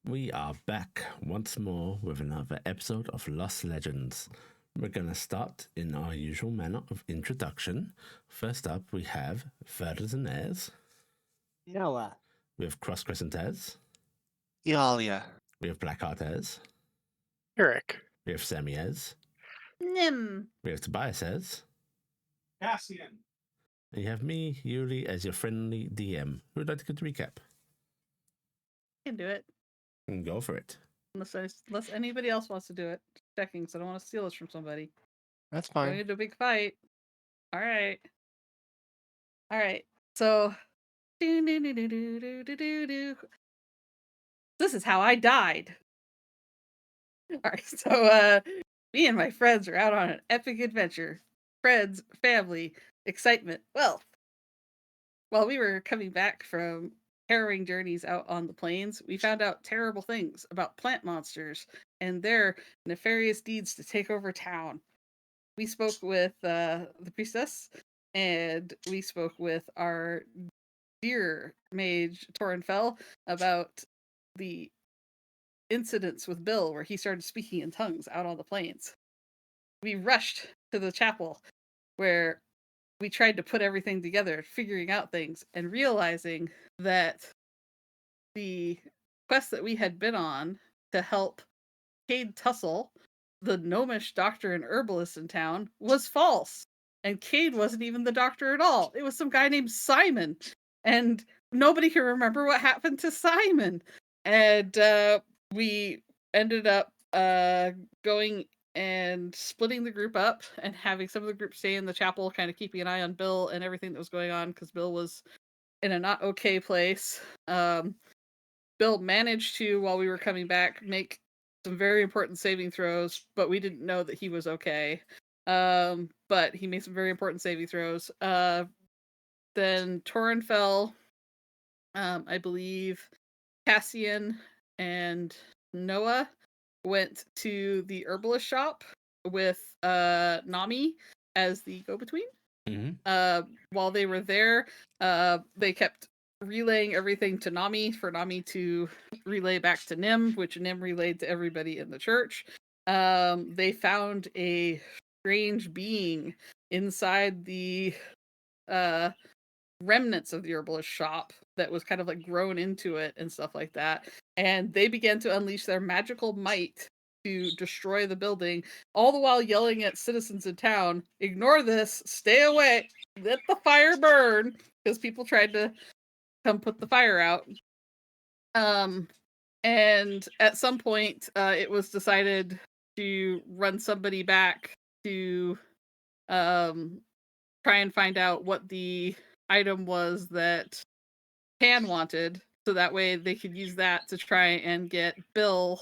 We are back once more with another episode of Lost Legends. We're going to start in our usual manner of introduction. First up, we have Verdazin. Iala. We have Cross Crescent. Iala. We have Blackheart. Taryc. We have Sammi. Nim. We have Tobias. Cassian. And you have me, Yuli, as your friendly DM. Who would like to get the recap? Can do it. Go for it. Unless anybody else wants to do it. Checking, so I don't want to steal this from somebody. That's Going fine. into a big fight. Alright. So this is how I died. Alright, so me and my friends are out on an epic adventure. Friends, family, excitement, wealth. While we were coming back from harrowing journeys out on the plains, we found out terrible things about plant monsters and their nefarious deeds to take over town. We spoke with the priestess, and we spoke with our dear mage Torenfell about the incidents with Bill where he started speaking in tongues out on the plains. We rushed to the chapel where we tried to put everything together, figuring out things, and realizing that the quest that we had been on to help Cade Tussle, the gnomish doctor and herbalist in town, was false. And Cade wasn't even the doctor at all. It was some guy named Simon. And nobody can remember what happened to Simon. And we ended up going and splitting the group up and having some of the group stay in the chapel, kind of keeping an eye on Bill and everything that was going on, because Bill was in a not okay place. Bill managed to, while we were coming back, make some very important saving throws, but we didn't know that he was okay. But he made some very important saving throws. Then Torenfell, I believe Cassian and Noah went to the herbalist shop with Nami as the go-between. While they were there, they kept relaying everything to Nami for Nami to relay back to Nim, which Nim relayed to everybody in the church. They found a strange being inside the remnants of the herbalist shop that was kind of like grown into it and stuff like that. And they began to unleash their magical might to destroy the building, all the while yelling at citizens in town, ignore this, stay away, let the fire burn, because people tried to come put the fire out. And at some point, it was decided to run somebody back to try and find out what the item was that Pan wanted, so that way they could use that to try and get Bill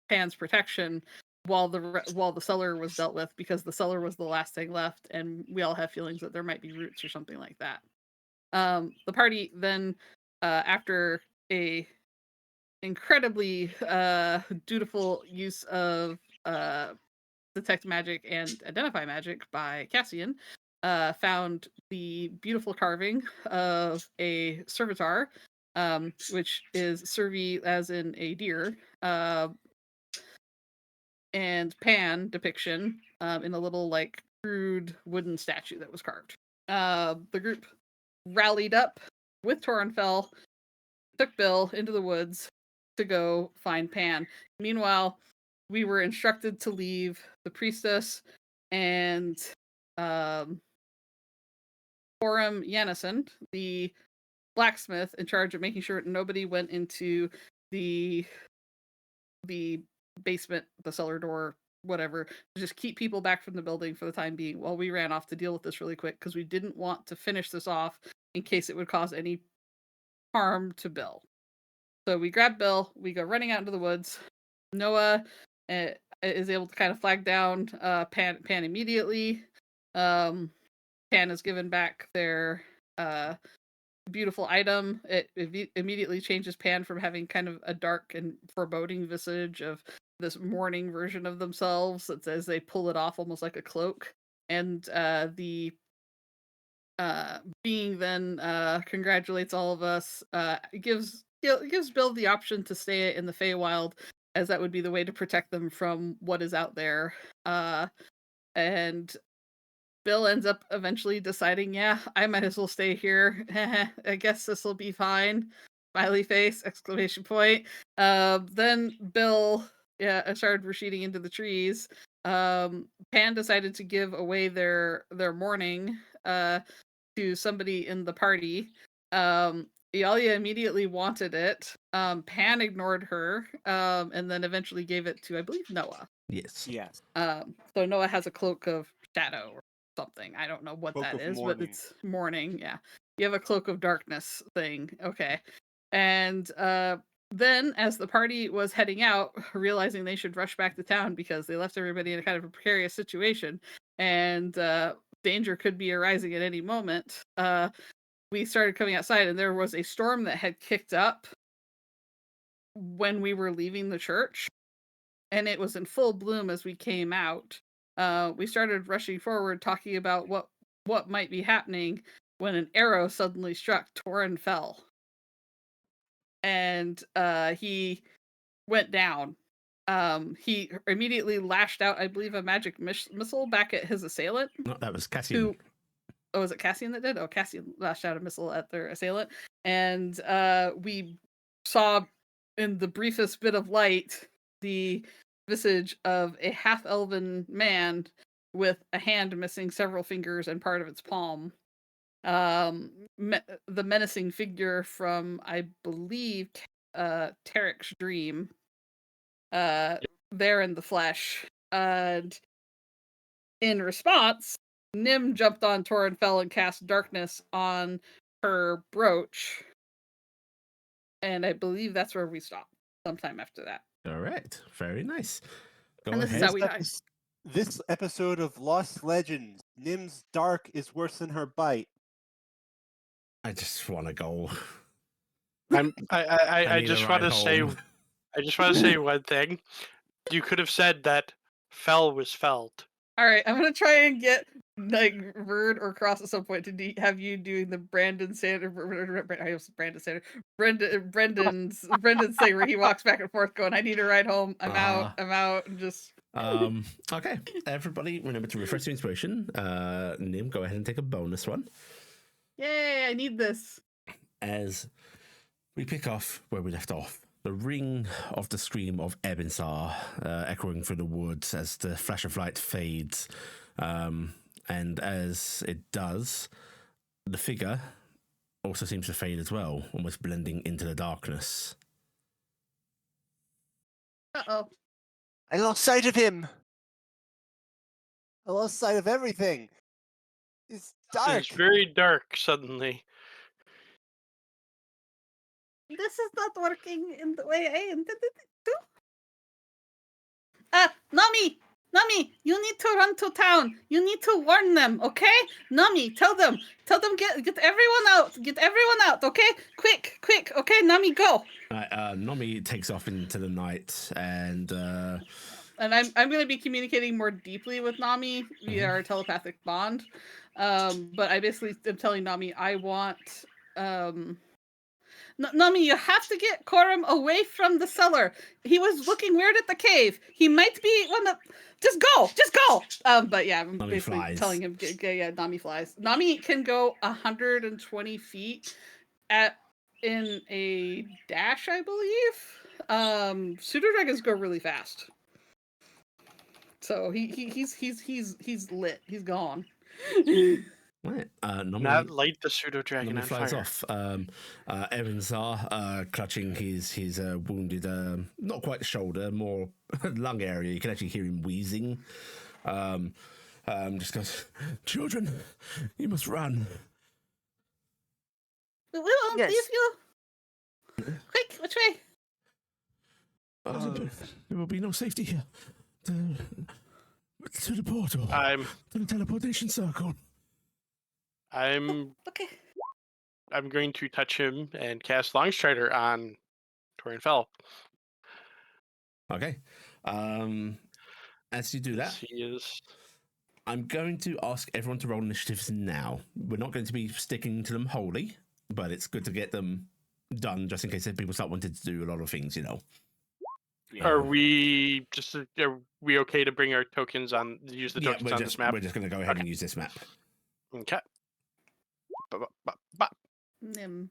Pan's protection while the cellar was dealt with, because the cellar was the last thing left, and we all have feelings that there might be roots or something like that. The party then, after a incredibly dutiful use of detect magic and identify magic by Cassian, found the beautiful carving of a servitor, which is servi as in a deer, and Pan depiction in a little like crude wooden statue that was carved. The group rallied up with Torenfell, took Bill into the woods to go find Pan. Meanwhile, we were instructed to leave the priestess and Forum Yannison, the blacksmith, in charge of making sure nobody went into the basement, the cellar door, whatever, to just keep people back from the building for the time being while we ran off to deal with this really quick, because we didn't want to finish this off in case it would cause any harm to Bill. So we grab Bill, we go running out into the woods. Noah is able to kind of flag down Pan immediately. Pan is given back their beautiful item. It immediately changes Pan from having kind of a dark and foreboding visage of this mourning version of themselves, as they pull it off almost like a cloak. And the being then congratulates all of us, gives gives Bill the option to stay in the Feywild, as that would be the way to protect them from what is out there. And Bill ends up eventually deciding, yeah, I might as well stay here. I guess this will be fine. Smiley face, exclamation point. Then Bill, started retreating into the trees. Pan decided to give away their mourning to somebody in the party. Iala immediately wanted it. Pan ignored her, and then eventually gave it to, I believe, Noah. Yes. Yes. So Noah has a cloak of shadow or something. I don't know what Cloak that of is, but mourning. it's morning. Yeah, you have a cloak of darkness thing. Okay, and then as the party was heading out, realizing they should rush back to town because they left everybody in a kind of a precarious situation, and danger could be arising at any moment. We started coming outside, and there was a storm that had kicked up when we were leaving the church, and it was in full bloom as we came out. We started rushing forward, talking about what might be happening, when an arrow suddenly struck. Torin fell, and he went down. He immediately lashed out, I believe, a magic missile back at his assailant. No, that was Cassian. Oh, was it Cassian that did? Oh, Cassian lashed out a missile at their assailant. And we saw in the briefest bit of light the visage of a half-elven man with a hand missing several fingers and part of its palm. The menacing figure from, I believe, Taryc's dream. There in the flesh. And in response, Nim jumped on Torin fell and cast darkness on her brooch. And I believe that's where we stopped sometime after that. All right. Very nice. Go And this is ahead. how we died. This episode of Lost Legends, Nim's dark is worse than her bite. I just want to go. I need a just want ride to say home. I just want to say one thing. You could have said that fell was felt. All right, I'm gonna try and get like Verd or Cross at some point to have you doing the Brandon Sanders. I was Brandon Sanders. Brendan's thing where he walks back and forth, going, "I need a ride home. I'm out. I'm out." And just Okay. Everybody, remember to refresh your inspiration. Nim, go ahead and take a bonus one. yay! I need this. As we pick off where we left off. The ring of the scream of Ebinsar echoing through the woods as the flash of light fades. And as it does, the figure also seems to fade as well, almost blending into the darkness. Uh-oh. I lost sight of him. I lost sight of everything. It's dark. It's very dark suddenly. This is not working in the way I intended it to. Nami, you need to run to town. You need to warn them, okay? Nami, tell them, get everyone out, okay? Quick, okay? Nami, go. Nami takes off into the night, and I'm going to be communicating more deeply with Nami via our telepathic bond. But I basically am telling Nami I want. Nami, you have to get Coram away from the cellar. He was looking weird at the cave. He might be one of. Just go. But yeah, I'm Nami basically flies. telling him, yeah, Nami flies. Nami can go 120 feet in a dash, I believe. Pseudo dragons go really fast. So he's lit. He's gone. right. Nami, Not light the pseudo dragon Nami on flies fire. off. Ebinsar, clutching his wounded, not quite shoulder, more lung area. You can actually hear him wheezing. Just goes, "Children, you must run." We won't Yes. leave you. Quick, which way? There will be no safety here. To the portal. I'm To the teleportation circle. I'm Okay. I'm going to touch him and cast Longstrider on Torin Fell. Okay. As you do that, He is I'm going to ask everyone to roll initiatives now. We're not going to be sticking to them wholly, but it's good to get them done, just in case people start wanting to do a lot of things, you know. Are we okay to bring our tokens on? Use the tokens on this map. We're just going to go ahead and use this map. Okay. Ba. Nim.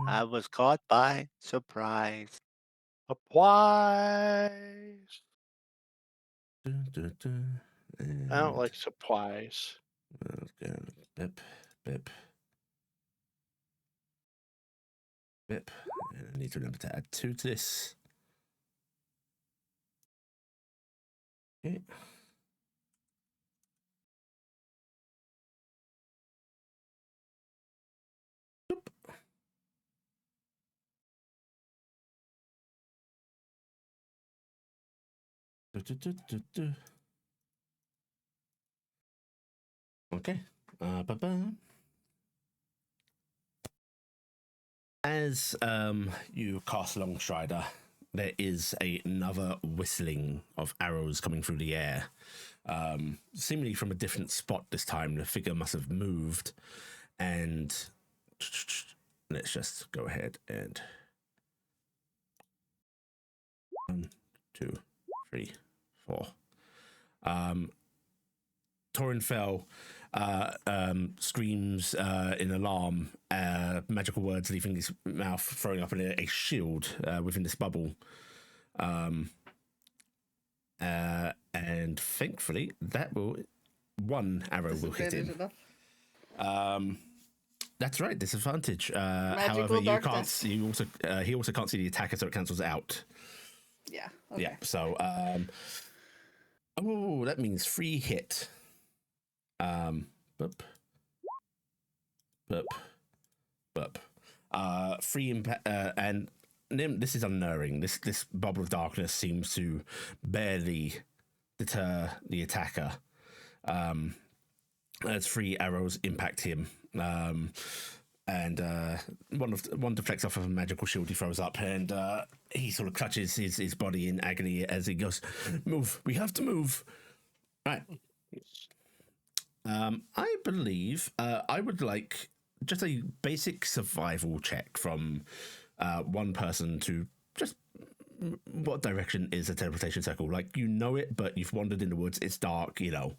I was caught by surprise. Supplies. I And don't like supplies. okay, bip, bip, bip. And I need to remember to add 2 to this. Okay. Boop. Okay. Ba-ba. As you cast Longstrider, there is another whistling of arrows coming through the air. Seemingly from a different spot this time. The figure must have moved. And let's just go ahead and 1, 2, 3, 4. Torinfell screams in alarm, magical words leaving his mouth, throwing up a shield within this bubble. And thankfully, one arrow will hit him. That's right, disadvantage. However, darkness. he also can't see the attacker, so it cancels out. Yeah. Okay. Yeah. So, that means 3 hit. Boop. Boop. Boop. 3 impact, and Nim, this is unnerving. This bubble of darkness seems to barely deter the attacker. As 3 arrows impact him. And one deflects off of a magical shield he throws up, and he sort of clutches his body in agony as he goes, "Move! We have to move!" Right. I believe I would like just a basic survival check from one person to just what direction is a teleportation circle? Like, you know it, but you've wandered in the woods, it's dark, you know.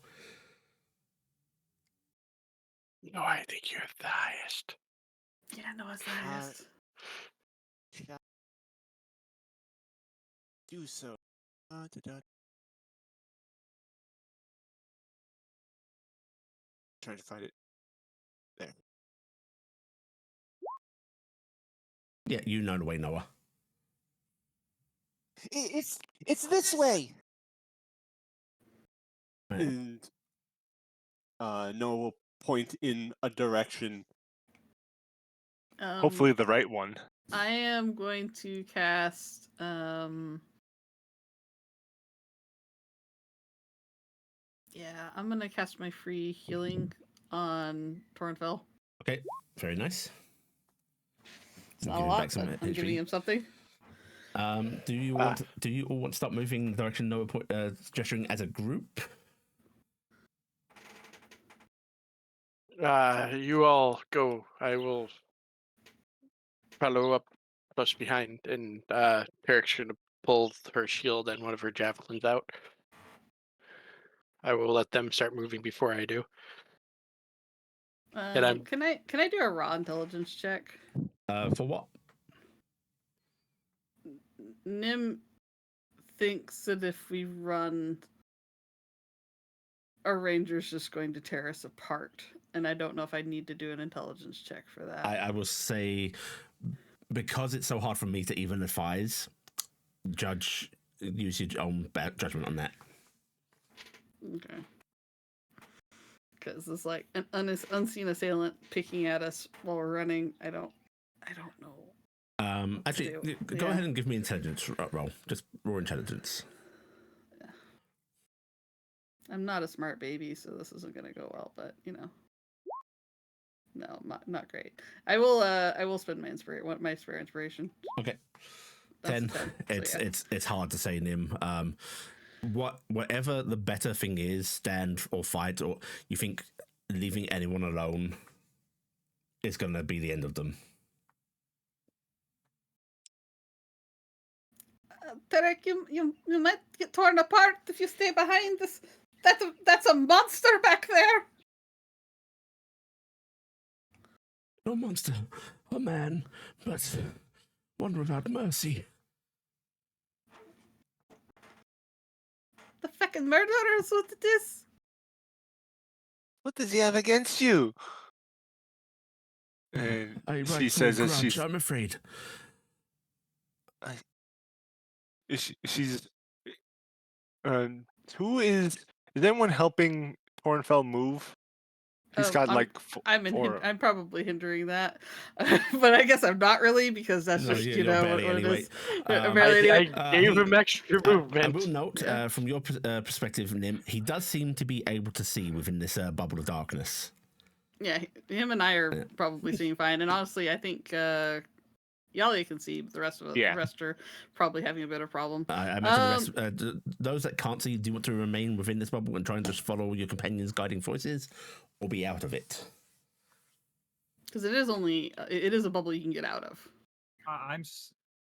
No, I think you're the highest. Yeah, no, it's the highest. Do so. Trying to find it. There. Yeah, you know the way, Noah. It's this way. Right. And Noah will point in a direction. Hopefully the right one. I am going to cast I'm gonna cast my free healing on Torinfell. Okay, very nice. Not a lot, but I'm giving him something. Do you all want to start moving in the direction Noah gesturing as a group? You all go. I will follow up close behind, and Taryk's gonna pull her shield and one of her javelins out. I will let them start moving before I do. Can I do a raw intelligence check? For what? Nim thinks that if we run, our ranger's just going to tear us apart, and I don't know if I need to do an intelligence check for that. I will say, because it's so hard for me to even advise, use your own judgment on that. Okay. Because it's like an unseen assailant picking at us while we're running. I don't know. Actually, go ahead and give me intelligence roll. Just raw intelligence. Yeah. I'm not a smart baby, so this isn't gonna go well. But no, not great. I will spend my spare inspiration. Okay. That's 10. It's hard to say, Nim. Whatever the better thing is, stand or fight, or you think leaving anyone alone is going to be the end of them. Taryc, you might get torn apart if you stay behind. That's a monster back there. No monster, a man, but one without mercy. The fucking murderer is what it is. What does he have against you? And I she write says no as grudge, she's I'm afraid. she's who is anyone helping Tornfell move? He's got I'm- like I'm probably hindering that, but I guess I'm not really because that's No, just you're you know barely what anyway. it is. Barely I anyway. gave him extra movement. I will note, from your perspective, Nim, he does seem to be able to see within this bubble of darkness. Yeah, him and I are probably seeing fine, and honestly, I think Iala can see, but the rest of the rest are probably having a bit of problem. I imagine the rest, those that can't see, do you want to remain within this bubble and try and just follow your companions' guiding voices, or be out of it? Because it is a bubble you can get out of. I'm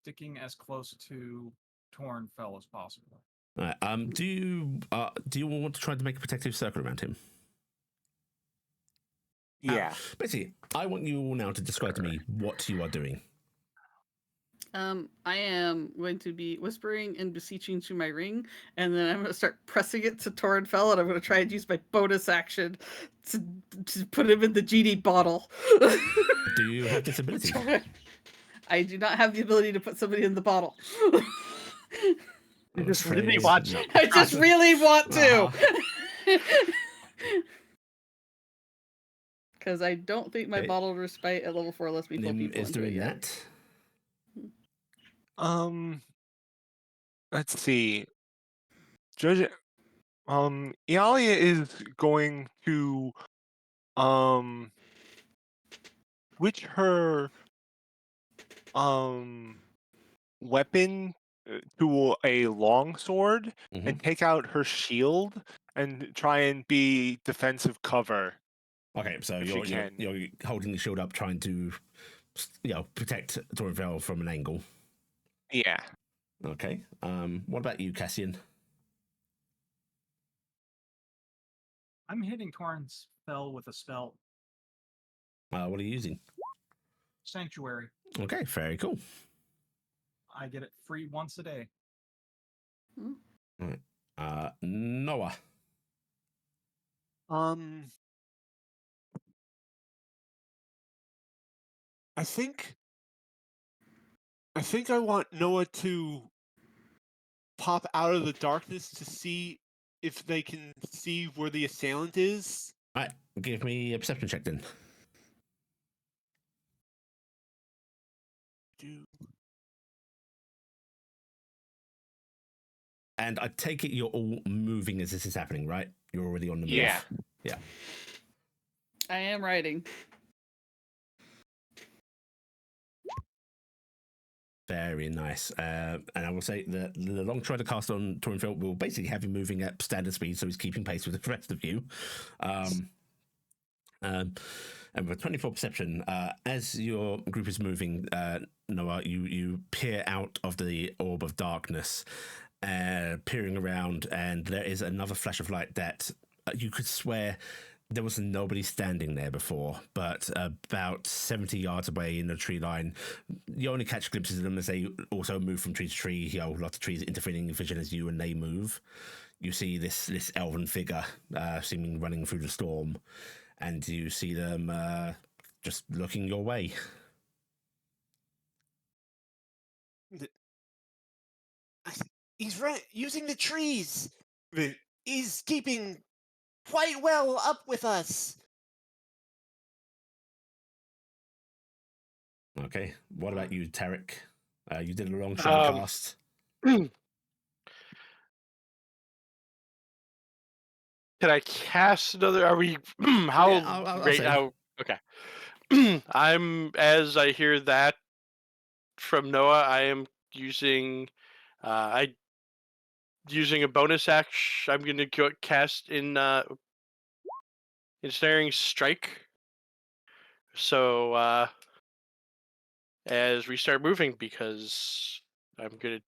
sticking as close to Tornfell as possible. All right, do you want to try to make a protective circle around him? Yeah. Basically, I want you all now to describe to me what you are doing. I am going to be whispering and beseeching to my ring, and then I'm going to start pressing it to Tornfell, and I'm going to try and use my bonus action to put him in the genie bottle. Do you have this ability? I do not have the ability to put somebody in the bottle. You just really want to. I just really want to. Because I don't think my bottled respite at level 4 lets me pull Nim people is into doing it yet. that. Let's see. Judge Iala is going to switch her weapon to a long sword and take out her shield and try and be defensive cover. Okay, so you're holding the shield up, trying to protect Tornfell from an angle. Yeah. Okay. What about you, Cassian? I'm hitting Tornfell with a spell. What are you using? Sanctuary. Okay, very cool. I get it free once a day. All right. Noah. I think I want Noah to pop out of the darkness to see if they can see where the assailant is. All right, give me a perception check then. And I take it you're all moving as this is happening, right? You're already on the move. Yeah. I am writing. Very nice. And I will say that the long try to cast on Tornfell will basically have him moving at standard speed, so he's keeping pace with the rest of you. And with 24 perception, as your group is moving, Noah, you peer out of the orb of darkness, peering around, and there is another flash of light that you could swear there was nobody standing there before, but about 70 yards away in the tree line, you only catch glimpses of them as they also move from tree to tree. Lots of trees interfering in vision as you and they move. You see this elven figure seeming running through the storm, and you see them just looking your way. He's using the trees. He's keeping quite well up with us. Okay. What about you, Taryc? You did a long shot cast. Can I cast another? Are we? How? Yeah, I'll say. How? Okay. I'm as I hear that from Noah. I am using. Using a bonus action. I'm going to cast in. ensnaring strike. So as we start moving, because I'm gonna,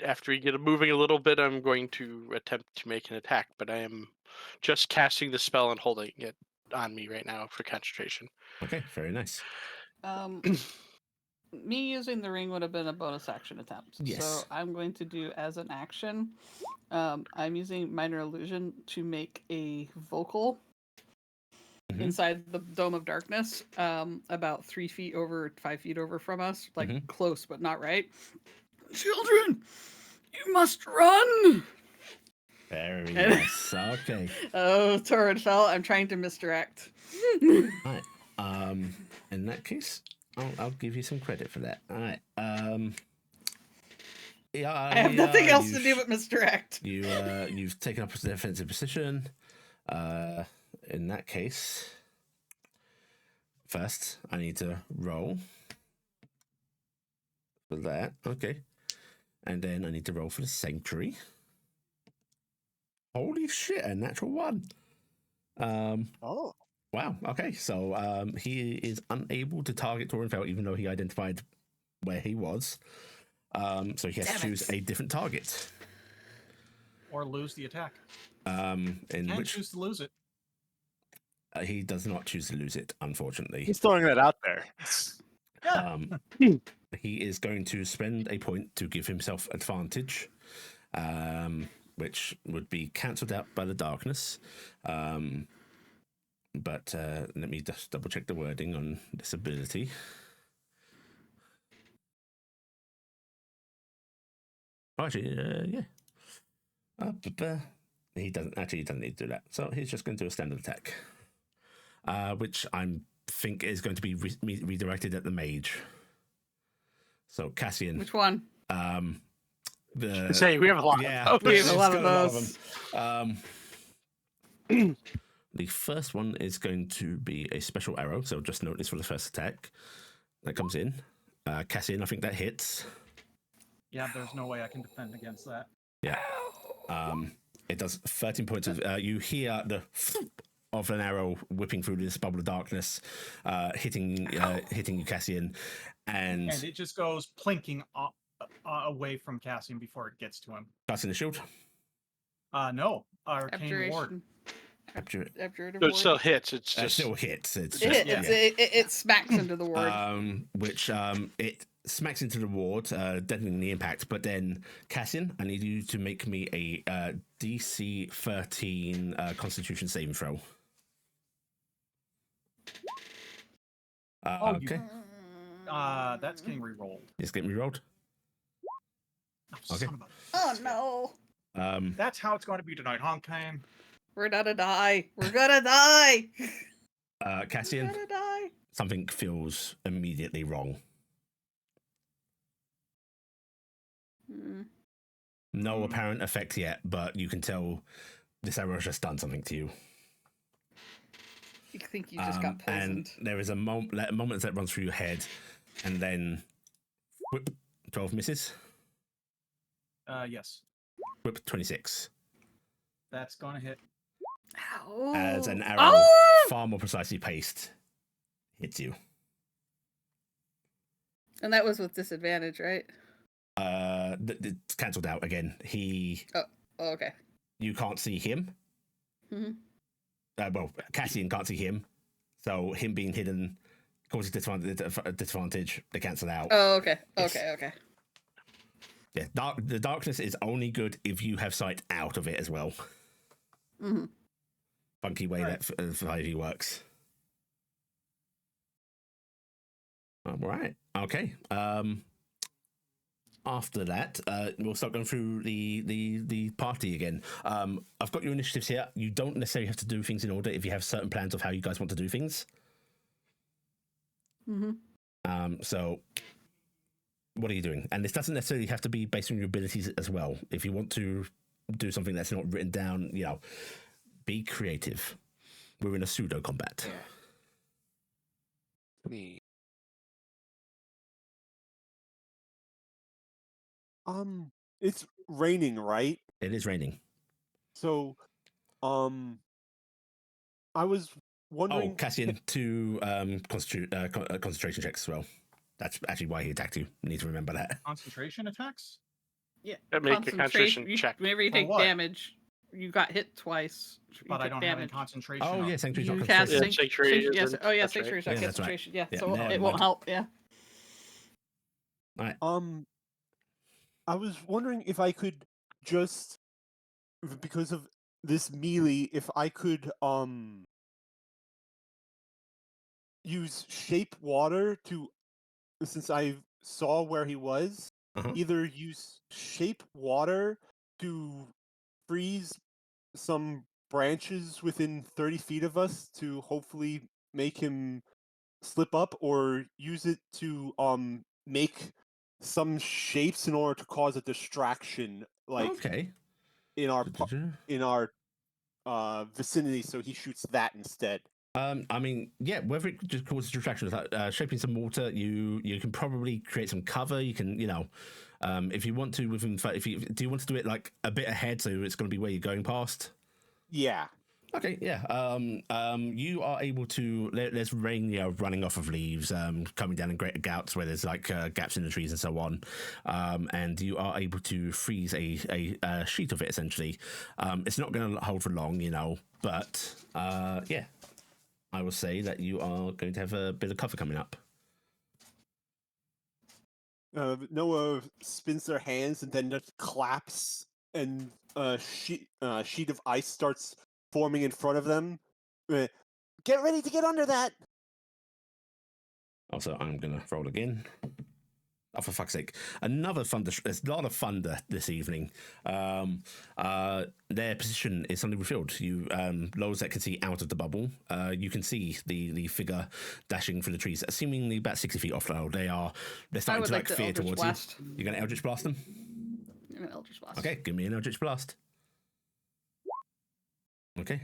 after we get moving a little bit, I'm going to attempt to make an attack, but I am just casting the spell and holding it on me right now for concentration. Okay, very nice. Me using the ring would have been a bonus action attempt. Yes. So I'm going to do as an action. I'm using minor illusion to make a vocal inside the dome of darkness, about 3 feet over, 5 feet over from us, like close but not right. Children, you must run. Very nice. Okay. Oh, Torrid fell. I'm trying to misdirect. All right. In that case, I'll give you some credit for that. All right. Yeah, I have nothing else to do but misdirect. You've taken up a defensive position. In that case, first I need to roll for that. Okay. And then I need to roll for the sanctuary. Holy shit, a natural 1. Oh. Wow. Okay. So he is unable to target Torenfell, even though he identified where he was. So he has to choose a different target. Or lose the attack. In And which choose to lose it. he does not choose to lose it, unfortunately. He's throwing that out there. He is going to spend a point to give himself advantage, which would be cancelled out by the darkness. But let me just double check the wording on this ability. Oh, actually, yeah. He doesn't need to do that. So he's just going to do a standard attack, which I think is going to be redirected at the mage. So Cassian. Which one? Say we have a lot. Yeah, We have a lot of those. those. The first one is going to be a special arrow, so just note this for the first attack. That comes in. Cassian, I think that hits. Yeah, there's no way I can defend against that. Yeah. It does 13 points of... you hear the of an arrow whipping through this bubble of darkness, hitting you, Cassian, and it just goes plinking away from Cassian before it gets to him. casting the shield. No, arcane ward. Abjurated So it ward. still hits. It's It just still hits. It's It, just, it smacks into the ward. which it smacks into the ward, deadening the impact. But then, Cassian, I need you to make me a DC 13 Constitution saving throw. Okay. That's getting re-rolled. It's getting re-rolled. Oh, Okay. Oh no. That's how it's going to be tonight, Honkain. We're gonna die. We're gonna die. Cassian, We're gonna die. something feels immediately wrong. No apparent effect yet, but you can tell this arrow has just done something to you. You think you just got poisoned. And there is a moment that runs through your head, and then whip, 12 misses. Yes. Whip, 26. That's going to hit. Ow. As an arrow, far more precisely paced, hits you. And that was with disadvantage, right? It's cancelled out again. Oh, okay. You can't see him. Well, Cassian can't see him, so him being hidden causes disadvantage. They cancel out. Oh, okay. Yes. Okay. Yeah, the darkness is only good if you have sight out of it as well. Funky way that 5e works. All right. Okay. After that, we'll start going through the party again. I've got your initiatives here. You don't necessarily have to do things in order if you have certain plans of how you guys want to do things. So, what are you doing? And this doesn't necessarily have to be based on your abilities as well. If you want to do something that's not written down, be creative. We're in a pseudo combat. Me. It's raining, right? It is raining. So, I was wondering. Oh, Cassian, 2 concentration checks as well. That's actually why he attacked you. You need to remember that. Concentration attacks? Yeah. Make a concentration check. Whenever you For take what? damage, you got hit twice. But you I took don't have any damage. concentration. Oh, up. yeah, Sanctuary's not You cast concentration. Sanctuary yes. isn't- Oh, yeah, that's right. Sanctuary's not Yeah, that's right. concentration. Yeah, Yeah, so never it won't mind. help. Yeah. All right. I was wondering if I could just, because of this melee, if I could use shape water to, since I saw where he was, Uh-huh. either use shape water to freeze some branches within 30 feet of us to hopefully make him slip up, or use it to make some shapes in order to cause a distraction, like Okay. in our vicinity, so he shoots that instead. I mean, yeah, whether it just causes distractions, like shaping some water, you can probably create some cover. You can, if you want to, within do you want to do it like a bit ahead, so it's going to be where you're going past? Yeah. Okay, yeah. You are able to. There's rain, running off of leaves, coming down in greater gouts where there's like gaps in the trees and so on, and you are able to freeze a sheet of it essentially. It's not going to hold for long, but yeah. I will say that you are going to have a bit of cover coming up. Noah spins their hands and then just claps, and a sheet of ice starts forming in front of them. Get ready to get under that! Also, I'm going to roll again. Oh, for fuck's sake. Another thunder. There's a lot of thunder this evening. Their position is suddenly revealed. You, those that can see out of the bubble, you can see the figure dashing through the trees, seemingly about 60 feet off now. They're starting to like fear Eldritch towards Blast. you. You're going to Eldritch Blast them? I'm gonna Eldritch Blast. Okay, give me an Eldritch Blast. Okay.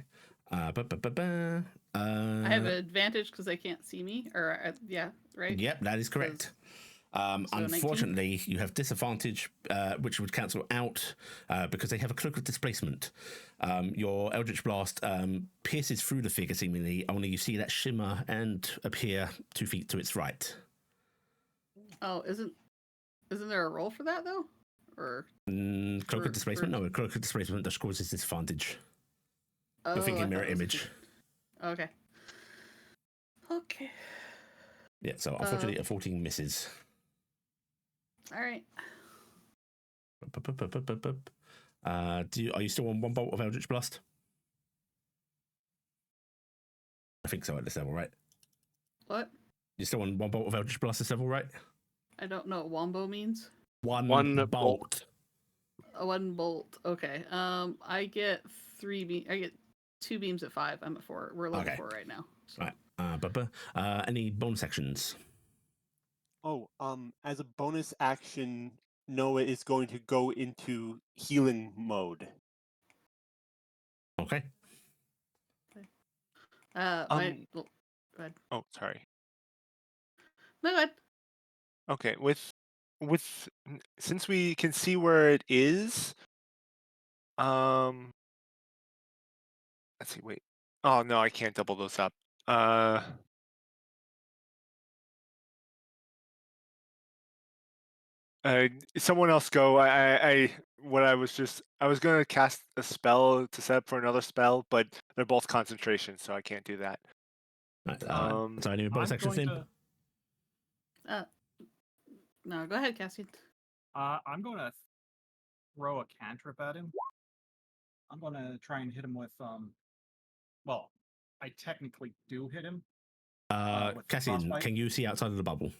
I have an advantage because they can't see me, or yeah, right? Yep, that is correct. So Unfortunately, you have disadvantage, which would cancel out because they have a cloak of displacement. Your Eldritch Blast pierces through the figure seemingly, only you see that shimmer and appear 2 feet to its right. Oh, isn't there a roll for that though? Or Cloak of displacement? No, a cloak of displacement just causes disadvantage. You're I thinking thought mirror it was image. Okay. Okay. Yeah, so unfortunately, a 14 misses. All right. Are you still on 1 bolt of Eldritch Blast? I think so at this level, right? What? You're still on 1 bolt of Eldritch Blast this level, right? I don't know what wombo means. One bolt. A 1 bolt. Okay. I get 3 beams. I get 2 beams at 5. I'm at 4. We're level 4 right now. So. Right. Any bonus actions? Oh, as a bonus action, Noah is going to go into healing mode. Okay. Go ahead. Oh, sorry. No, go ahead. Okay, since we can see where it is, let's see. Wait. Oh no, I can't double those up. Someone else go. I was gonna cast a spell to set up for another spell, but they're both concentration, so I can't do that. Right, so any bonus I'm actions going then? to. No, go ahead, Cassian. I'm going to throw a cantrip at him. I'm going to try and hit him with Well, I technically do hit him. With Cassian, frostbite. can you see outside of the bubble?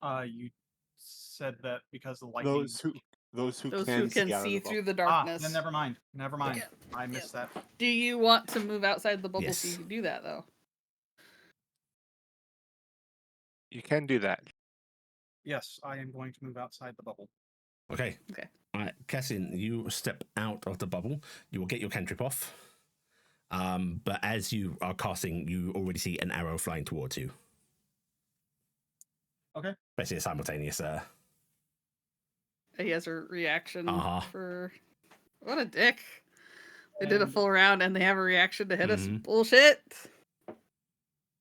You said that because the lightning. Those who Those can who can out of see the through the Ah, darkness. then never mind. Never mind. Yeah. I missed that. Do you want to move outside the bubble so Yes. you can do that though? You can do that. Yes, I am going to move outside the bubble. Okay. Okay. All right, Cassian, you step out of the bubble. You will get your cantrip off. But as you are casting, you already see an arrow flying towards you. Okay. Basically a simultaneous. He has a reaction Uh-huh. for. What a dick. They did a And- full round and they have a reaction to hit us. Mhm. Bullshit.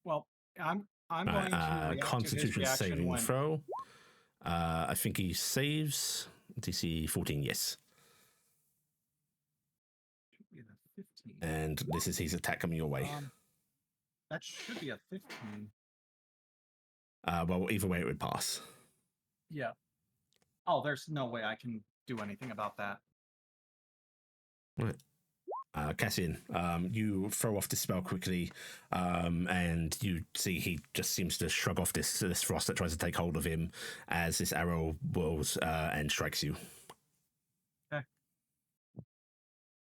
Well, I'm going to react to his Constitution reaction saving when throw. I think he saves. DC 14, yes. Should be the 15. And this is his attack coming your way. That should be a 15. Well, either way, it would pass. Yeah. Oh, there's no way I can do anything about that. Right. Cassian, you throw off the spell quickly, and you see he just seems to shrug off this frost that tries to take hold of him as this arrow whirls and strikes you.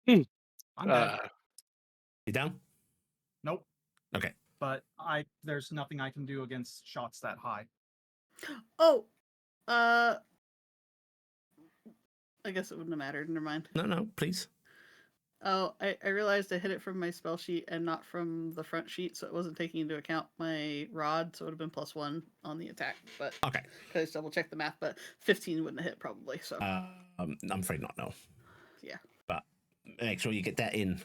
I'm dead. You down? Nope. Okay. But there's nothing I can do against shots that high. Oh, I guess it wouldn't have mattered. Never mind. No, please. Oh, I realized I hit it from my spell sheet and not from the front sheet, so it wasn't taking into account my rod, so it would have been +1 on the attack. But Okay. I just double checked the math, but 15 wouldn't have hit probably. So I'm afraid not, no. yeah. But make sure you get that in.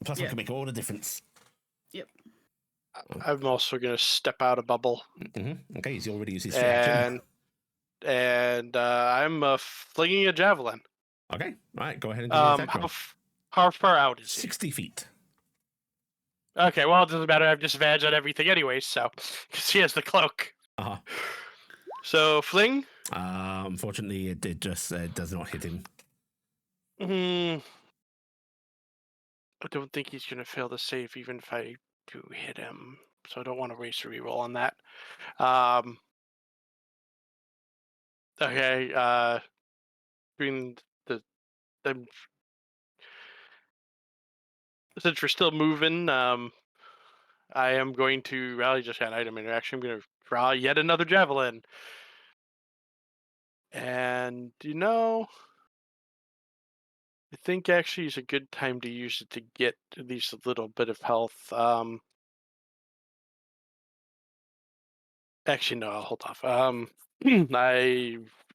Plus, Yeah. it can make all the difference. Yep. I'm also going to step out a bubble. Okay, he's already used his reaction. And I'm flinging a javelin. Okay, all right, go ahead and do the attack roll. How far out is he? 60 feet. Okay, well, it doesn't matter. I've disadvantage on everything anyway, so because he has the cloak. Uh-huh. So fling. Unfortunately, it just does not hit him. I don't think he's gonna fail the save, even if I do hit him. So I don't want to waste a reroll on that. Okay. Doing the since we're still moving, I am going to rally just had item interaction. I'm going to draw yet another javelin. And, I think actually is a good time to use it to get at least a little bit of health. Actually, no, I'll hold off.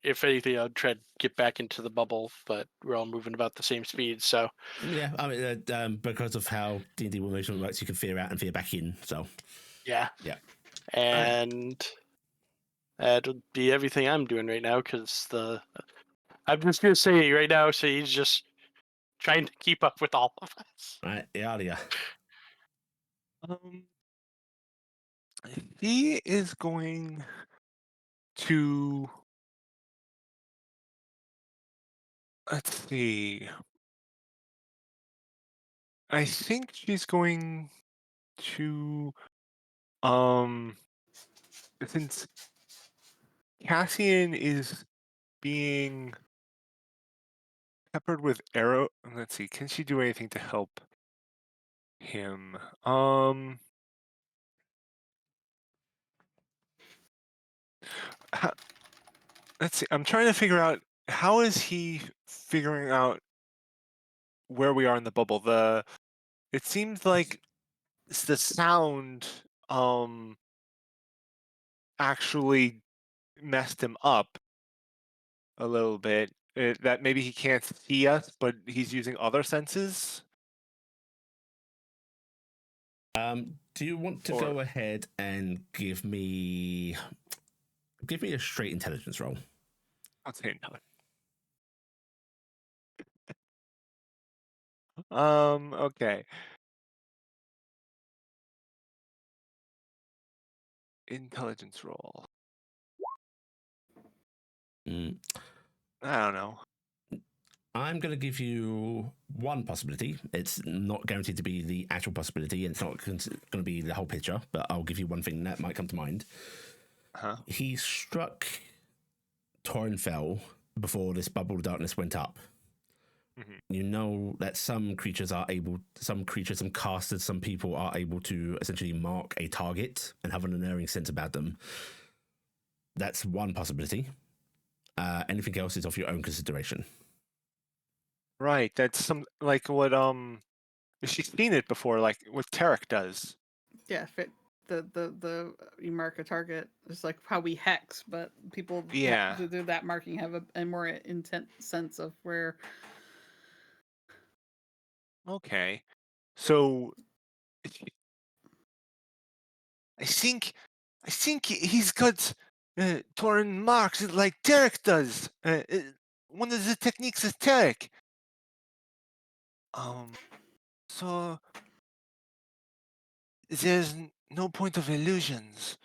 If anything, I'll try to get back into the bubble, but we're all moving about the same speed, so. Yeah, I mean, because of how D&D movement works, you can fear out and fear back in, so. Yeah. Yeah. And that'll be everything I'm doing right now, because I'm just going to say right now, so he's just trying to keep up with all of us. All right, Iala. He is going to. Let's see. I think she's going to. Since Cassian is being peppered with arrow. Let's see. Can she do anything to help him? Let's see. I'm trying to figure out how is he figuring out where we are in the bubble. It seems like the sound actually messed him up a little bit. That maybe he can't see us, but he's using other senses. Do you want to go ahead and give me a straight intelligence roll? I'll say intelligence. Okay. Intelligence roll. I don't know. I'm going to give you one possibility. It's not guaranteed to be the actual possibility, and it's not going to be the whole picture, but I'll give you one thing that might come to mind. Huh? He struck Torrenfell before this bubble of darkness went up. You know that some creatures and casters, some people are able to essentially mark a target and have an unerring sense about them. That's one possibility. Anything else is off your own consideration. Right. That's some like what she's seen it before, like what Taryc does. Yeah, if it, the you mark a target. It's like how we hex, but people who do that marking have a more intense sense of where. Okay. So I think he's got torn marks like Taryc does. One of the techniques is Taryc. So there's no point of illusions.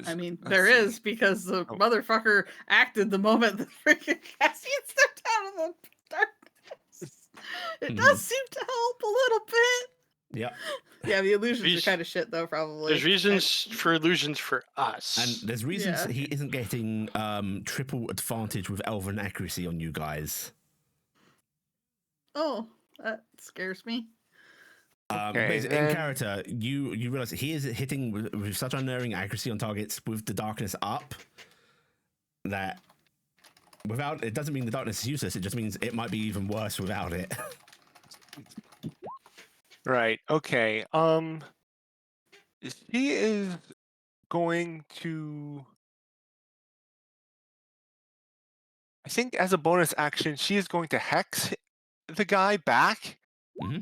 I mean, Let's there see. is because the Oh. motherfucker acted the moment the freaking Cassian stepped out of the darkness. It does seem to help a little bit. Yep. Yeah, the illusions are These- kind of shit though, probably. There's reasons for illusions for us. And there's reasons Yeah. he isn't getting triple advantage with elven accuracy on you guys. Oh, that scares me. Okay, Basically, in then- character, you realize he is hitting with such unerring accuracy on targets with the darkness up that without it doesn't mean the darkness is useless. It just means it might be even worse without it. Right. Okay. She is going to. I think as a bonus action, she is going to hex the guy back, Mm-hmm.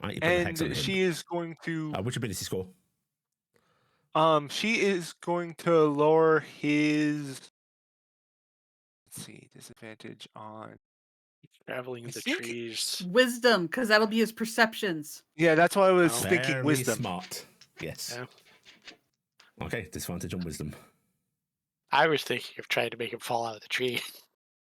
Right, you put the hex on and him. she is going to. Which ability score? She is going to lower his. Let's see, disadvantage on. Traveling in I the think- trees. Wisdom, because that'll be his perceptions. Yeah, that's why I was Oh. thinking Very wisdom. smart. Yes. Yeah. Okay, disadvantage on wisdom. I was thinking of trying to make him fall out of the tree.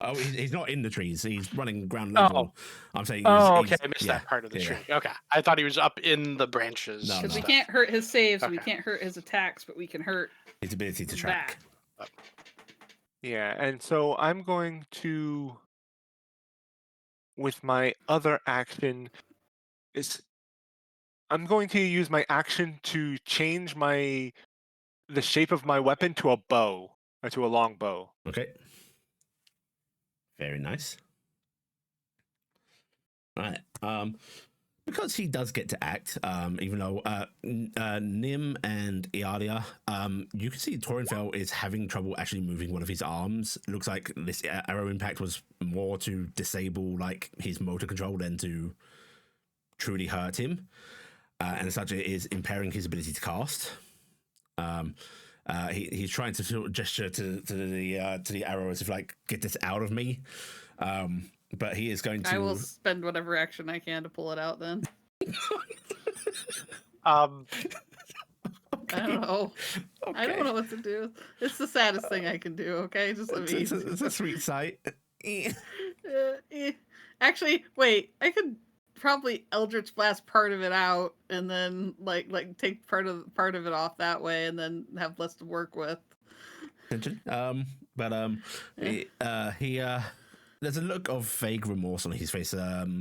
Oh, he's not in the trees. He's running ground level. I'm saying. He's, Oh, he's- okay. I missed yeah, that part of the yeah, tree. Okay. I thought he was up in the branches. No, and Because we no. stuff. can't hurt his saves, we Okay. can't hurt his attacks, but we can hurt His ability to track. that. Yeah, and so I'm going to, with my other action, I'm going to use my action to change the shape of my weapon to a bow, or to a long bow. Okay. Very nice. Right. Because he does get to act, even though Nim and Iala, you can see Torinfel is having trouble actually moving one of his arms. It looks like this arrow impact was more to disable like his motor control than to truly hurt him, and as such, it is impairing his ability to cast. He's trying to sort of gesture to the arrow as if like get this out of me. But he is going to. I will spend whatever action I can to pull it out then. Um, I don't know. I Okay. don't know what to do. It's the saddest thing I can do, okay? Just let me. It's a sweet sight. Actually, wait. I could probably Eldritch Blast part of it out and then like take part of it off that way and then have less to work with. Attention. He there's a look of vague remorse on his face. Nim,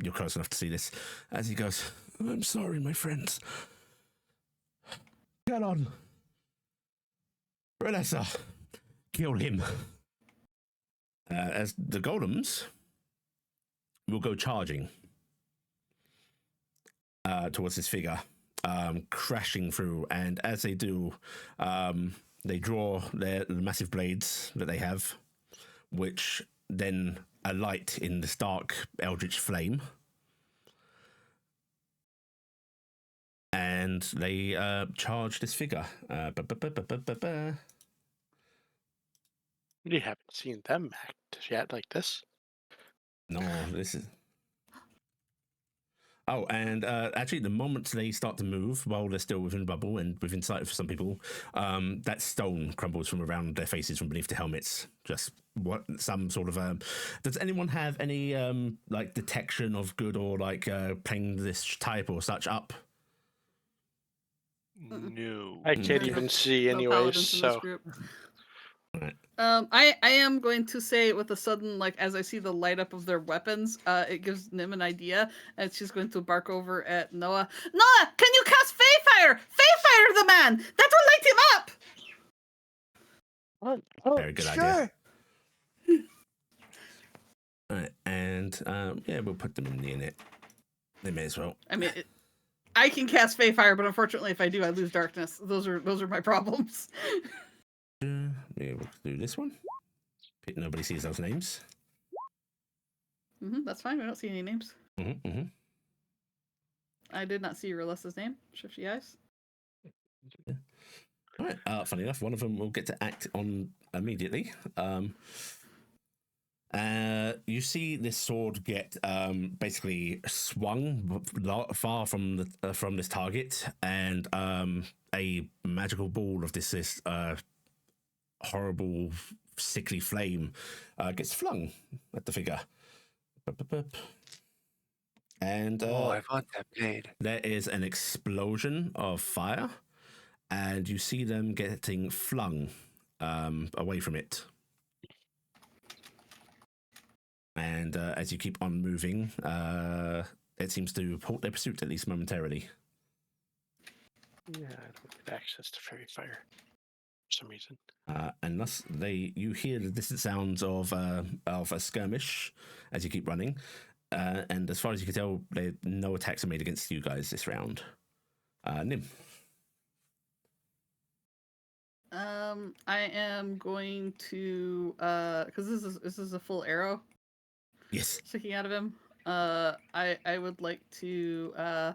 you're close enough to see this as he goes. I'm sorry, my friends. Get on. Relessa, kill him. As the golems will go charging towards this figure, crashing through, and as they do, they draw the massive blades that they have, which then alight in this dark eldritch flame. And they charge this figure. we haven't seen them act yet like this. No, this is. Oh, and actually, the moment they start to move, while they're still within bubble and within sight for some people, that stone crumbles from around their faces from beneath the helmets. Just what some sort of. Does anyone have any like detection of good or like playing this type or such up? No. I can't Mhm. even see No anyways, paladins in this so group. Right. I am going to say with a sudden, like, as I see the light up of their weapons, it gives Nim an idea, and she's going to bark over at Noah. Noah, can you cast Fey Fire? Fey Fire the man! That will light him up! Very good idea. Right, and yeah, we'll put them in the init. They may as well. I mean, I can cast Fey Fire, but unfortunately, if I do, I lose darkness. Those are my problems. Yeah, we'll do this one. Nobody sees those names. That's fine. We don't see any names. I did not see Relissa's name. Shifty eyes. All right. Funny enough, one of them will get to act on immediately. You see this sword get basically swung far from this target, and a magical ball of this horrible, sickly flame gets flung at the figure. And I want that blade. there is an explosion of fire, and you see them getting flung away from it. And as you keep on moving, it seems to halt their pursuit, at least momentarily. Yeah, I don't get access to fairy fire for some reason. And thus, you hear the distant sounds of a skirmish as you keep running. And as far as you can tell, no attacks are made against you guys this round. Nim. I am going to because this is a full arrow. Yes. Sticking out of him. I would like to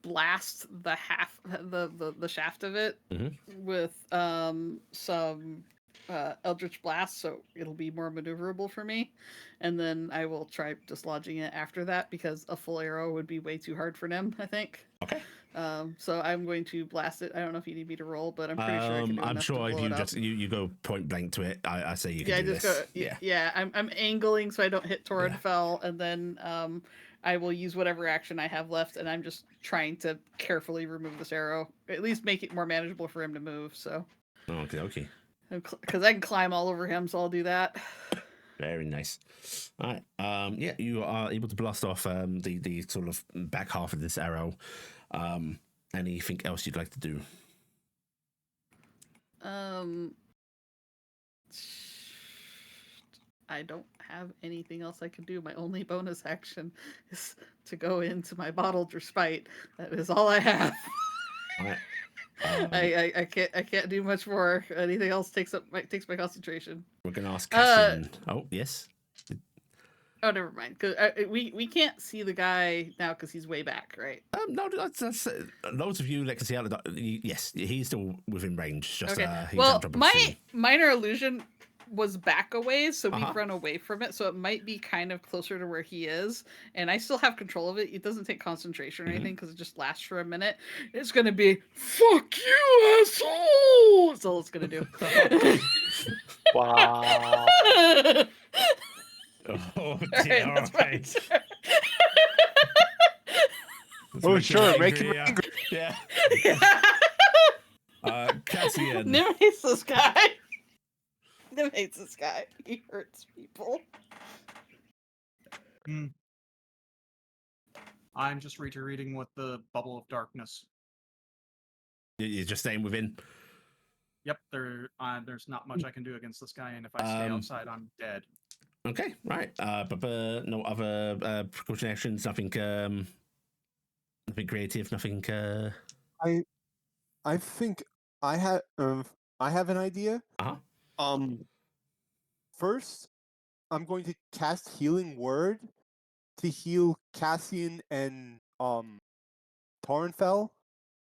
blast the shaft of it with some Eldritch Blast, so it'll be more maneuverable for me. And then I will try dislodging it after that, because a full arrow would be way too hard for Nim, I think. Okay. So I'm going to blast it. I don't know if you need me to roll, but I'm pretty sure I can do I'm enough sure to if blow you it just up. you go point blank to it, I say you can Yeah, do just this. go. Yeah, I'm angling so I don't hit Torrenfell, and then I will use whatever action I have left, and I'm just trying to carefully remove this arrow, at least make it more manageable for him to move. So. Okay. Because I can climb all over him, so I'll do that. Very nice. All right. Yeah, you are able to blast off the sort of back half of this arrow. Anything else you'd like to do? I don't have anything else I can do. My only bonus action is to go into my bottled respite. That is all I have. All right. I can't do much more. Anything else takes my concentration. We're gonna ask Cassian. Oh yes. Oh, never mind. Because we can't see the guy now because he's way back, right? No, that's those of you that can see out the yes, he's still within range. Just okay. he's Well, having trouble my seeing. minor illusion was back a ways, so we've run away from it, so it might be kind of closer to where he is, and I still have control of it. It doesn't take concentration or anything because it just lasts for a minute. It's gonna be fuck you, asshole. That's all it's gonna do. Wow. Oh dear! All right, Right. Oh sure, make him angry. Yeah. Cassian. Nim hates this guy. Nim hates this guy. He hurts people. I'm just retreating with the bubble of darkness. You're just staying within. Yep, there's not much I can do against this guy, and if I stay outside, I'm dead. Okay, right. But no other precaution actions. Nothing. Nothing creative. Nothing. I think I have an idea. First, I'm going to cast Healing Word to heal Cassian and Torrenfell.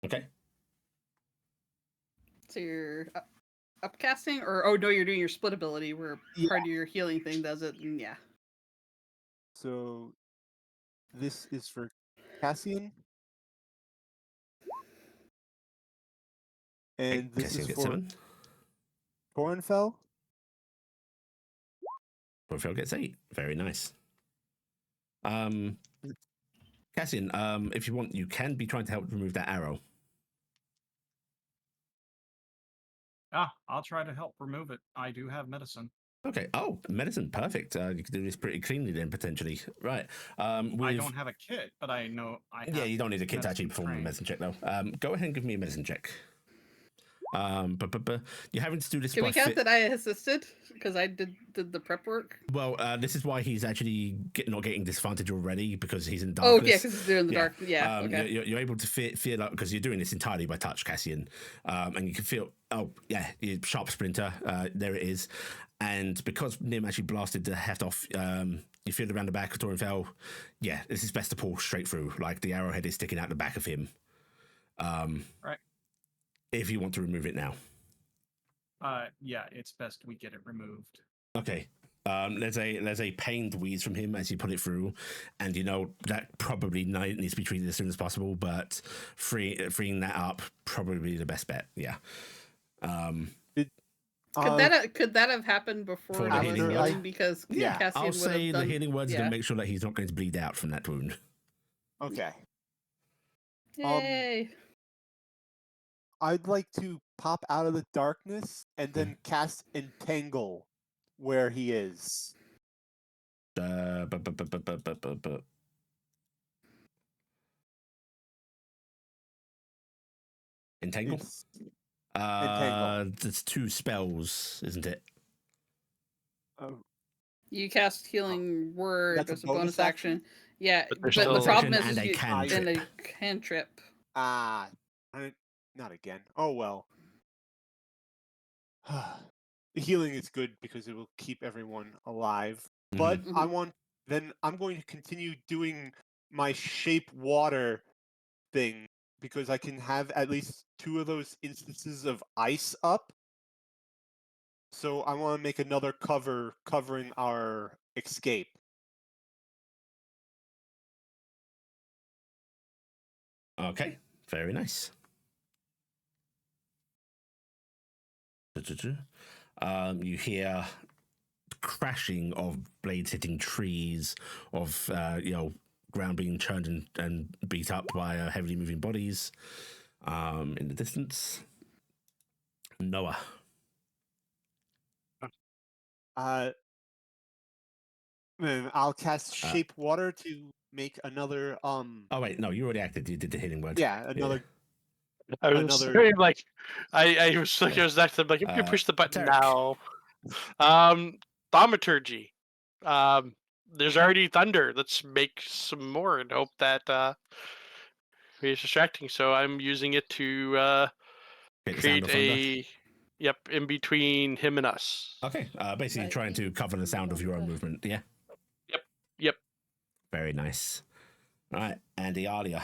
Okay. So you're upcasting, or no, you're doing your split ability where part of your healing thing does it, and yeah. So this is for Cassian. And this Cassian is gets for 7. Torrenfell. Torrenfell gets 8. Very nice. Cassian, if you want, you can be trying to help remove that arrow. I'll try to help remove it. I do have medicine. Okay. Oh, medicine. Perfect. You can do this pretty cleanly then, potentially. Right. I don't have a kit, but I know I have. Yeah, you don't need a kit to actually perform a trained. medicine check, though. Go ahead and give me a medicine check. But you're having to do this. Can we count that I assisted because I did the prep work? Well, this is why he's actually not getting disadvantage already, because he's in darkness. Oh yeah, because he's doing the dark. Yeah. Okay. You're able to feel that because you're doing this entirely by touch, Cassian, and you can feel. Oh yeah, sharp splinter. There it is. And because Nim actually blasted the heft off you feel around the back of Torinfell. Yeah, this is best to pull straight through. Like the arrowhead is sticking out the back of him. Right. If you want to remove it now. Yeah, it's best we get it removed. Okay. There's a pained wheeze from him as you put it through, and you know that probably needs to be treated as soon as possible. But freeing that up probably the best bet. Yeah. Could that have happened before the he was healing healing? word? Because Yeah, Cassian I'll would say have the done, healing word's yeah. going to make sure that he's not going to bleed out from that wound. Okay. Yay! I'd like to pop out of the darkness and then cast Entangle where he is. Entangle? It's Entangle. There's 2 spells, isn't it? You cast Healing Word That's a as a bonus bonus action. action? Yeah, But but there's the still- problem is, And a you cantrip. and a cantrip. Not again. Oh well. The healing is good because it will keep everyone alive. But Mhm. I'm going to continue doing my shape water thing because I can have at least 2 of those instances of ice up. So I want to make another covering our escape. Okay, very nice. You hear crashing of blades hitting trees, of ground being churned and beat up by heavily moving bodies. In the distance, Noah. Then I'll cast shape water to make another Oh wait, no, you already acted. You did the healing word. yeah, another I was Another- saying, like, I was like, I was next. I'm like, I'm gonna push the button Taryc. now. Thaumaturgy. There's already thunder. Let's make some more and hope that it's distracting. So I'm using it to Get the sound create of thunder. in between him and us. Okay, basically trying to cover the sound of your own movement. Yeah. Yep. Very nice. All right, and Iala.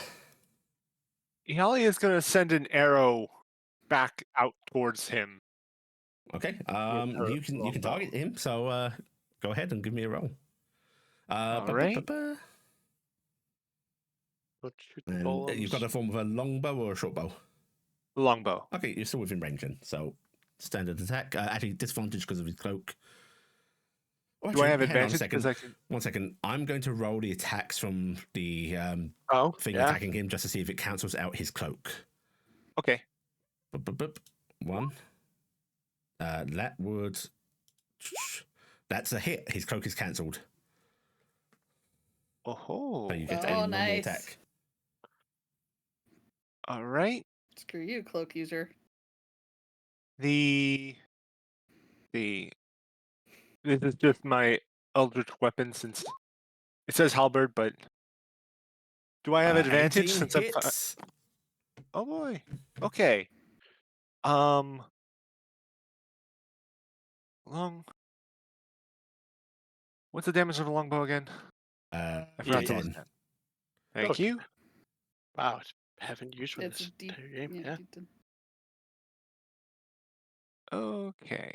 Iala is going to send an arrow back out towards him. Okay, her you can longbow. target him. So go ahead and give me a roll. Alright. Let's shoot And golems. you've got a form of a longbow or a short bow. Longbow. Okay, you're still within range then. So standard attack. Actually, disadvantage because of his cloak. Oh, Do I have hang on a advantage? second. Because I can... 1 second. I'm going to roll the attacks from the Oh, thing yeah. attacking him just to see if it cancels out his cloak. Okay. Bup, bup, bup. 1. That would. That's a hit. His cloak is cancelled. Oh. So you get a Oh, normal nice. attack. Alright. Screw you, cloak user. This is just my eldritch weapon since it says halberd, but do I have advantage 18 since I'm hits. Oh boy. Okay. Long. What's the damage of a longbow again? I forgot to yeah. look at. Thank Okay. you. Wow, I haven't used one It's this a deep. entire game. Yeah, Yeah. deep. Okay.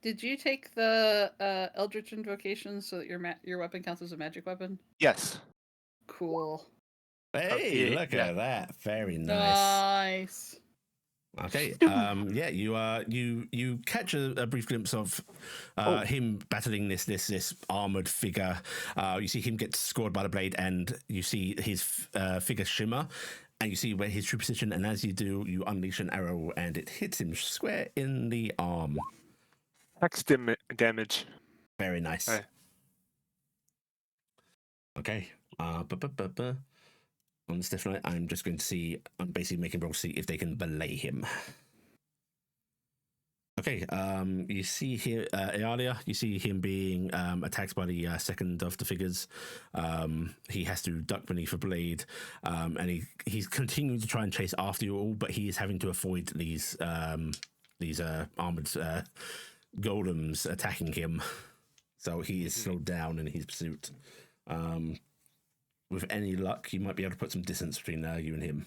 Did you take the Eldritch Invocation so that your weapon counts as a magic weapon? Yes. Cool. Hey, Okay, look yeah. at that. Very nice. Nice. Okay. Yeah, you catch a brief glimpse of him battling this armored figure. You see him get scored by the blade, and you see his figure shimmer, and you see where his true position. And as you do, you unleash an arrow, and it hits him square in the arm. Hex damage. Very nice. Right. Okay. On the stiff night, I'm just going to see. I'm basically making rolls to see if they can belay him. Okay, you see here, Iala, you see him being attacked by the second of the figures. He has to duck beneath a blade, and he's continuing to try and chase after you all, but he is having to avoid these armored golems attacking him. So he is slowed down in his pursuit. With any luck, you might be able to put some distance between you and him.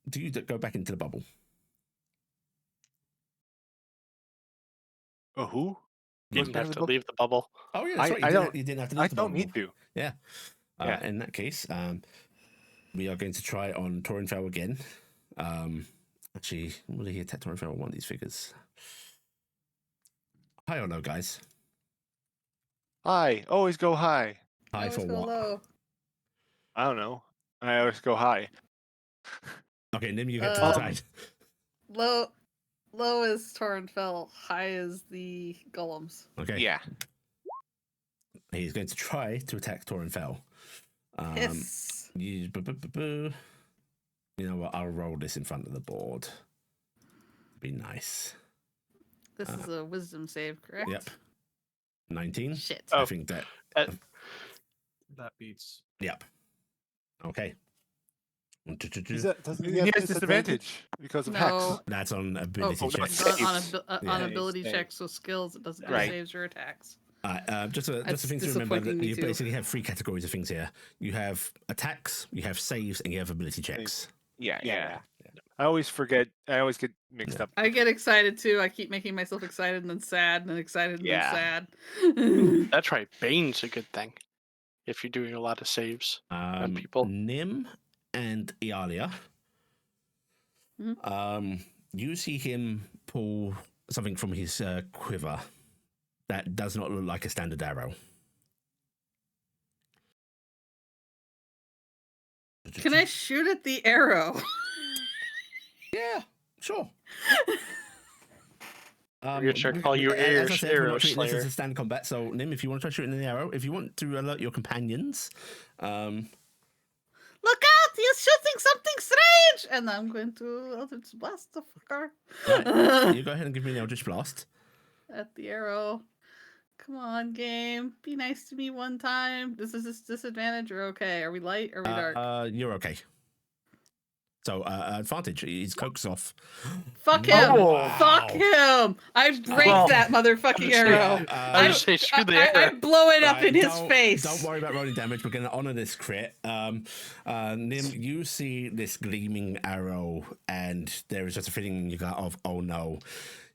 Do you go back into the bubble? Who? You Goes didn't back have in to the book? leave the bubble. Oh, yeah, I that's right. You didn't have to leave I the don't bubble. need to. Yeah. Yeah. In that case, we are going to try on Torinfell again. Actually, will he attack Torinfell on one of these figures? High or low, guys? High. Always go high. High Always for go what? low. I don't know. I always go high. Okay, Nim, you get to Um, decide. Low is Torinfell. High is the golems. Okay. Yeah. He's going to try to attack Torinfell. Hiss. You know what? I'll roll this in front of the board. Be nice. This is a wisdom save, correct? Yep. 19. Shit. I Oh. think that. That beats. Yep. Okay. Doesn't he have disadvantage because of No. hex? That's on ability no, checks. it's- On Saves. on Yeah. ability Saves. checks with skills, it doesn't do Right. saves or attacks. Just a That's thing to remember disappointing that me you too. basically have 3 categories of things here. You have attacks, you have saves, and you have ability checks. Yeah. I always forget. I always get mixed Yeah. up. I get excited too. I keep making myself excited and then sad and then excited and Yeah. then sad. That's right. Bane's a good thing if you're doing a lot of saves on people. Nim and Iala. Mhm. You see him pull something from his quiver that does not look like a standard arrow. Can I shoot at the arrow? Yeah, sure. We're gonna try to call you as I Arrow said, we're not treating this Slayer. as a standard combat. So, Nim, if you want to try shooting the arrow, if you want to alert your companions, Look out! He's shooting something strange! And I'm going to Eldritch Blast the fucker. right, you go ahead and give me an Eldritch Blast. At the arrow. Come on, game. Be nice to me one time. This is this disadvantage or okay? Are we light or are we dark? You're okay. So, advantage. His cloak's off. Fuck him! Oh, Fuck him! I break Well, that motherfucking arrow. I just say screw the I arrow. blow it up Right, in his don't- face. Don't worry about rolling damage. We're going to honor this crit. Nim, you see this gleaming arrow, and there is just a feeling in your gut of, oh no.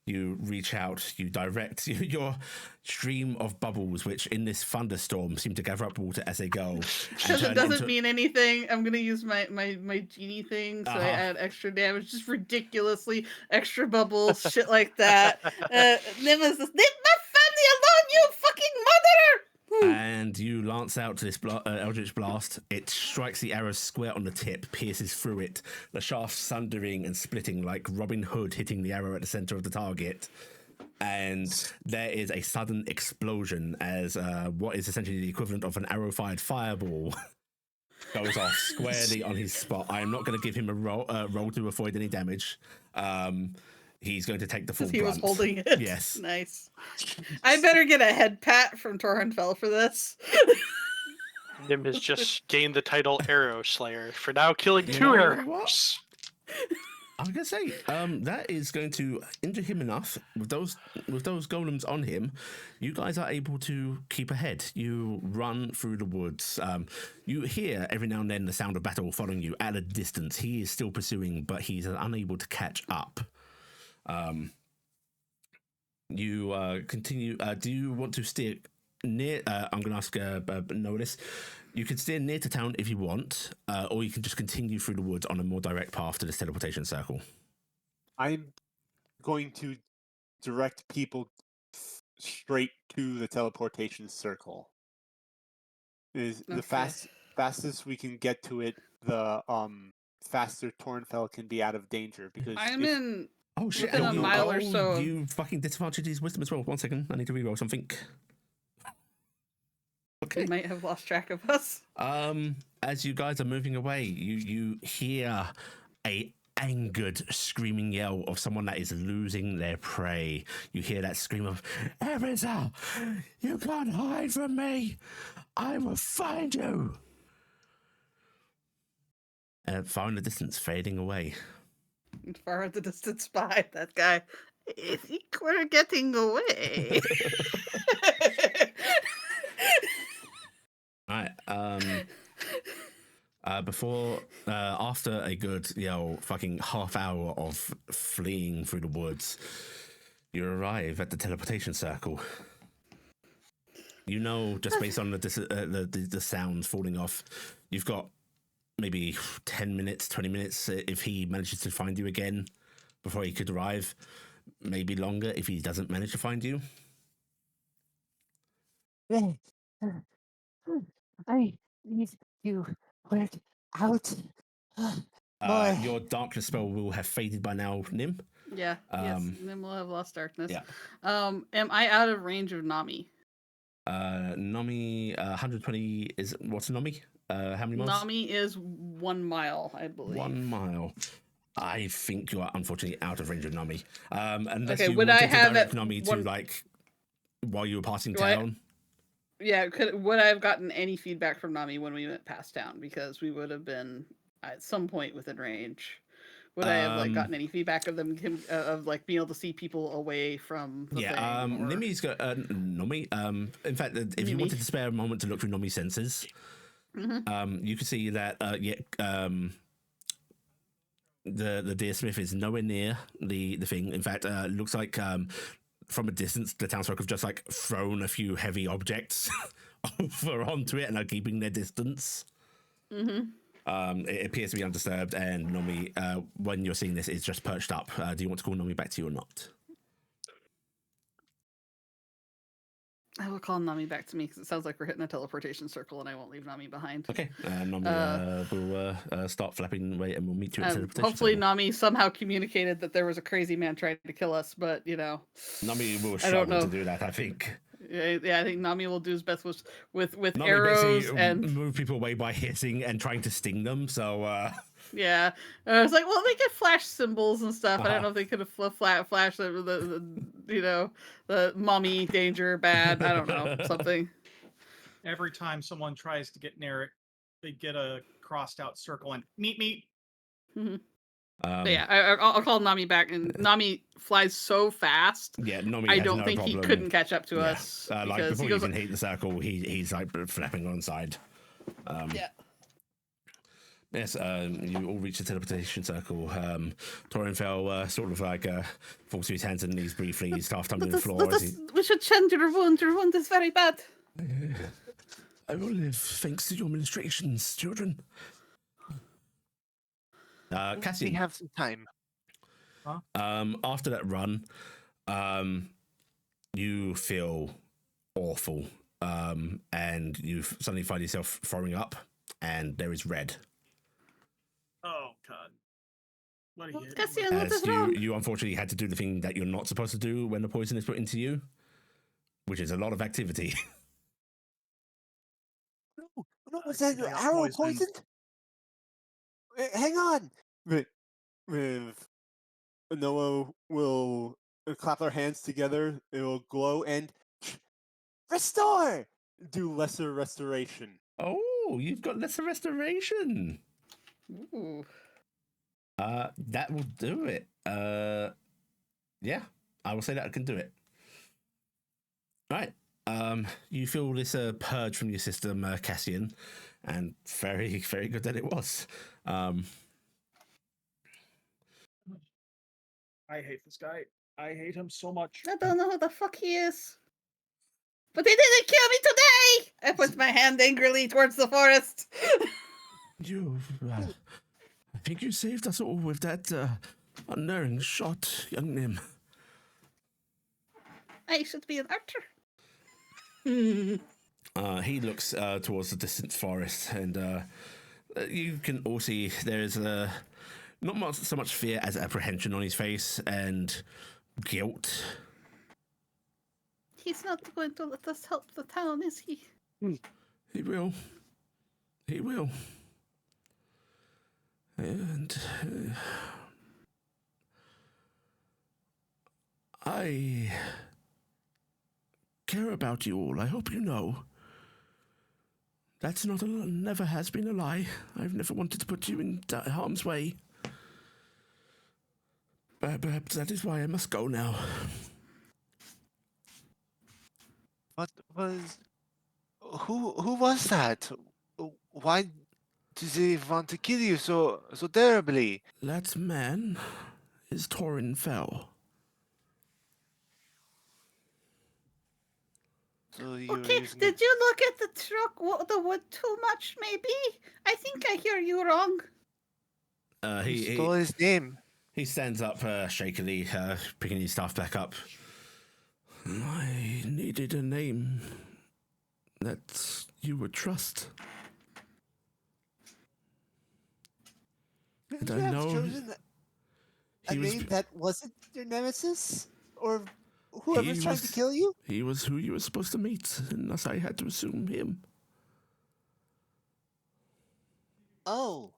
You reach out, you direct your stream of bubbles, which in this thunderstorm seem to gather up water as they go. and Because turn it doesn't into- mean anything. I'm gonna use my genie thing, so I Uh-huh. add extra damage, just ridiculously extra bubbles, shit like that. Nim is this. Leave my family alone, you fucking mother! And you lance out to this Eldritch Blast. It strikes the arrow square on the tip, pierces through it, the shaft sundering and splitting like Robin Hood hitting the arrow at the center of the target. And there is a sudden explosion as what is essentially the equivalent of an arrow-fired fireball goes off squarely on his spot. I am not going to give him a roll to avoid any damage. He's going to take the full Because he was brunt. holding it. Yes. Nice. I better get a head pat from Torinfell for this. Nim has just gained the title Arrow Slayer for now killing You 2 know arrows. what? I was gonna say that is going to injure him enough with those golems on him. You guys are able to keep ahead. You run through the woods. You hear every now and then the sound of battle following you at a distance. He is still pursuing, but he's unable to catch up. You continue. Do you want to steer near? I'm going to ask Notice. You can steer near to town if you want, or you can just continue through the woods on a more direct path to this teleportation circle. I'm going to direct people straight to the teleportation circle. Is the Okay. fastest we can get to it, the faster Torinfell can be out of danger. Because I'm in. Oh shit! Within a mile or so of- You fucking disadvantaged his wisdom as well. 1 second, I need to reroll something. They Okay. might have lost track of us. As you guys are moving away, you hear a angered screaming yell of someone that is losing their prey. You hear that scream of, Ebenezer, you can't hide from me. I will find you. Far in the distance, fading away. Far at the distance behind that guy. I think we're getting away. All right. After a good, fucking half hour of fleeing through the woods, you arrive at the teleportation circle. You know, just based on the sounds falling off, you've got maybe 10 minutes, 20 minutes if he manages to find you again before he could arrive. Maybe longer if he doesn't manage to find you. I need you work out. Boy. Your darkness spell will have faded by now, Nim. Yeah, yes. Then we'll have lost darkness. Yeah. Am I out of range of Nami? Nami, 120 is what's Nami? How many miles? Nami is 1 mile, I believe. 1 mile. I think you are unfortunately out of range of Nami. Unless Okay, you would wanted I to have direct that Nami to one- like while you were passing Do I- town. Yeah, would I have gotten any feedback from Nami when we went past town? Because we would have been at some point within range. Would I have like gotten any feedback of him of like being able to see people away from the thing? Or... Nimi's got Nami. In fact, if you wanted to spare a moment to look through Nomi's senses, you can see that the deersmith is nowhere near the thing. In fact, it looks like from a distance, the townsfolk have just like thrown a few heavy objects over onto it and are keeping their distance. It appears to be undisturbed, and Nomi, when you're seeing this, is just perched up. Do you want to call Nomi back to you or not? I will call Nami back to me because it sounds like we're hitting a teleportation circle, and I won't leave Nami behind. Okay, Nomi will start flapping away, and we'll meet you at the teleportation hopefully, circle. Nami somehow communicated that there was a crazy man trying to kill us, but Nami will struggle to do that, I think. Yeah, I think Nami will do his best with Nami arrows and move people away by hitting and trying to sting them. So yeah, I was like, well, they get flash symbols and stuff. I don't know if they could have flash the mommy danger bad. I don't know, something. Every time someone tries to get near it, they get a crossed out circle and meet. But yeah, I'll call Nami back, and Nami flies so fast. Yeah, Nami I has don't no think problem. he couldn't catch up to us. Like because before he you goes, even hit the circle, he's like flapping on side. yeah. Yes, you all reach the teleportation circle. Torinfel sort of like falls to his hands and knees briefly. He's half tumbling to the floor. We should change your wound. Your wound is very bad. I will live thanks to your ministrations, children. Cassian, We have some time. after that run, you feel awful, and you suddenly find yourself throwing up, and there is red. Oh God! What are you? Cassian, what is As wrong? you unfortunately had to do the thing that you're not supposed to do when the poison is put into you, which is a lot of activity. No, was that your arrow poisoned? Hang on! Noah will clap their hands together, it will glow, and restore! Do lesser restoration. Oh, you've got lesser restoration. Ooh. That will do it. Yeah, I will say that I can do it. Right. You feel this purge from your system, Cassian, and very, very good that it was. I hate this guy. I hate him so much. I don't know who the fuck he is. But he didn't kill me today! I put my hand angrily towards the forest. You, I think you saved us all with that unerring shot, young Nim. I should be an archer. He looks towards the distant forest, and you can all see there's not much, so much fear as apprehension on his face and guilt. He's not going to let us help the town, is he? He will. He will. And I care about you all. I hope you know. That's not never has been a lie. I've never wanted to put you in harm's way. Perhaps that is why I must go now. What was? Who was that? Why do they want to kill you so terribly? That man is Torin Fell. So you were Okay, using did you look at the truck, the wood too much, maybe? I think I hear you wrong. you He stole his name. he stands up shakily, picking his staff back up. I needed a name that you would trust. Couldn't And you I have know chosen a he was name that wasn't your nemesis? Or whoever's He trying to was- kill you? he was who you were supposed to meet, and thus I had to assume him. Oh.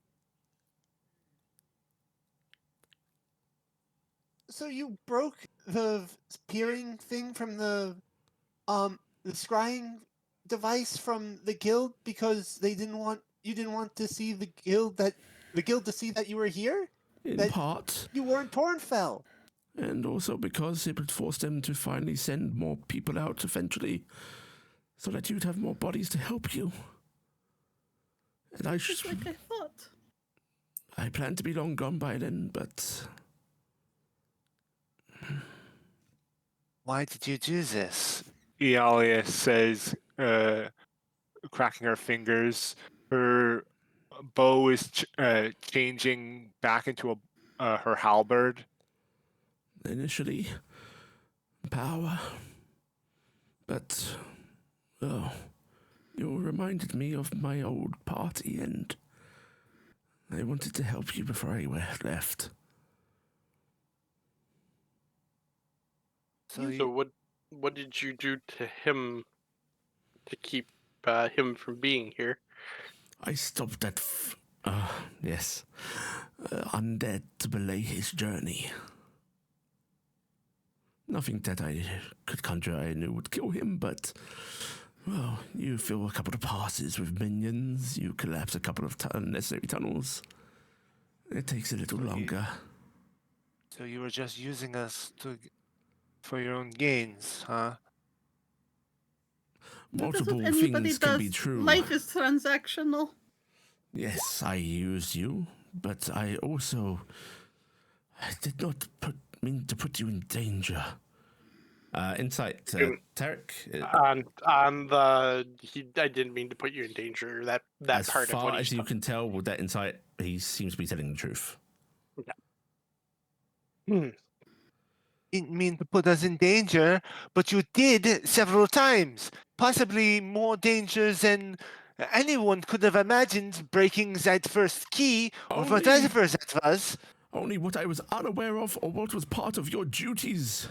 So you broke the peering thing from the scrying device from the guild because you didn't want to see the guild to see that you were here? In That- part, You weren't Tornfell. and also because it would force them to finally send more people out eventually, so that you'd have more bodies to help you. And Just like I thought. I planned to be long gone by then, but Why did you do this? Iala says, cracking her fingers. Her bow is changing back into her halberd. initially, power. But, oh, you reminded me of my old party, and I wanted to help you before I left. So So what did you do to him to keep him from being here? I stopped that, undead to belay his journey. Nothing that I could conjure I knew would kill him, but, well, you fill a couple of passes with minions, you collapse a couple of unnecessary tunnels. It takes a little longer. So you were just using us for your own gains, huh? That's what Multiple anybody things can does. be true. Life is transactional. Yes, I used you, but I did not mean to put you in danger. Insight, Taryc. I didn't mean to put you in danger. That As part of far what as he's you can tell with that insight, he seems to be telling the truth. Didn't mean to put us in danger, but you did several times. Possibly more dangers than anyone could have imagined, breaking that first key or whatever that was. Only what I was unaware of or what was part of your duties.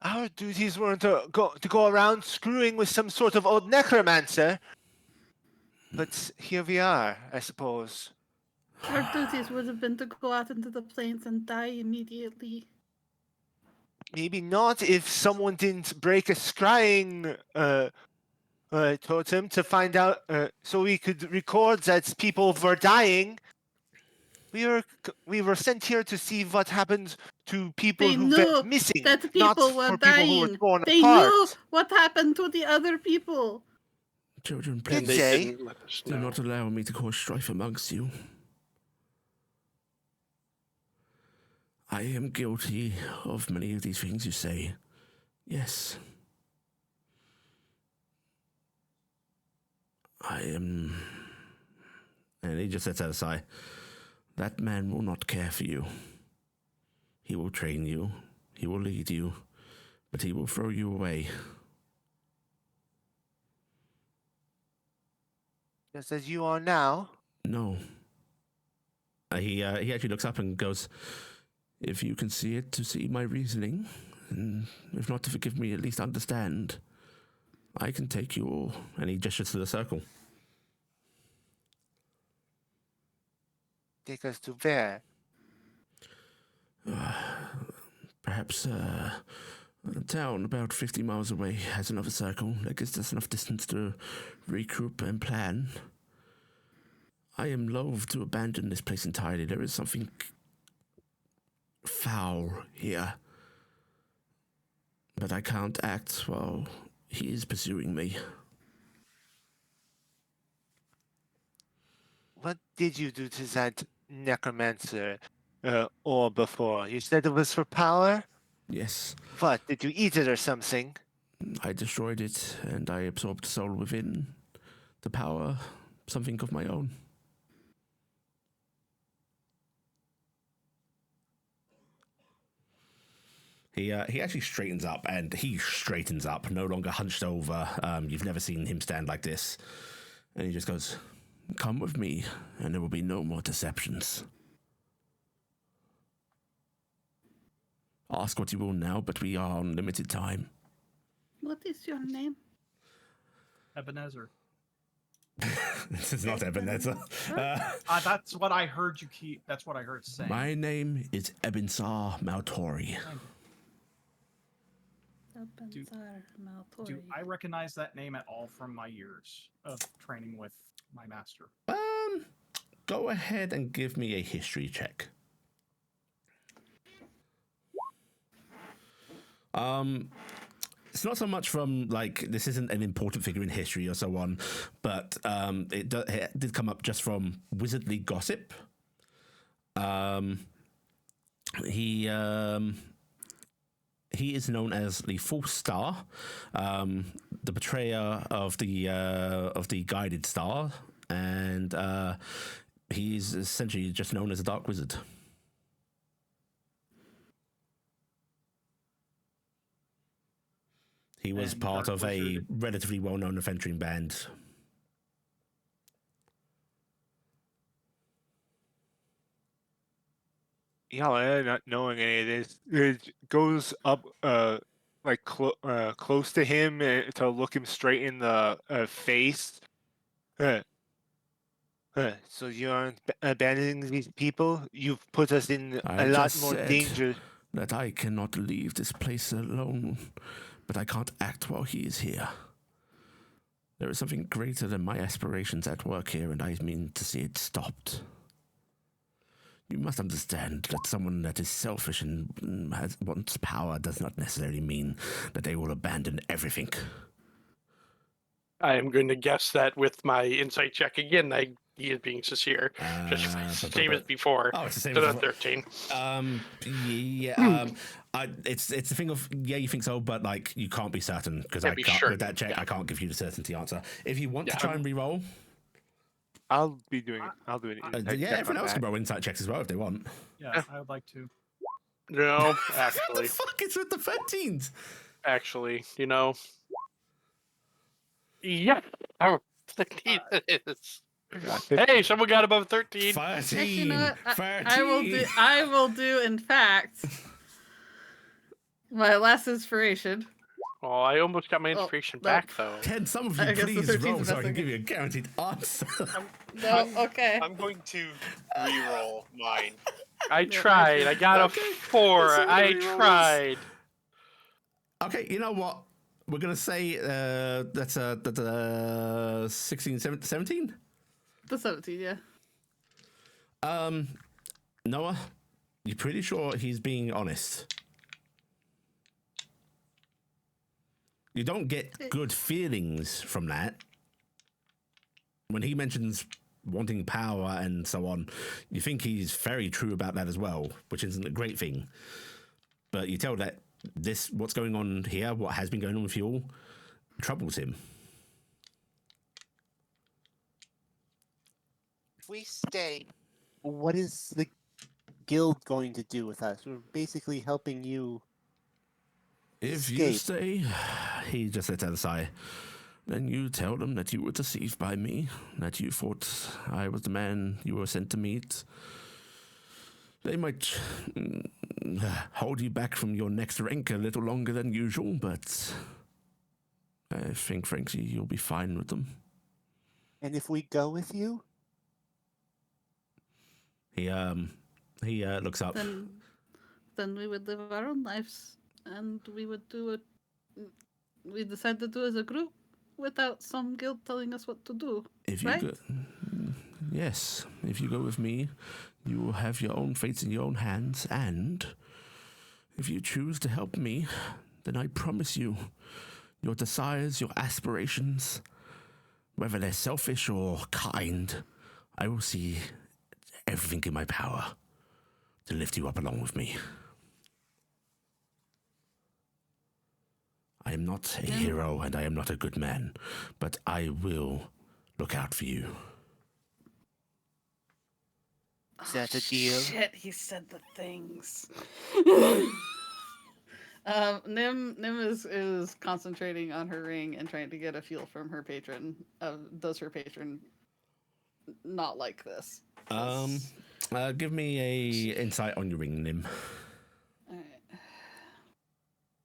Our duties weren't to go around screwing with some sort of old necromancer. But here we are, I suppose. Our duties would have been to go out into the plains and die immediately. Maybe not if someone didn't break a scrying totem to find out, so we could record that people were dying. We were sent here to see what happened to people They who knew went missing, that not people were for people who were dying. torn They apart. knew what happened to the other people. Children, Did please They they? didn't let us do know. not allow me to cause strife amongst you. I am guilty of many of these things you say. Yes. I am... And he just sets out a sigh. That man will not care for you. He will train you. He will lead you. But he will throw you away. Just as you are now. No. He actually looks up and goes, if you can see it, to see my reasoning, and if not to forgive me, at least understand. I can take you all. And he gestures to the circle. Take us to where? Perhaps a town about 50 miles away has another circle. That gives us enough distance to regroup and plan. I am loath to abandon this place entirely. There is something foul here. But I can't act while he is pursuing me. What did you do to that necromancer or before? You said it was for power? Yes, What, did you eat it or something? I destroyed it, and I absorbed soul within the power, something of my own. He actually straightens up, and he straightens up, no longer hunched over. You've never seen him stand like this. And he just goes, "Come with me, and there will be no more deceptions. Ask what you will now, but we are on limited time." What is your name? Ebenezer. This is not Ebenezer. That's what I heard you keep. That's what I heard saying. My name is Ebinsar Maltori. Do I recognize that name at all from my years of training with my master? Go ahead and give me a history check. It's not so much from, like, this isn't an important figure in history or so on, but it did come up just from wizardly gossip. He is known as the False Star, the betrayer of the guided star, and he's essentially just known as a dark wizard. He was And part Dark of a Wizard. relatively well-known adventuring band. Iala, not knowing any of this, it goes up close to him to look him straight in the face. So you aren't abandoning these people? You've put us in I a lot just more said danger. that I cannot leave this place alone, but I can't act while he is here. There is something greater than my aspirations at work here, and I mean to see it stopped. You must understand that someone that is selfish and wants power does not necessarily mean that they will abandon everything. I am going to guess that with my insight check again, he is being sincere. Just same as before. Oh, it's the same So as that's 13. It's the thing of, yeah, you think so, but like you can't be certain because Can't I be can't certain, with that check. yeah. I can't give you the certainty answer. If you want to Yeah. try and re-roll, I'll do it. everyone else can roll insight checks as well if they want. Yeah, I would like to. No, What actually, the fuck is with the 13s? you know. Yeah, our 13 it is. Hey, someone got above 13. 13. Actually, you know what? 13. I will do, in fact, my last inspiration. Oh, I almost got my inspiration no. back, though. Can some of I you guess the please 13's roll the so I best can I give you a guaranteed answer? No, okay. I'm going to re-roll mine. I tried. I got Okay, a 4. let's see what the I rerolls. tried. Okay, you know what? We're going to say that's 16, 17? The 17, yeah. Noah, you're pretty sure he's being honest? You don't get good feelings from that. When he mentions wanting power and so on, you think he's very true about that as well, which isn't a great thing. But you tell that what's going on here, what has been going on with you all, troubles him. If we stay, what is the guild going to do with us? We're basically helping you. If you Escape. stay, he just lets out a sigh. Then you tell them that you were deceived by me, that you thought I was the man you were sent to meet. They might hold you back from your next rank a little longer than usual, but I think, frankly, you'll be fine with them. And if we go with you? He looks up. Then we would live our own lives, and we would do what we decide to do as a group without some guild telling us what to do. If you right? go, Yes, if you go with me, you will have your own fates in your own hands, and if you choose to help me, then I promise you, your desires, your aspirations, whether they're selfish or kind, I will see everything in my power to lift you up along with me. I am not a hero and I am not a good man, but I will look out for you. Is that a deal? Shit, he said the things. Nim is concentrating on her ring and trying to get a feel from her patron. Does her patron not like this? Give me a insight on your ring, Nim. Alright.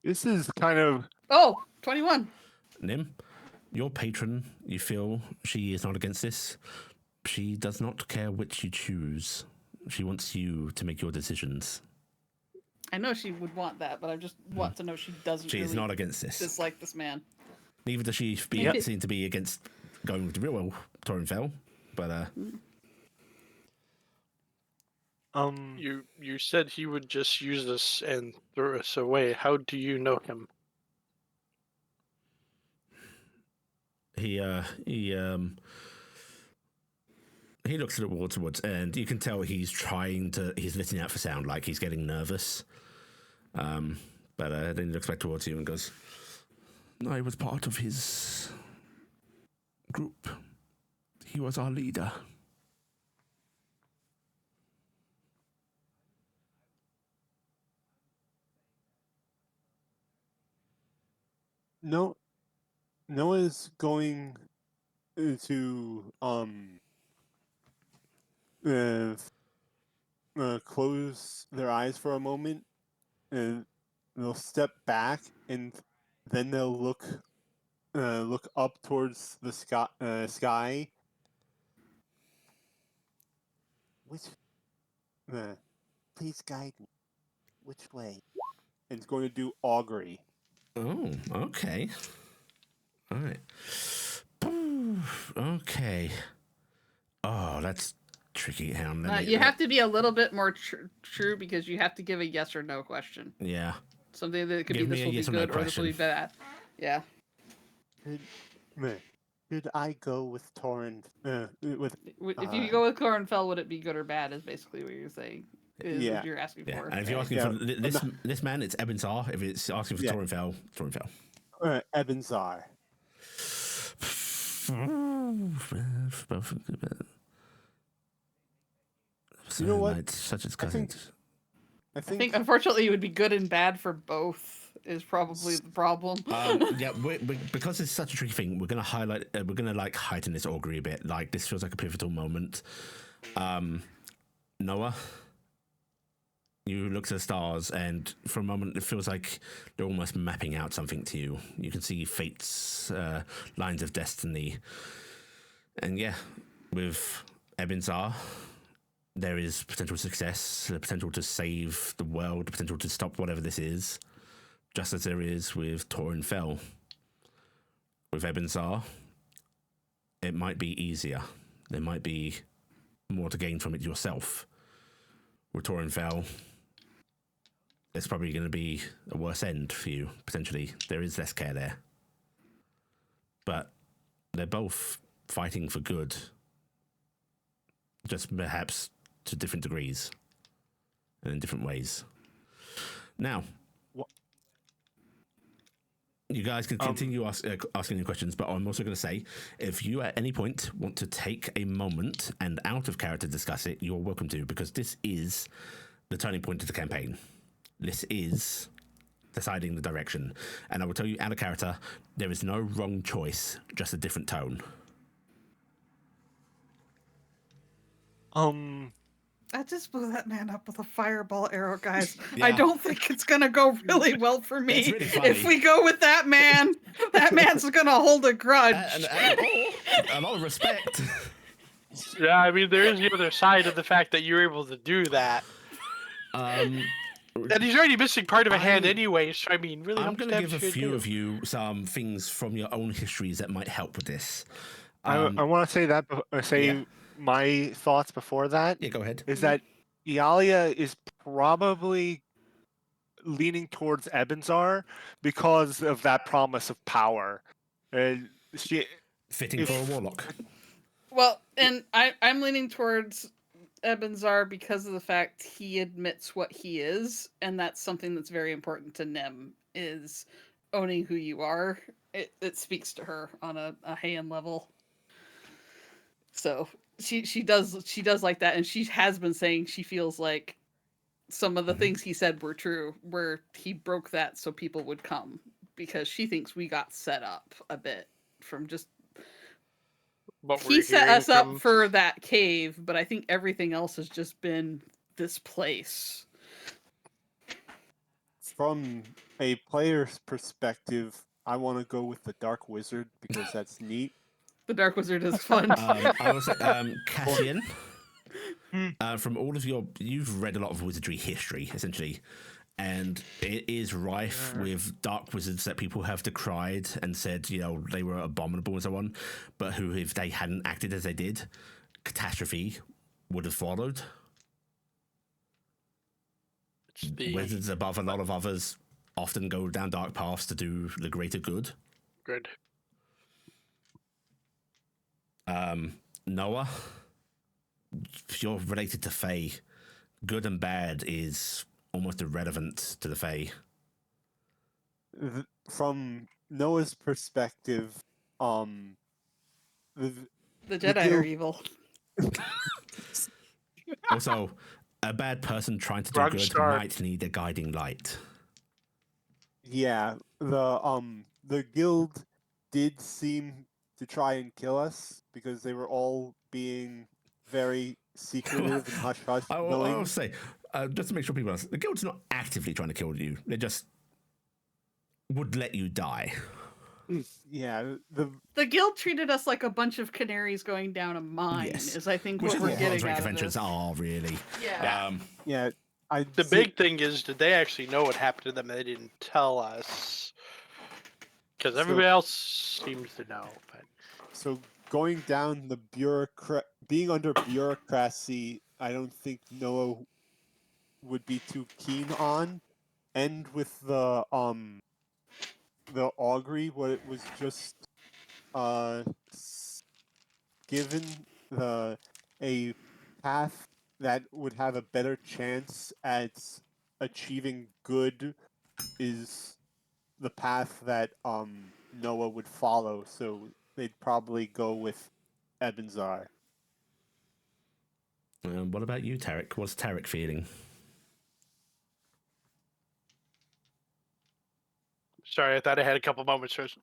This is kind of... Oh, 21. Nim, your patron, you feel she is not against this. She does not care which you choose. She wants you to make your decisions. I know she would want that, but I just want to know she doesn't She really is not against this. dislike this man. Neither does she seem to be against going with the real Torinfell, but You said he would just use us and throw us away. How do you know him? he looks at the waterwards, and you can tell he's listening out for sound, like he's getting nervous. But then he looks back towards you and goes, I was part of his group. He was our leader. Noah's going to close their eyes for a moment, and they'll step back, and then they'll look up towards the sky. Please guide me. Which way? And it's going to do augury. Oh, okay. All right. Okay. Oh, that's tricky. You have to be a little bit more true because you have to give a yes or no question. Yeah. Something that could Give be me this a will be yes or no good or this will be question. bad. Yeah. Should I go with Torrent? If you go with Corenfell, would it be good or bad? Is basically what you're saying. Is Yeah. what you're asking Yeah. for. And if you're asking for this man, it's Ebinsar. If it's asking for Torinfell, Torinfell. Ebinsar. You know what? Such as I cousins. I I think think unfortunately it would be good and bad for both. Is probably the problem. Yeah, because it's such a tricky thing, we're gonna highlight. We're gonna like heighten this augury a bit. Like this feels like a pivotal moment. Noah, you look to the stars, and for a moment, it feels like they're almost mapping out something to you. You can see fates, lines of destiny, and yeah, with Ebinsar, there is potential success, the potential to save the world, the potential to stop whatever this is. Just as there is with Torinfell. With Ebinsar, it might be easier. There might be more to gain from it yourself. With Torinfell, there's probably going to be a worse end for you, potentially. There is less care there. But they're both fighting for good. Just perhaps to different degrees. And in different ways. Now, you guys can continue asking your questions, but I'm also going to say, if you at any point want to take a moment and out of character discuss it, you're welcome to, because this is the turning point of the campaign. This is deciding the direction. And I will tell you, out of character, there is no wrong choice, just a different tone. I just blew that man up with a fireball arrow, guys. Yeah. I don't think it's gonna go really well for me. It's really funny. If we go with that man, that man's gonna hold a grudge. A lot of respect. Yeah, I mean, there is the other side of the fact that you're able to do that. And he's already missing part of a hand anyway, so I mean, really, I'm going to give a few of you some things from your own histories that might help with this. I want to say that my thoughts before that Yeah, go ahead. is that Iala is probably leaning towards Ebenzar because of that promise of power. And she, Fitting if for a warlock. Well, and I'm leaning towards Ebenzar because of the fact he admits what he is, and that's something that's very important to Nim, is owning who you are. It speaks to her on a hand level. So she does like that, and she has been saying she feels like some of the things he said were true, where he broke that so people would come, because she thinks we got set up a bit from just What he we're set hearing us up from for that cave, but I think everything else has just been this place. From a player's perspective, I want to go with the Dark Wizard because that's neat. The Dark Wizard is fun. I will say, Cassian, Hmm. from all of you've read a lot of wizardry history, essentially, and it is rife with dark wizards that people have decried and said, you know, they were abominable and so on, but who, if they hadn't acted as they did, catastrophe would have followed. it's the Wizards, above a lot of others, often go down dark paths to do the greater good. good. Noah, if you're related to Fae, good and bad is almost irrelevant to the Fae. From Noah's perspective, the The Jedi are guild- evil. Also, a bad person trying to do Wrong good start. might need a guiding light. yeah, the guild did seem to try and kill us because they were all being very secretive and hush hush I'll knowing. say, just to make sure people understand, the guild's not actively trying to kill you. They just would let you die. Yeah, The guild treated us like a bunch of canaries going down a mine, Yes. is I think Which what is we're what getting Cosmic out of Adventures this. are, really. Yeah. yeah. The big thing is, did they actually know what happened to them? They didn't tell us, because So- everybody else seems to know. But So going down the being under bureaucracy, I don't think Noah would be too keen on. And with the augury, what it was just given a path that would have a better chance at achieving good is the path that Noah would follow, so they'd probably go with Ebenzar. What about you, Taryc? What's Taryc feeling? sorry, I thought I had a couple moments. So I was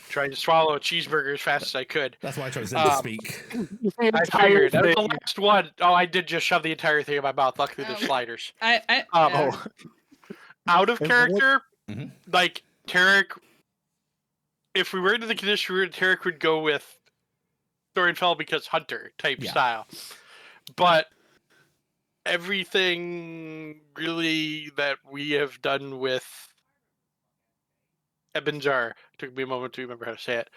trying to swallow a cheeseburger as fast as I could. That's why I chose them to speak. I figured that was the last one. Oh, I did just shove the entire thing in my mouth. Luckily, there's sliders. Out of And character, Mhm. like Taryc. If we were into the condition route, Taryc would go with Thorinfell because hunter type Yeah. style. But everything really that we have done with Ebenzar, took me a moment to remember how to say it,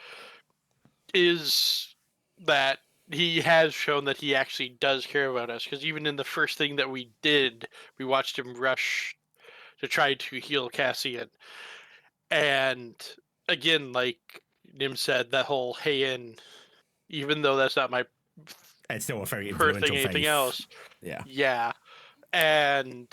is that he has shown that he actually does care about us. Because even in the first thing that we did, we watched him rush to try to heal Cassian. And again, like Nim said, that whole Heian, even though that's not my It's still a very per influential thing, anything faith. else, Yeah. yeah. And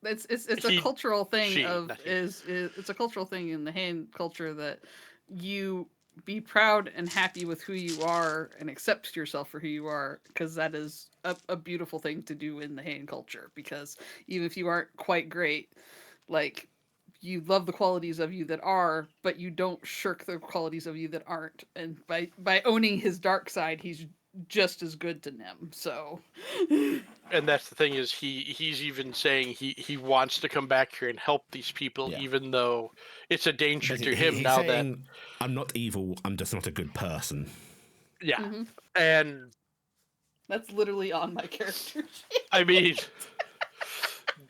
It's He- a cultural thing she, of not he. it's a cultural thing in the Han culture that you be proud and happy with who you are and accept yourself for who you are, because that is a beautiful thing to do in the Han culture, because even if you aren't quite great, like, you love the qualities of you that are, but you don't shirk the qualities of you that aren't, and by owning his dark side, he's just as good to Nim. So and that's the thing, is he's even saying he wants to come back here and help these people, Yeah. even though it's a danger to Basically, him he's now saying, I'm not evil, I'm just not a good person. that yeah. Mhm. And That's literally on my character sheet. I mean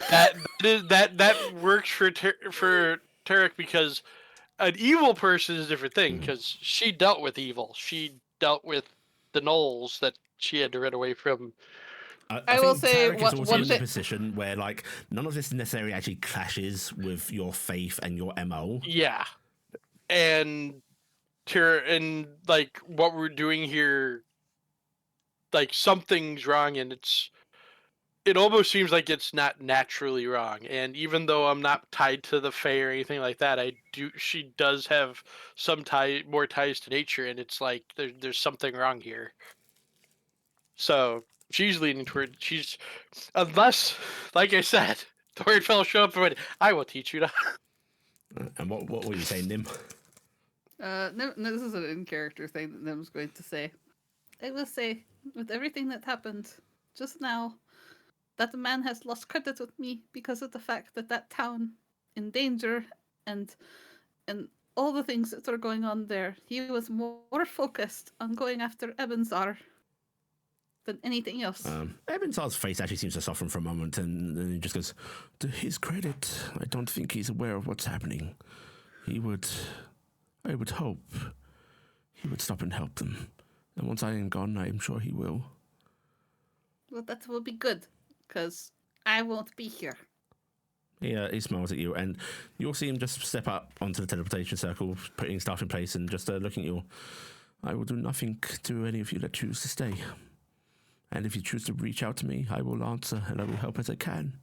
that works for Taryc, because an evil person is a different thing, because she dealt with evil. She dealt with the gnolls that she had to run away from. I will think say Taryc is also one in the thing. position where like none of this necessarily actually clashes with your faith and your MO. Yeah, and like what we're doing here, like something's wrong, and it almost seems like it's not naturally wrong. And even though I'm not tied to the Fae or anything like that, she does have some more ties to nature, and it's like there's something wrong here. So she's leaning toward unless, like I said, the word fell show up and went, I will teach you to. And what were you saying, Nim? No, this is an in-character thing that Nim's going to say. I will say, with everything that happened just now, that the man has lost credit with me because of the fact that that town in danger and all the things that are going on there. He was more focused on going after Ebenzar than anything else. Ebenzar's face actually seems to soften for a moment, and then he just goes, to his credit, I don't think he's aware of what's happening. I would hope he would stop and help them. And once I am gone, I am sure he will. Well, that will be good, because I won't be here. He smiles at you, and you'll see him just step up onto the teleportation circle, putting stuff in place, and just looking at you. I will do nothing to any of you that choose to stay. And if you choose to reach out to me, I will answer, and I will help as I can.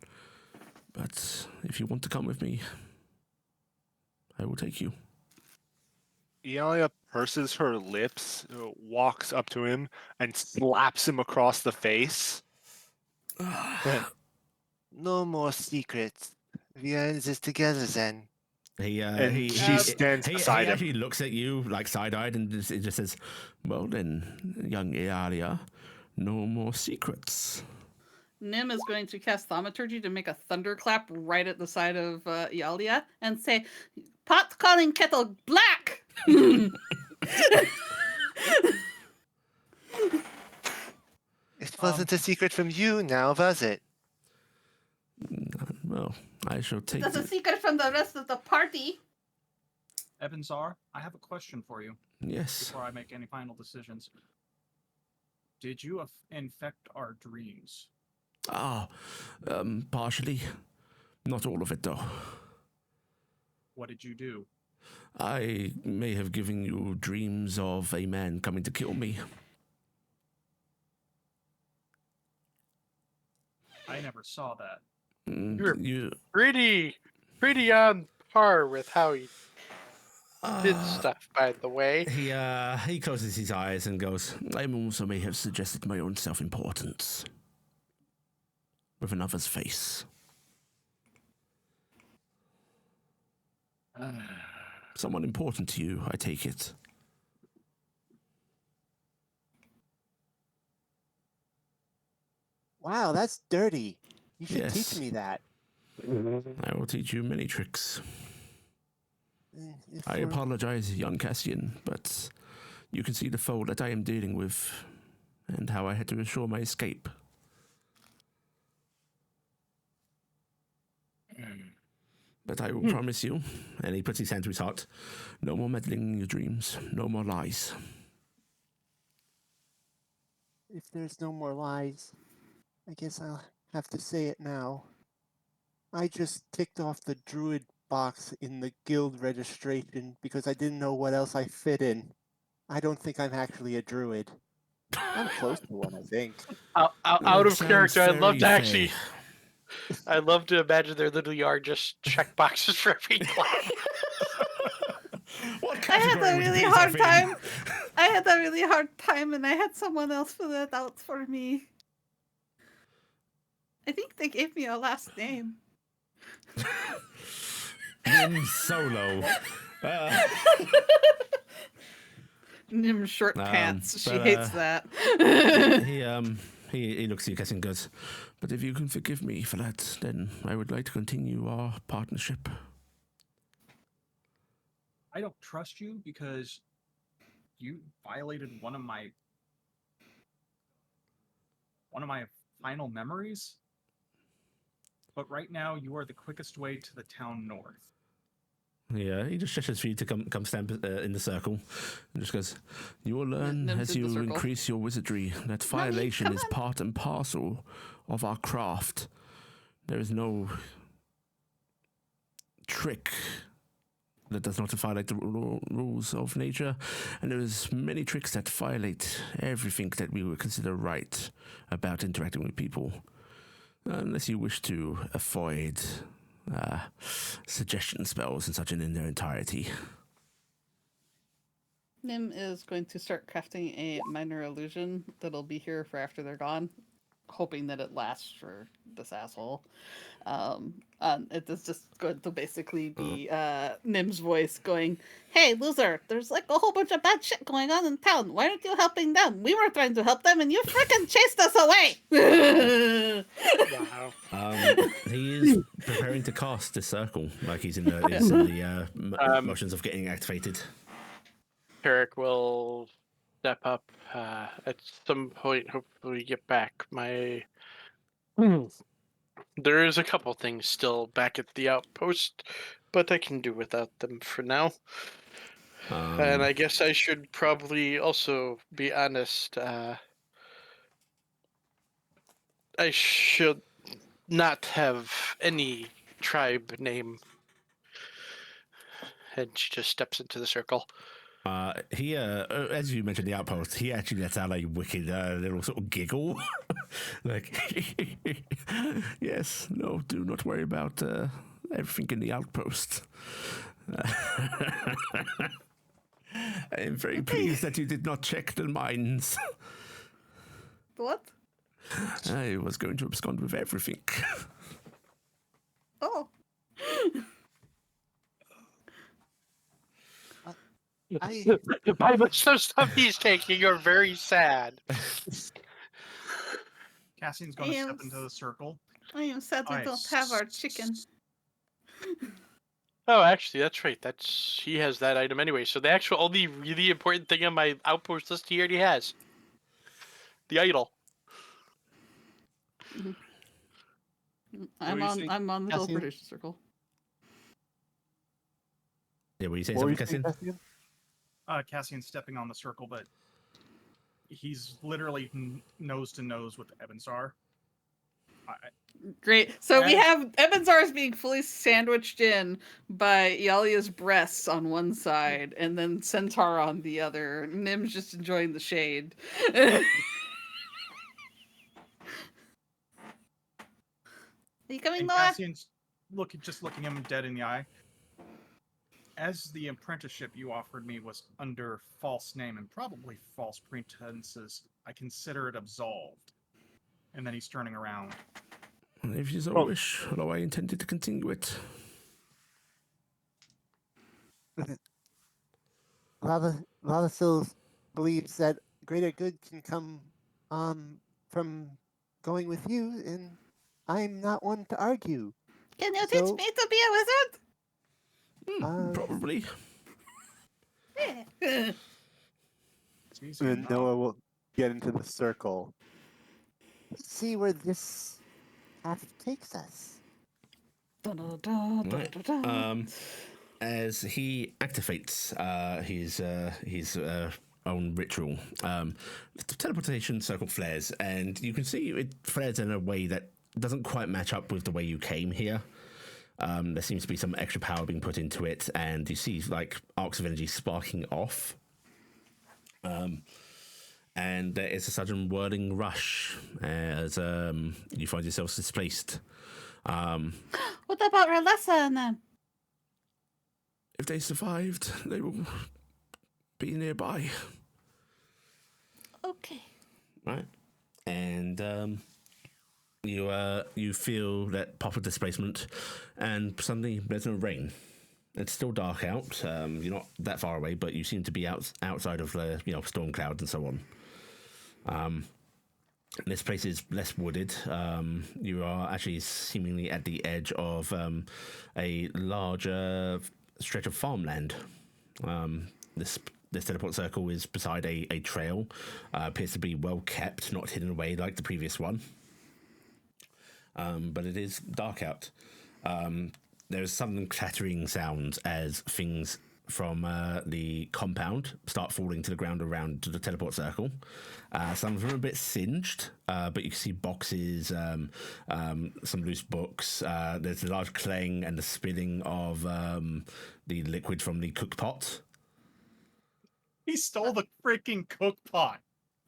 But if you want to come with me, I will take you. Iala purses her lips, walks up to him, and slaps him across the face. No more secrets. We are in this together then. She stands beside he him. actually looks at you like side-eyed and just says, well then, young Iala, no more secrets. Nim is going to cast Thaumaturgy to make a thunderclap right at the side of Ialia and say, pot calling kettle black! It wasn't a secret from you now, was it? Well, I shall take That's a it. secret from the rest of the party. Ebenzar, I have a question for you Yes. before I make any final decisions. Did you infect our dreams? Partially. Not all of it, though. What did you do? I may have given you dreams of a man coming to kill me. I never saw that. You're pretty on par with how he did stuff, by the way. He closes his eyes and goes, I also may have suggested my own self-importance. With another's face. Someone important to you, I take it. Wow, that's dirty. You should Yes. teach me that. I will teach you many tricks. If I we're- apologize, young Cassian, but you can see the foe that I am dealing with and how I had to assure my escape. But I will promise you, and he puts his hand to his heart, no more meddling in your dreams, no more lies. If there's no more lies, I guess I'll have to say it now. I just ticked off the druid box in the guild registration because I didn't know what else I fit in. I don't think I'm actually a druid. I'm close to one, I think. Out That of sounds character, I'd love to very actually. fey. I'd love to imagine there literally are just check boxes for every class. What I had category a would you really put hard yourself in? time. I had a really hard time, and I had someone else fill it out for me. I think they gave me a last name. Nim Solo. Nim short pants. She but, hates that. He looks at you, Cassian, and goes, but if you can forgive me for that, then I would like to continue our partnership. I don't trust you because you violated one of my final memories. But right now, you are the quickest way to the town north. Yeah, he just gestures for you to come stand in the circle, and just goes, "You will learn Nim's as in the you circle. increase your wizardry that Mommy, violation come is on. part and parcel of our craft. There is no trick that does not violate the rules of nature, and there is many tricks that violate everything that we would consider right about interacting with people, unless you wish to avoid suggestion spells and such in their entirety." Nim is going to start crafting a minor illusion that'll be here for after they're gone, hoping that it lasts for this asshole. It is just going to basically be Nim's voice going, "Hey, loser, there's like a whole bunch of bad shit going on in town. Why aren't you helping them? We were trying to help them and you freaking chased us away!" Wow. He is preparing to cast this circle, like he's in the motions of getting activated. Taryc will step up at some point, hopefully get back my... There is a couple things still back at the outpost, but I can do without them for now. And I guess I should probably also be honest. I should not have any tribe name. And she just steps into the circle. He, as you mentioned, the outpost, he actually lets out a wicked little sort of giggle. Like, yes, no, do not worry about everything in the outpost. I am very pleased that you did not check the mines. What? I was going to abscond with everything. Oh. By most of the stuff he's taking are very sad. Cassian's going to Yes. step into the circle. I am sad we don't have our chicken. Oh, actually, that's right. He has that item anyway. So the actual only really important thing on my outpost list he already has. The idol. I'm on the Cassian? teleportation circle. Yeah, were you saying What were something, you saying, Cassian? Cassian? Cassian's stepping on the circle, but he's literally nose to nose with Evansar. Great. So we And- have Evanzar's being fully sandwiched in by Ialia's breasts on one side, and then Centaur on the other. Nim's just enjoying the shade. Are you coming, And Noah? Cassian's just looking him dead in the eye. As the apprenticeship you offered me was under false name and probably false pretenses, I consider it absolved. And then he's turning around. If you so Oh. wish, although I intended to continue it. Lava still believes that greater good can come from going with you, and I'm not one to argue. Can you So- teach me to be a wizard? Probably. Yeah. It's easy And enough. Noah will get into the circle. Let's see where this path takes us. Right. As he activates his own ritual, the teleportation circle flares, and you can see it flares in a way that doesn't quite match up with the way you came here. There seems to be some extra power being put into it, and you see like arcs of energy sparking off. And there is a sudden whirling rush as you find yourselves displaced. What about Relessa and them? If they survived, they will be nearby. Okay. Right. And you feel that pop of displacement, and suddenly there's no rain. It's still dark out. You're not that far away, but you seem to be outside of the storm clouds and so on. This place is less wooded. You are actually seemingly at the edge of a larger stretch of farmland. This teleport circle is beside a trail. Appears to be well kept, not hidden away like the previous one. But it is dark out. there's some clattering sounds as things from the compound start falling to the ground around the teleport circle. Some of them are a bit singed, but you can see boxes, some loose books. There's a large clang and the spilling of the liquid from the cook pot. He stole the freaking cook pot.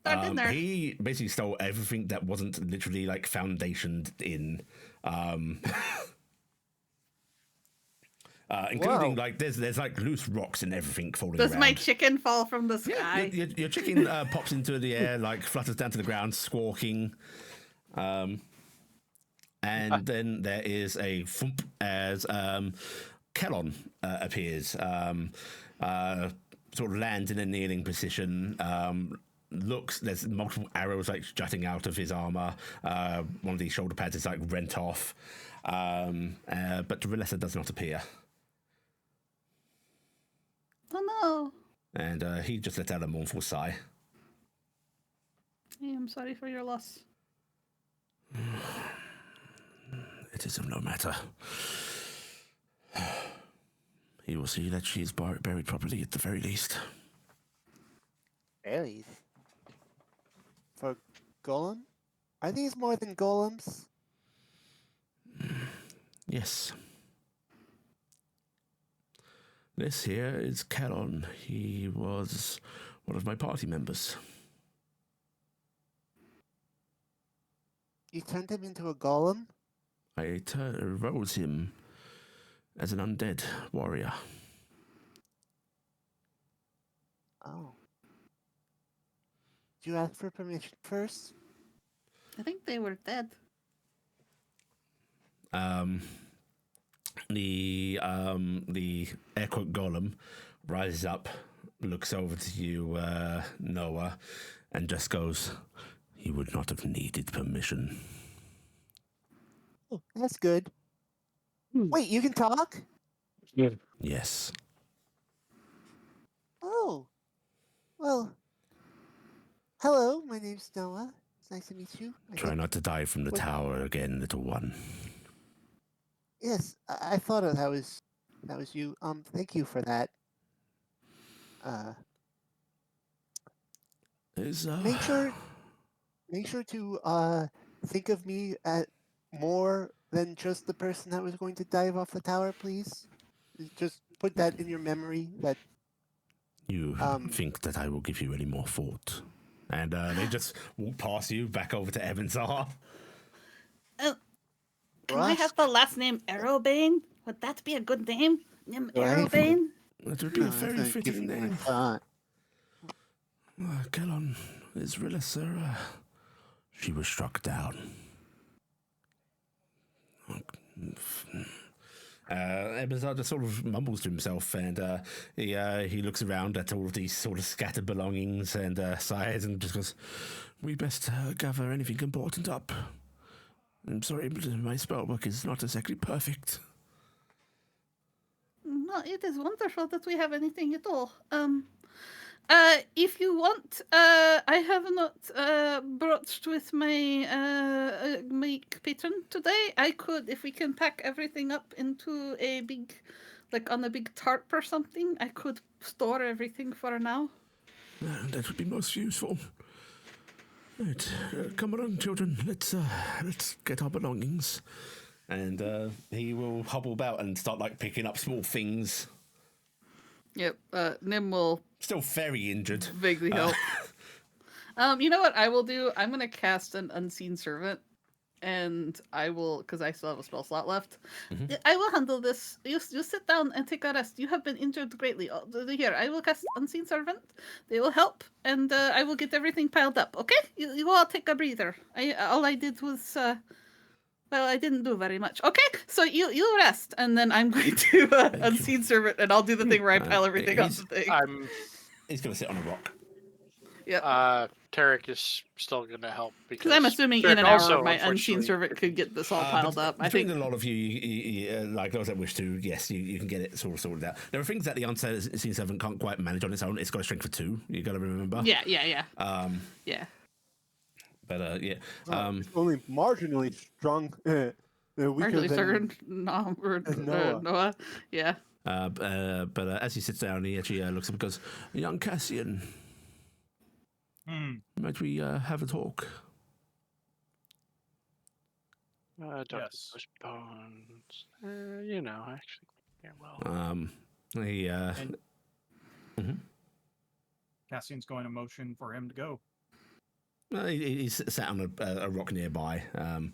Start in there. He basically stole everything that wasn't literally like foundationed in. Including Wow. like there's like loose rocks and everything falling Does around. my chicken fall from the Yeah, sky? your chicken pops into the air, like flutters down to the ground, squawking. And then there is a thump as Kellon appears, sort of lands in a kneeling position. Looks, there's multiple arrows like jutting out of his armor. One of these shoulder pads is like rent off. But Relessa does not appear. Oh no. And he just let out a mournful sigh. I am sorry for your loss. It is of no matter. He will see that she is buried properly at the very least. Berries. For golem? Are these more than golems? Yes. This here is Kellon. He was one of my party members. You turned him into a golem? I rose him as an undead warrior. Oh. Did you ask for permission first? I think they were dead. The air quote golem rises up, looks over to you, Noah, and just goes, "He would not have needed permission." Oh, that's good. Wait, you can talk? Yes. Oh. Well. Hello, my name's Noah. It's nice to meet you. Try not to die from the Wait. tower again, little one. Yes, I thought that was you. Thank you for that. Make sure to think of me at more than just the person that was going to dive off the tower, please. Just put that in your memory. That You think that I will give you any more thought? And they just walk past you, back over to Evansar. Can I have the last name Arrowbane? Would that be a good name? Name Right. Arrowbane? That would be a very fitting name. thought. Kellon is Relessa. She was struck down. Evansar just sort of mumbles to himself, and he looks around at all of these sort of scattered belongings and sighs and just goes, "We best gather anything important up. I'm sorry, but my spellbook is not exactly perfect." No, it is wonderful that we have anything at all. If you want, I have not broached with my my patron today. I could, if we can pack everything up into a big, like on a big tarp or something, I could store everything for now. That would be most useful. Right, come along, children. Let's get our belongings. And he will hobble about and start like picking up small things. Yep. Nim will Still very injured. vaguely help. You know what I will do? I'm gonna cast an unseen servant, and I will, because I still have a spell slot left. I will handle this. You sit down and take a rest. You have been injured greatly. Here, I will cast unseen servant. They will help, and I will get everything piled up. Okay? You all take a breather. All I did was. Well, I didn't do very much. Okay, so you rest, and then I'm going to unseen servant, and I'll do the thing where I pile everything on the thing. He's going to sit on a rock. Yep. Taryc is still going to help Because I'm assuming Taryc in an hour, also, my unseen unfortunately, servant could get this all piled up. I Between think. a lot of you, like those that wish to, yes, you can get it sort of sorted out. There are things that the unseen servant can't quite manage on its own. It's got a strength of 2. You got to remember. Yeah. But yeah. It's only marginally strong. Weaker Actually, than Sir Nom or Noah. Noah. Yeah. But as he sits down, he actually looks up and goes, "Young Cassian, might we have a talk?" Dr. Yes. Bushbones. You know, actually, yeah, well. He And mhm. Cassian's going to motion for him to go. He's sat on a rock nearby, and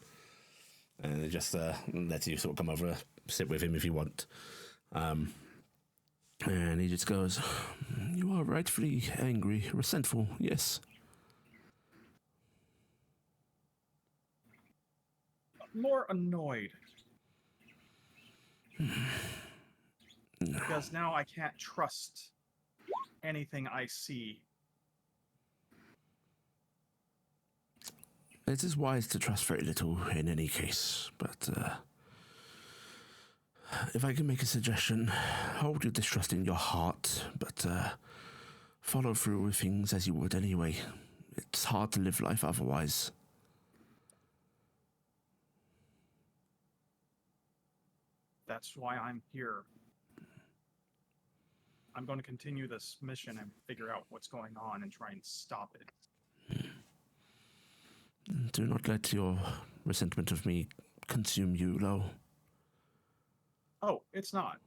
it just lets you sort of come over, sit with him if you want. And he just goes, "You are rightfully angry, resentful, yes." More annoyed. Because now I can't trust anything I see. It is wise to trust very little in any case, but if I can make a suggestion, hold your distrust in your heart, but follow through with things as you would anyway. It's hard to live life otherwise. That's why I'm here. I'm going to continue this mission and figure out what's going on and try and stop it. Do not let your resentment of me consume you, Lo. Oh, it's not.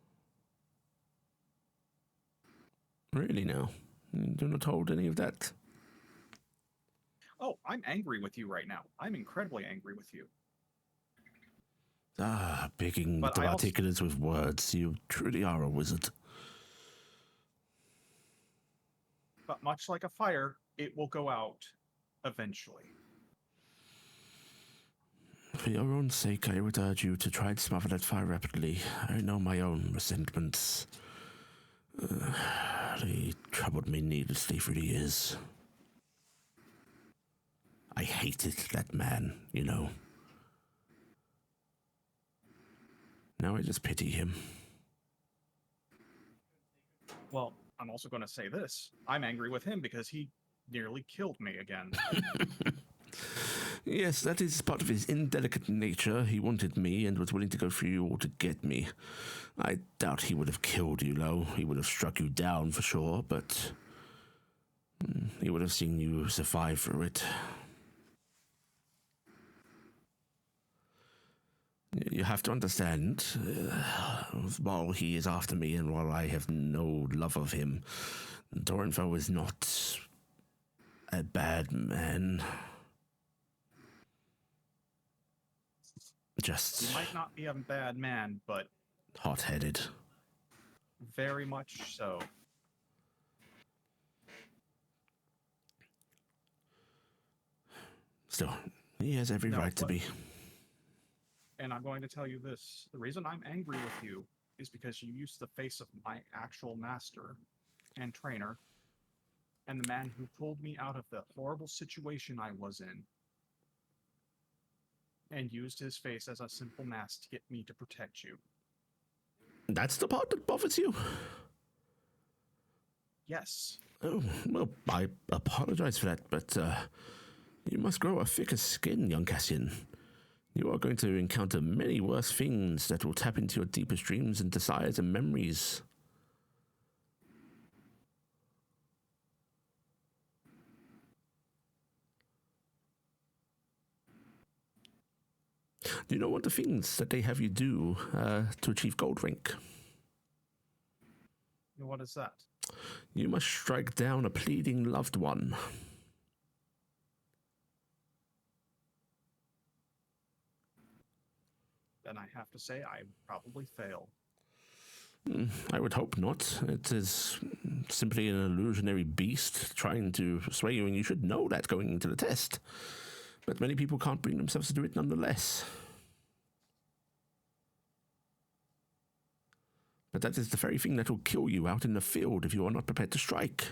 Really now? You do not hold any of that? Oh, I'm angry with you right now. I'm incredibly angry with you. Ah, begging But to I also- articulate with words. You truly are a wizard. But much like a fire, it will go out eventually. For your own sake, I would urge you to try and smother that fire rapidly. I know my own resentments. They troubled me needlessly for years. I hated that man, you know. Now I just pity him. Well, I'm also going to say this. I'm angry with him because he nearly killed me again. Yes, that is part of his indelicate nature. He wanted me and was willing to go through you all to get me. I doubt he would have killed you, Lo. He would have struck you down for sure, but he would have seen you survive through it. You have to understand, while he is after me and while I have no love of him, Dorinfo is not a bad man. Just He might not be a bad man, but hot-headed. very much so. Still, he has every No, right to but- be. And I'm going to tell you this. The reason I'm angry with you is because you used the face of my actual master and trainer and the man who pulled me out of the horrible situation I was in and used his face as a simple mask to get me to protect you. That's the part that bothers you? Yes. Oh, well, I apologize for that, but you must grow a thicker skin, young Cassian. You are going to encounter many worse things that will tap into your deepest dreams and desires and memories. Do you know what the things that they have you do to achieve gold rank? What is that? You must strike down a pleading loved one. Then I have to say I probably fail. I would hope not. It is simply an illusionary beast trying to sway you, and you should know that going into the test. But many people can't bring themselves to do it nonetheless. But that is the very thing that will kill you out in the field if you are not prepared to strike.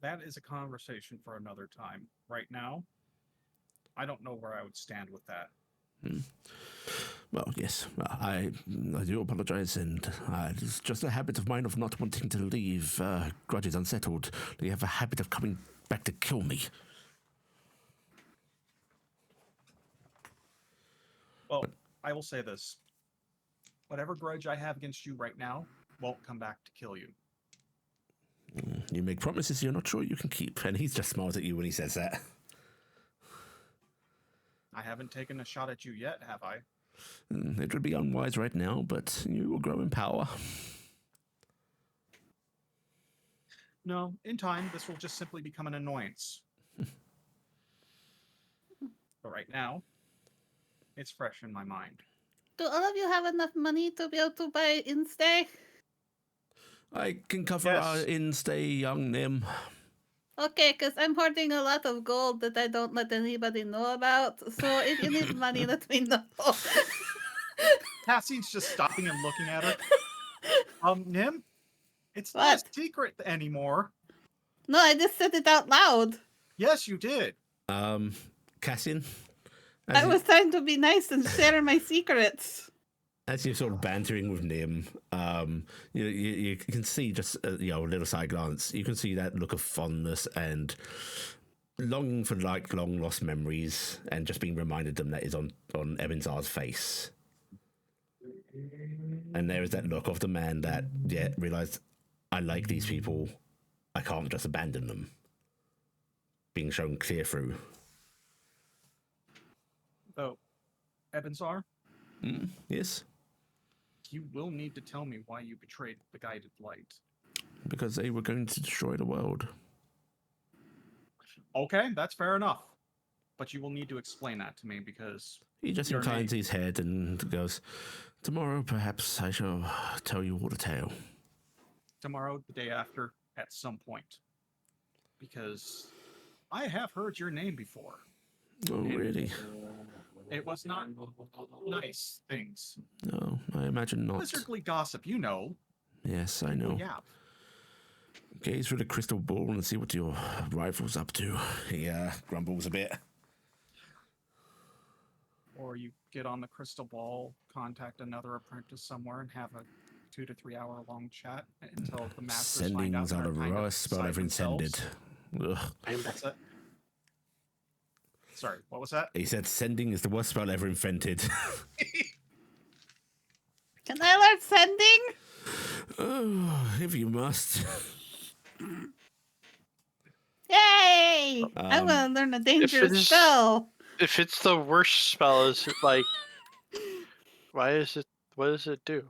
That is a conversation for another time. Right now, I don't know where I would stand with that. Well, yes, I do apologize, and it's just a habit of mine of not wanting to leave grudges unsettled. They have a habit of coming back to kill me. Well, I will say this. Whatever grudge I have against you right now won't come back to kill you. You make promises you're not sure you can keep, and he's just smiles at you when he says that. I haven't taken a shot at you yet, have I? It would be unwise right now, but you will grow in power. No, in time, this will just simply become an annoyance. But right now, it's fresh in my mind. Do all of you have enough money to be able to buy in-stay? I can cover Yes. our in-stay, young Nim. Okay, because I'm hoarding a lot of gold that I don't let anybody know about. So if you need money, let me know. Cassian's just stopping and looking at her. Nim? It's not What? a secret anymore. No, I just said it out loud. Yes, you did. Cassian? I was trying to be nice and share my secrets. As you're sort of bantering with Nim, you can see just a little side glance. You can see that look of fondness and longing for like long lost memories, and just being reminded them that is on Ebinsar's face. And there is that look of the man that realized, I like these people. I can't just abandon them. Being shown clear through. Though, Ebinsar, Yes. you will need to tell me why you betrayed the Guided Light. Because they were going to destroy the world. Okay, that's fair enough. But you will need to explain that to me because... He just Your inclines name. his head and goes, tomorrow perhaps I shall tell you all the tale. Tomorrow, the day after, at some point. Because I have heard your name before. Oh, really? It was not nice things. No, I imagine not. Wizardly gossip, you know. Yes, I know. Yeah. Gaze through the crystal ball and see what your rival's up to. He grumbles a bit. Or you get on the crystal ball, contact another apprentice somewhere, and have a 2 to 3 hour long chat until the masters find out Sendings are they're the kind of worst spell beside ever intended. themselves. Ugh. What's that? Sorry, what was that? He said sending is the worst spell ever invented. Can I learn sending? Oh, if you must. Yay! I want to learn a dangerous it's- spell. If it's the worst spell, is it like? Why is it? What does it do?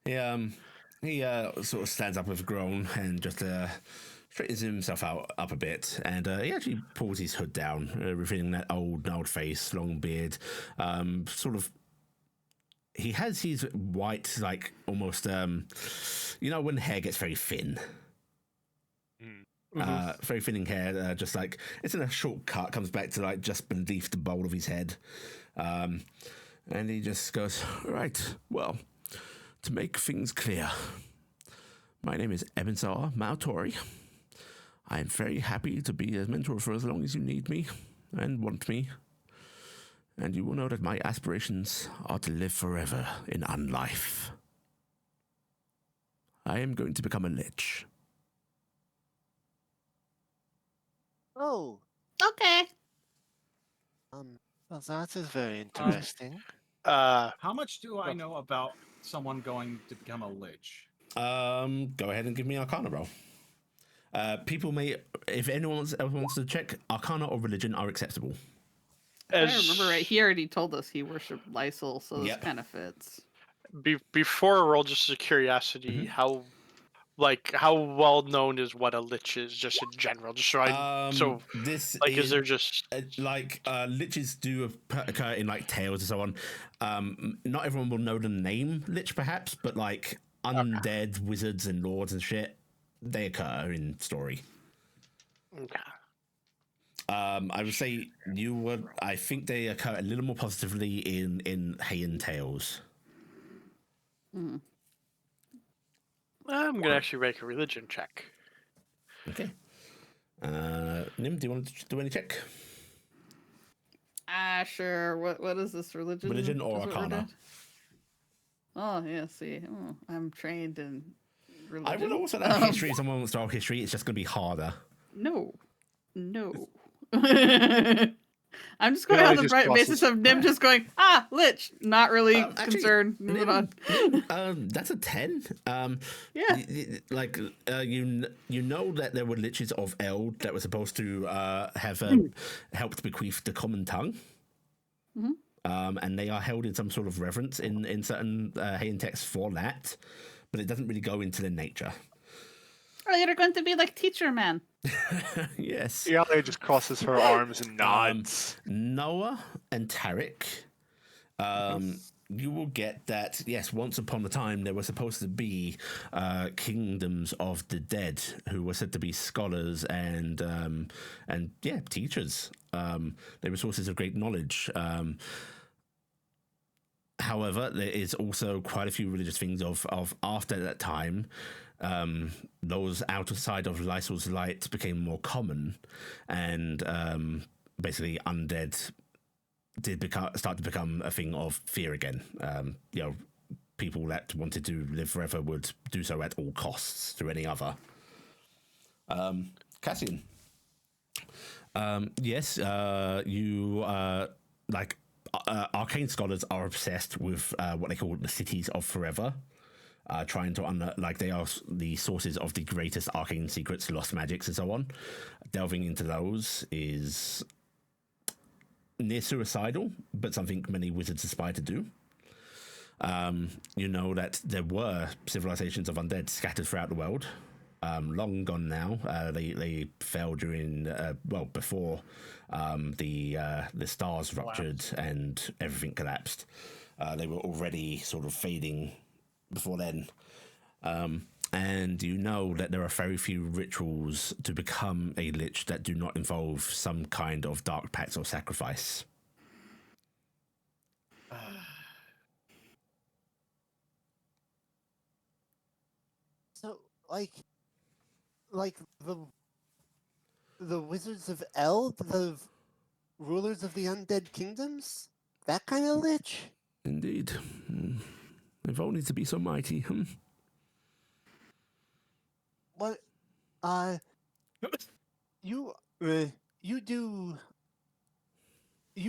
He sort of stands up with a groan and just straightens himself up a bit, and he actually pulls his hood down, revealing that old gnarled face, long beard, sort of. He has his white, like almost, when hair gets very thin. Very thinning hair, just like it's in a short cut, comes back to like just beneath the bowl of his head, and he just goes, right, well, to make things clear, my name is Ebinsar Maltori. I am very happy to be a mentor for as long as you need me and want me, and you will know that my aspirations are to live forever in unlife. I am going to become a lich. Oh, Okay. Well, that is very interesting. How much do I know about someone going to become a lich? Go ahead and give me Arcana roll. People may, if anyone else wants to check, Arcana or religion are acceptable. I remember right here, and he told us he worshipped Lysol, so this Yep. kind of fits. Before a roll, just as a curiosity, how well known is what a lich is, just in general? Just so this is there just liches do occur in like tales and so on. Not everyone will know the name lich, perhaps, but like undead wizards and lords and shit, they occur in story. okay. I would say I think they occur a little more positively in Heian tales. Mm. I'm gonna actually make a religion check. Okay. Nim, do you want to do any check? Sure. What is this religion? Religion or is what we're Arcana? doing? Oh yeah. See, I'm trained in religion. I would also have history. Someone wants to roll history. It's just going to be harder. No. I'm just going Iala on the just bright crosses- basis of Nim just going, Lich. Not really Actually, concerned. Moving on. That's a 10. Yeah. You know that there were liches of Eld that were supposed to have helped bequeath the common tongue. Mhm. And they are held in some sort of reverence in certain Hayan texts for that, but it doesn't really go into their nature. Oh, you're going to be like teacher man. Yes. Iala just crosses her arms and nods. Noah and Taryc, you will get that, yes, once upon a time there were supposed to be kingdoms of the dead who were said to be scholars and teachers. They were sources of great knowledge. However, there is also quite a few religious things of after that time. Those outside of Lysol's light became more common, and basically undead did start to become a thing of fear again. People that wanted to live forever would do so at all costs through any other. Cassian. Yes, you arcane scholars are obsessed with what they call the cities of forever. Trying to they are the sources of the greatest arcane secrets, lost magics, and so on. Delving into those is near suicidal, but something many wizards aspire to do. You know that there were civilizations of undead scattered throughout the world, long gone now. They fell during before the stars ruptured and everything collapsed. They were already sort of fading before then. And you know that there are very few rituals to become a lich that do not involve some kind of dark pact or sacrifice. So, like the wizards of Eld, the rulers of the undead kingdoms, that kind of lich. Indeed. If only to be so mighty. What? You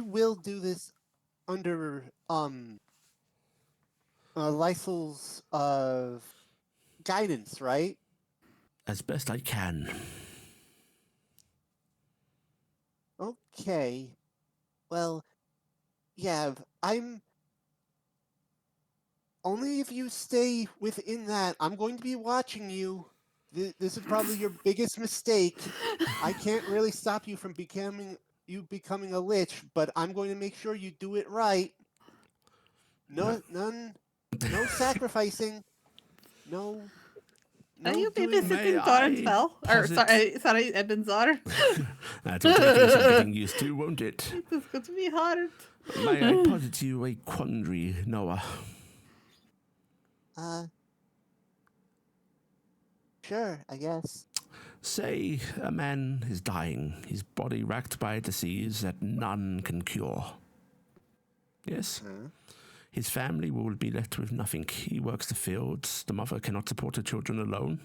will do this under Lysol's guidance, right? As best I can. Okay. Well, yeah, I'm only if you stay within that. I'm going to be watching you. This is probably your biggest mistake. I can't really stop you from becoming a lich, but I'm going to make sure you do it right. No sacrificing. No. Are you doing- babysitting Doran's Bell? Or sorry, Edmund's daughter? That will take you some getting used to, won't it? It's going to be hard. May I posit to you a quandary, Noah? Sure, I guess. Say a man is dying, his body racked by a disease that none can cure. Yes? His family will be left with nothing. He works the fields. The mother cannot support her children alone.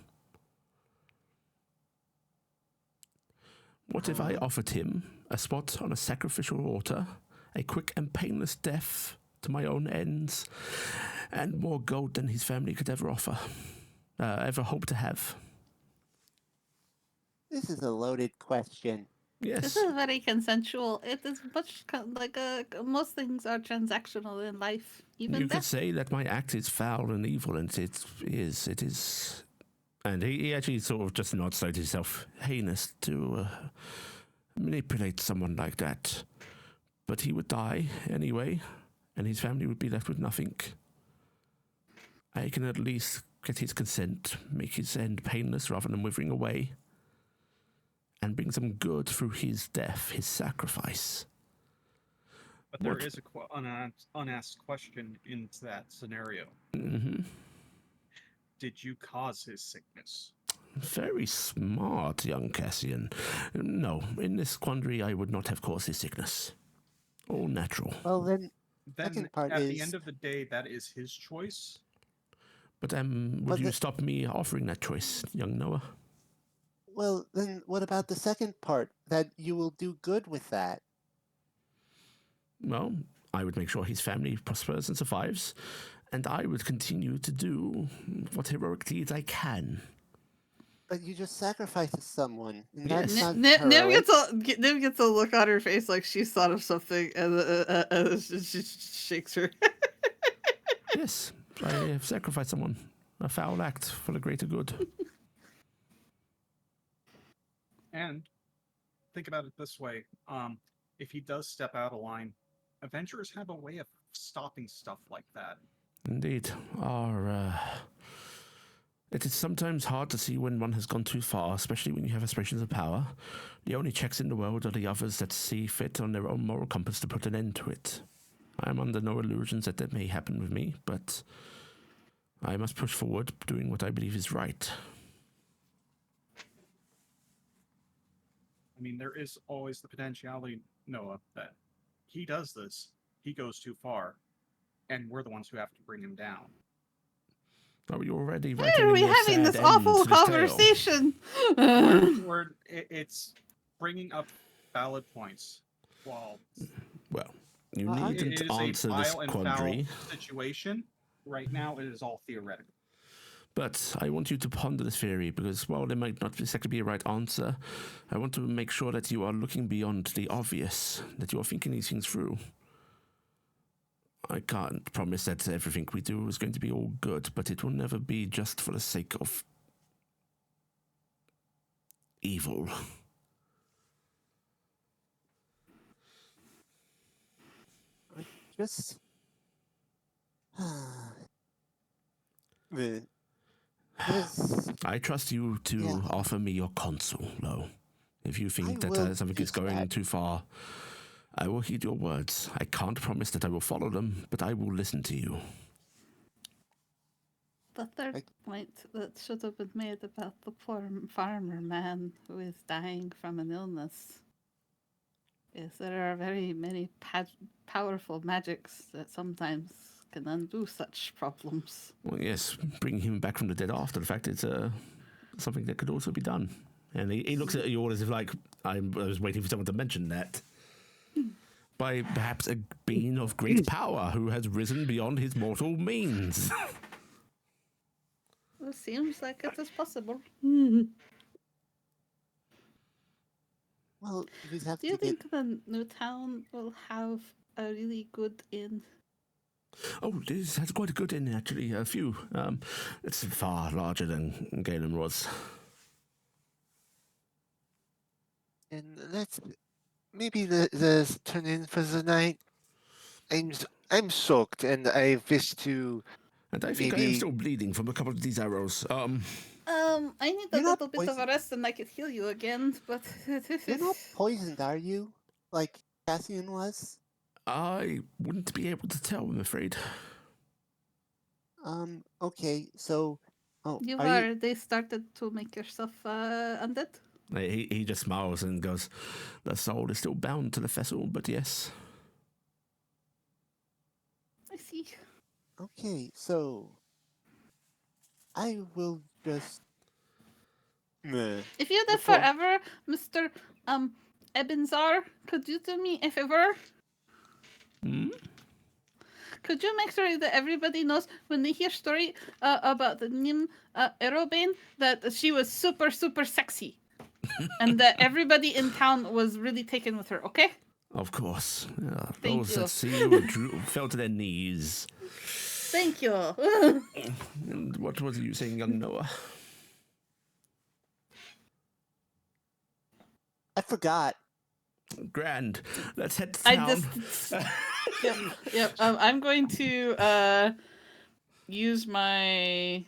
What if I offered him a spot on a sacrificial altar, a quick and painless death to my own ends, and more gold than his family could ever offer, ever hope to have? This is a loaded question. Yes. This is very consensual. It is much most things are transactional in life. Even You death. could say that my act is foul and evil, and it is. And he actually sort of just nods to himself, heinous to manipulate someone like that. But he would die anyway, and his family would be left with nothing. I can at least get his consent, make his end painless rather than withering away, and bring some good through his death, his sacrifice. But there What? is an unasked question in that scenario. Mm-hmm. Did you cause his sickness? Very smart, young Cassian. No, in this quandary I would not have caused his sickness. All natural. Well, then, Then second part at the is- end of the day, that is his choice. But Well, would you stop me offering that choice, young Noah? well, then what about the second part? That you will do good with that? Well, I would make sure his family prospers and survives, and I would continue to do what heroic deeds I can. But you just sacrificed someone, and Yes. that's not Niv heroic. gets a look on her face like she's thought of something, and she shakes her. Yes, I have sacrificed someone. A foul act for the greater good. And think about it this way: if he does step out of line, adventurers have a way of stopping stuff like that. Indeed. It is sometimes hard to see when one has gone too far, especially when you have aspirations of power. The only checks in the world are the others that see fit on their own moral compass to put an end to it. I am under no illusions that may happen with me, but I must push forward, doing what I believe is right. I mean, there is always the potentiality, Noah, that he does this, he goes too far, and we're the ones who have to bring him down. Are we already Why writing are in we your having sad this end awful to this tale? conversation? It's bringing up valid points. Well, Well, you I- needn't it is answer a this vile and quandary, foul situation. Right now, it is all theoretical. but I want you to ponder this theory because while there might not exactly be a right answer, I want to make sure that you are looking beyond the obvious, that you are thinking these things through. I can't promise that everything we do is going to be all good, but it will never be just for the sake of evil. Just. This. I trust you to Yeah. offer me your counsel, though. If you think I that will something is do going that. too far, I will heed your words. I can't promise that I will follow them, but I will listen to you. The third point that should have been made about the poor farmer man who is dying from an illness is there are very many powerful magics that sometimes can undo such problems. Well, yes, bringing him back from the dead after the fact is something that could also be done. And he looks at you all as if, like, I was waiting for someone to mention that. By perhaps a being of great power who has risen beyond his mortal means. It seems like it is possible. Well, you have Do you to get. think the new town will have a really good inn? Oh, this has quite a good inn, actually. A few. It's far larger than Galen was. And let's maybe let's turn in for the night. I'm soaked, and I wish to. And I think I am Maybe- still bleeding from a couple of these arrows. I need a You're not little bit of a poisoned. rest and I could heal you again, but You're not poisoned, are you? Like Cassian was? I wouldn't be able to tell, I'm afraid. Okay, so. Oh, you are are. you? They started to make yourself undead. He just smiles and goes, the soul is still bound to the vessel, but yes. I see. Okay, so. I will just. Meh. If you live Before- forever, Mr. Ebenzar, could you do me a favor? Hmm? Could you make sure that everybody knows when they hear story about the Nim Aerobane that she was super, super sexy? And that everybody in town was really taken with her, okay? Of course. Thank Those you. that see you fell to their knees. Thank you. And what was you saying, young Noah? I forgot. Grand. Let's head to I town. just yep. I'm going to use my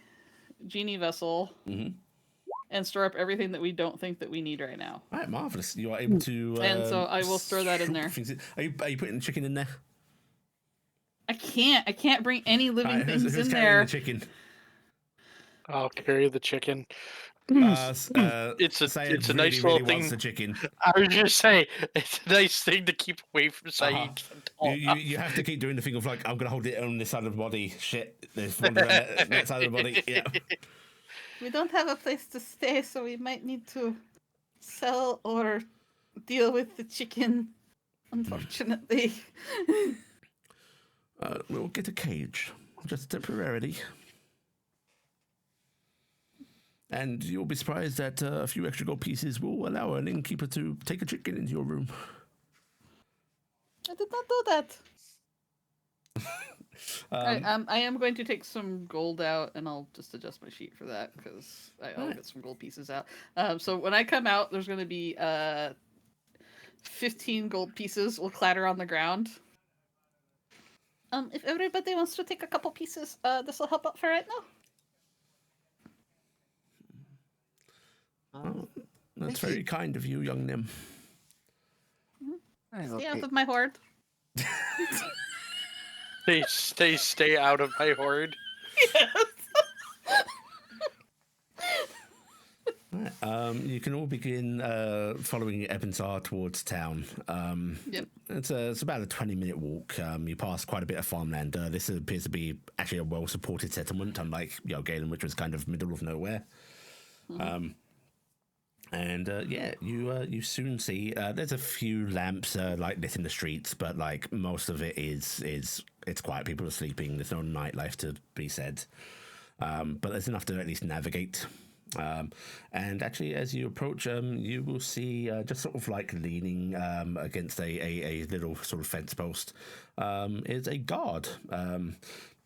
genie vessel Mhm. and store up everything that we don't think that we need right now. All right, marvelous. You are able to. And so I will store that in shoot there. things Are you putting the chicken in there? I can't bring any living All right, things who's in carrying there. the chicken? I'll carry the chicken. It's a Syed nice really, little really thing. wants the chicken. I was just saying, it's a nice thing to keep away from Saeed. Uh-huh. from tall You have to keep doing the thing of like, I'm gonna hold it on this side of the body. Shit, there's one around that side of the body. Yeah. We don't have a place to stay, so we might need to sell or deal with the chicken, unfortunately. We'll get a cage, just temporarily. And you'll be surprised that a few extra gold pieces will allow an innkeeper to take a chicken into your room. I did not know that. I am going to take some gold out, and I'll just adjust my sheet for that, because I'll get some gold pieces out. So when I come out, there's going to be 15 gold pieces will clatter on the ground. If everybody wants to take a couple pieces, this will help out for right now. That's very kind of you, young Nim. Stay out of my hoard. Stay out of my hoard. Right, you can all begin following Ebensar towards town. Yep. It's about a 20-minute walk. You pass quite a bit of farmland. This appears to be actually a well-supported settlement, unlike Galen, which was kind of middle of nowhere. You soon see there's a few lamps like lit in the streets, but like most of it is it's quiet. People are sleeping. There's no nightlife to be said, but there's enough to at least navigate. And actually, as you approach, you will see just sort of like leaning against a little sort of fence post is a guard.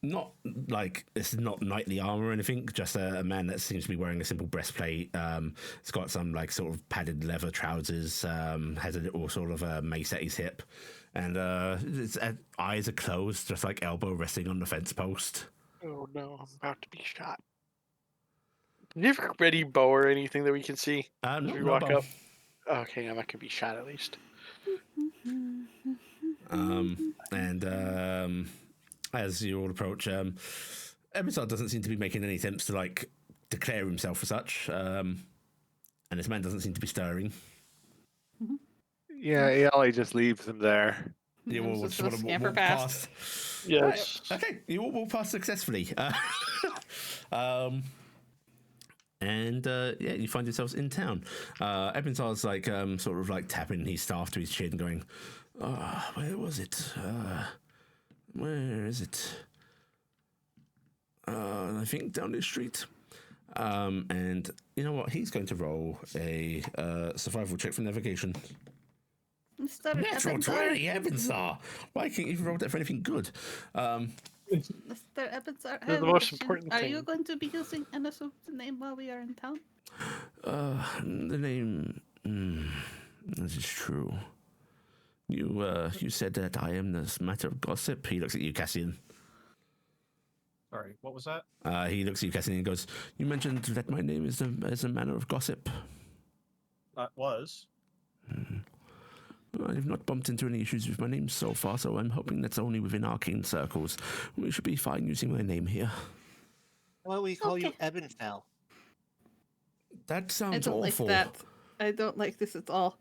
Not like it's not knightly armor or anything, just a man that seems to be wearing a simple breastplate. It's got some like sort of padded leather trousers, has a little sort of mace at his hip, and his eyes are closed, just like elbow resting on the fence post. Oh no, I'm about to be shot. Do you have a ready bow or anything that we can see as we walk up? Okay, I'm not gonna be shot at least. As you all approach, Ebensar doesn't seem to be making any attempts to like declare himself as such, and this man doesn't seem to be stirring. Yeah, Iala just leaves him there. You all just want to scamper walk past. Yes. Right, okay, you all walk past successfully. You find yourselves in town. Ebensar's like sort of like tapping his staff to his chin, going, where was it? Where is it? I think down this street. And you know what? He's going to roll a survival check for navigation. Mr. Natural Ebensar. 20, Ebensar. Why can't you roll that for anything good? Mr. Ebensar, I The have a most question. important Are thing. you going to be using an assumed name while we are in town? The name. That is true. You said that I am this matter of gossip. He looks at you, Cassian. Sorry, what was that? He looks at you, Cassian, and goes, "You mentioned that my name is a manner of gossip." That was. I've not bumped into any issues with my name so far, so I'm hoping that's only within arcane circles. We should be fine using my name here. Why don't we call you Okay. Ebenfell? That I sounds don't awful. like that. I don't like this at all.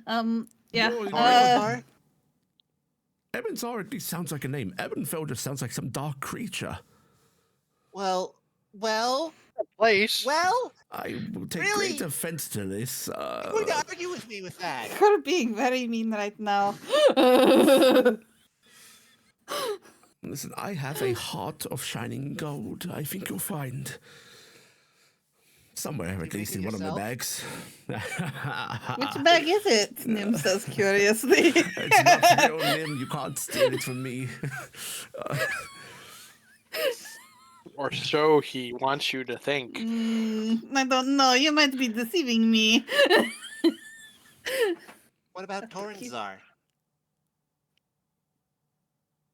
Yeah. No, Toryc? Ebensar at least sounds like a name. Ebenfell just sounds like some dark creature. Well, Place. I will take Really? great offense to this. you're going to argue with me with that. You're being very mean right now. Listen, I have a heart of shining gold. I think you'll find somewhere, at You least make in it one of my yourself? bags. Which bag is it? Nim says curiously. It's not your Nim. You can't steal it from me. Or so he wants you to think. I don't know. You might be deceiving me. What about Torrenzar?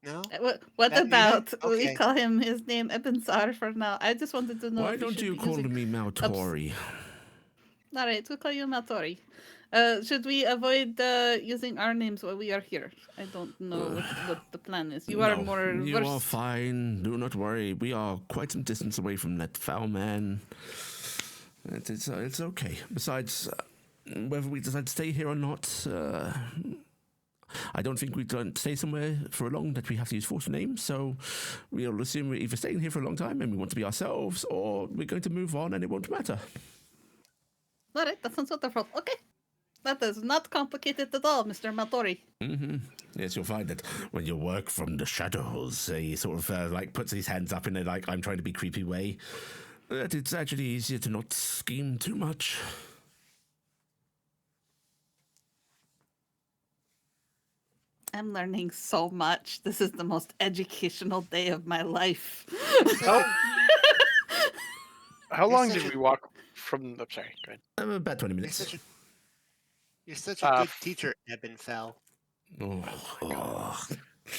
No? What That about neither? we Okay. call him his name Ebensar for now? I just wanted to know. Why if we don't should you be call using... me Maltori? All right, we'll call you Maltori. Should we avoid using our names while we are here? I don't know what the plan is. You are No, more You versed. are fine. Do not worry. We are quite some distance away from that foul man. It's okay. Besides, whether we decide to stay here or not, I don't think we don't stay somewhere for a long that we have to use force names. So we'll assume we're either staying here for a long time and we want to be ourselves, or we're going to move on and it won't matter. All right, that sounds wonderful. Okay. That is not complicated at all, Mr. Maltori. Mm-hmm. Yes, you'll find that when you work from the shadows, he sort of like puts his hands up in a like I'm trying to be creepy way. That it's actually easier to not scheme too much. I'm learning so much. This is the most educational day of my life. How long such did a- we walk from the... Sorry, go ahead. About 20 You're minutes. such a good teacher, Ebenfell. Oh.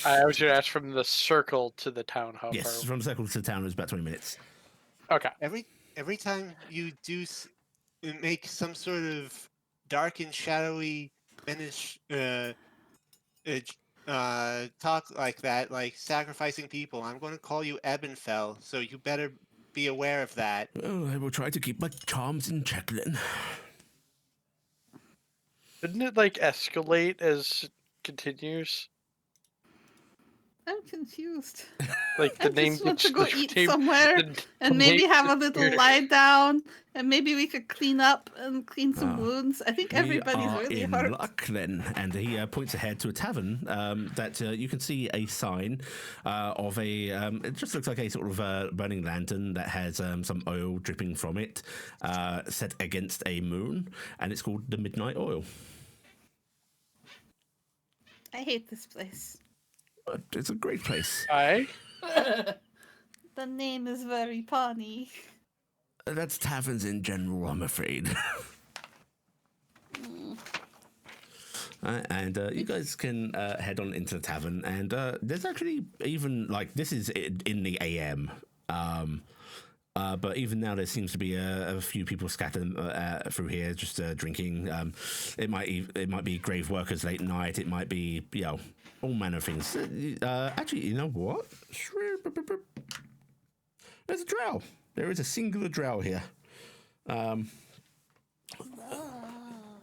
I was going to ask from the circle to the town. How Yes, far? from Circle to town is about 20 minutes. Okay. Every time you do make some sort of dark and shadowy finish talk like that, like sacrificing people, I'm going to call you Ebenfell, so you better be aware of that. Well, I will try to keep my charms in check then. Didn't it like escalate as it continues? I'm confused. Like the I name just want to go the eat name- somewhere the and name maybe have a little disappeared. lie down, and maybe we could clean up and clean some Oh. everybody's I think We everybody's are really in hurt. luck then, and he points ahead to a tavern that you can see a sign of a. It just looks like a sort of burning lantern that has some oil dripping from it, set against a moon, and it's called the Midnight Oil. I hate this place. But it's a great place. The name is very punny. That's taverns in general, I'm afraid. And you guys can head on into the tavern, and there's actually even like this is in the AM, but even now there seems to be a few people scattered through here just drinking. It might be grave workers late night. It might be all manner of things. Actually, you know what? There's a drow. There is a singular drow here.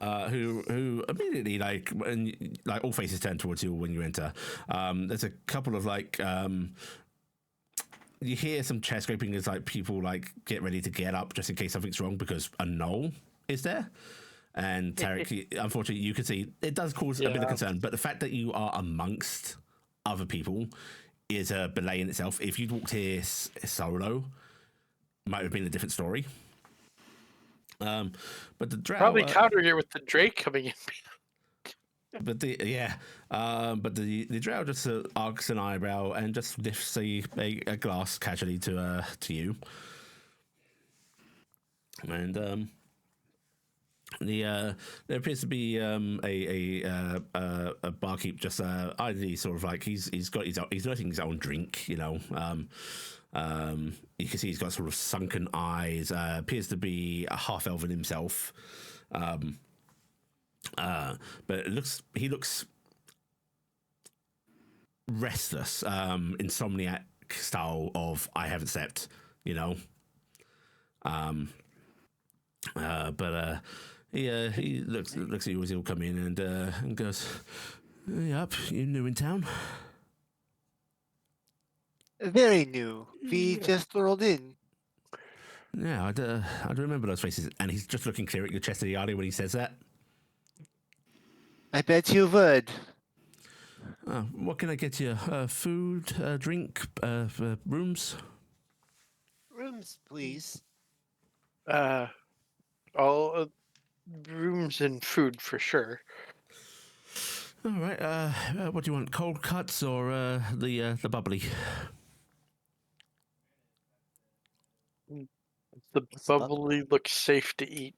Who immediately like all faces turn towards you when you enter. There's a couple of you hear some chair scraping as like people like get ready to get up just in case something's wrong because a gnoll is there. And Taryc, unfortunately, you can see it does cause a bit of concern, but the fact that you are amongst other people is a belay in itself. If you'd walked here solo, it might have been a different story. But the drow Probably countering it with the Drake coming in. But the drow just arcs an eyebrow and just lifts a glass casually to you. And there appears to be a barkeep just idly sort of like he's letting his own drink, you can see he's got sort of sunken eyes, appears to be a half elven himself, but he looks restless, insomniac style of I haven't slept, but he looks at you as he'll come in and goes, "Yep, you new in town?" Very new. We just rolled in. Yeah, I'd remember those faces. And he's just looking clear at your chest of Iala when he says that. I bet you would. What can I get you? Food, drink, rooms? Rooms, please. All rooms and food for sure. All right. What do you want? Cold cuts or the bubbly? The bubbly looks safe to eat.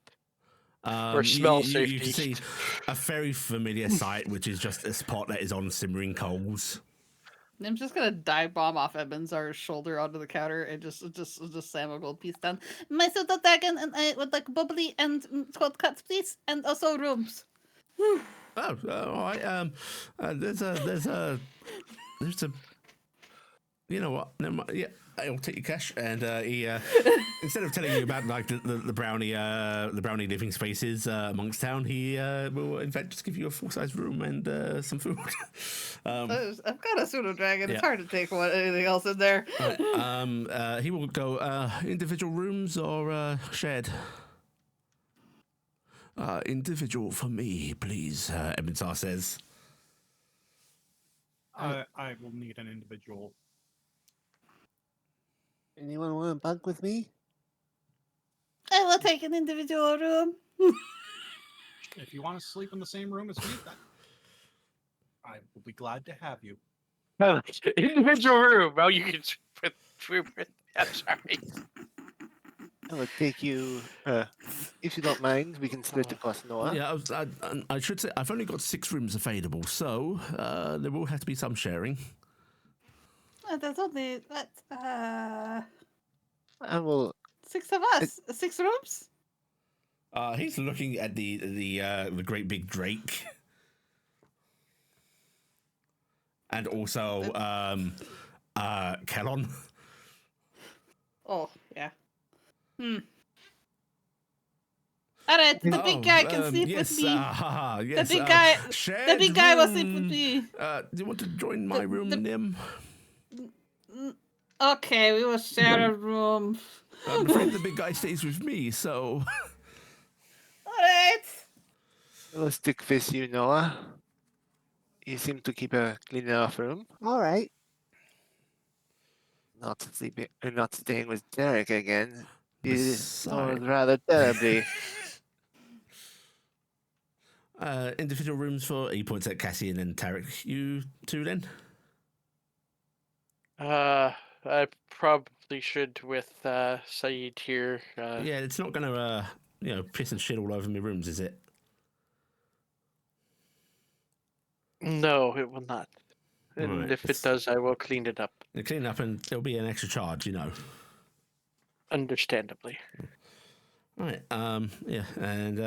Or smell safe you to can see eat. a very familiar sight, which is just a pot that is on simmering coals. I'm just gonna dive bomb off Eben's shoulder onto the counter and just slam a gold piece down. My pseudo dragon, and I would like bubbly and cold cuts, please, and also rooms. Oh, all right. There's a. You know what? Never mind. Yeah. I'll take your cash. And he, instead of telling you about like the brownie living spaces amongst town, he will in fact just give you a full-size room and some food. I've got a pseudo dragon. It's Yeah. hard to take anything else in there. Right. He will go individual rooms or shared. Individual for me, please. Ebinsar says. I will need an individual. Anyone want to bunk with me? I will take an individual room. If you want to sleep in the same room as me, I will be glad to have you. Individual room. Oh, you can sleep with. I'm sorry. I will take you. If you don't mind, we can split the cost, Noah. Yeah, I should say I've only got 6 rooms available, so there will have to be some sharing. That's only I will. 6 of us. 6 rooms. He's looking at the great big drake, and also Kellon. Oh yeah. All right, the big guy can sleep yes, with me. Yes, the big guy. shared The big guy will room. sleep with me. Do you want to join my room, Nim? Okay, we will share a room. I'm afraid the big guy stays with me, so. All right. We'll stick with you, Noah. You seem to keep a clean enough room. All right. Not sleeping or not staying with Taryc again. You snored Beside- rather terribly. Individual rooms for. He points at Cassian and Taryc. You two then? I probably should with Saeed here. Yeah, it's not going to, piss and shit all over my rooms, is it? No, it will not. And Right, if it does, I will clean it up. You clean up and there'll be an extra charge, Understandably. Right. Yeah, and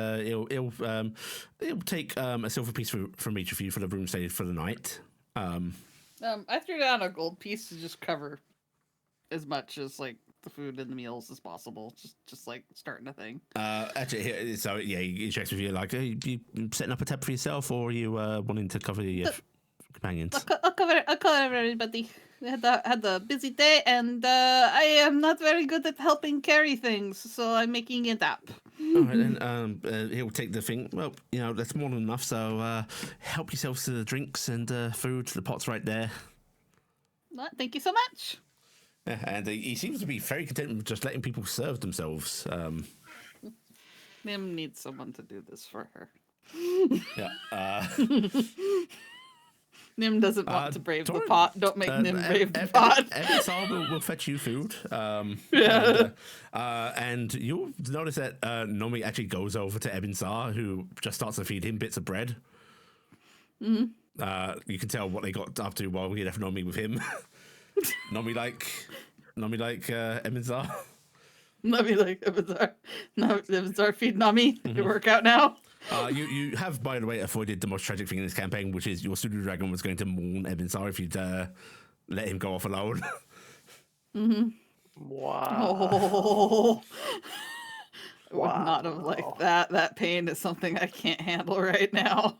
he'll take a silver piece from each of you for the room stay for the night. I threw down a gold piece to just cover as much as like the food and the meals as possible. Just like starting a thing. Actually, so yeah, he checks with you like, are you setting up a tab for yourself, or are you wanting to cover your companions? I'll cover everybody. We had the busy day, and I am not very good at helping carry things, so I'm making it up. All right, then he'll take the thing. Well, that's more than enough. So help yourselves to the drinks and food. The pot's right there. Well, thank you so much. Yeah, and he seems to be very content with just letting people serve themselves. Nim needs someone to do this for her. Yeah. Nim doesn't want to brave the Torrin, pot. Don't make Nim brave the pot. Ebinsar will fetch you food. Yeah. And you'll notice that Nomi actually goes over to Ebinsar, who just starts to feed him bits of bread. Mm-hmm. You can tell what they got up to while we left Nomi with him. Nomi like Ebinsar. Nomi like Ebinsar feed Nami. Did it work out now? You have, by the way, avoided the most tragic thing in this campaign, which is your pseudo dragon was going to mourn Ebinsar if you'd let him go off alone. Mm-hmm. Wow. Oh. I would not have liked that. That pain is something I can't handle right now.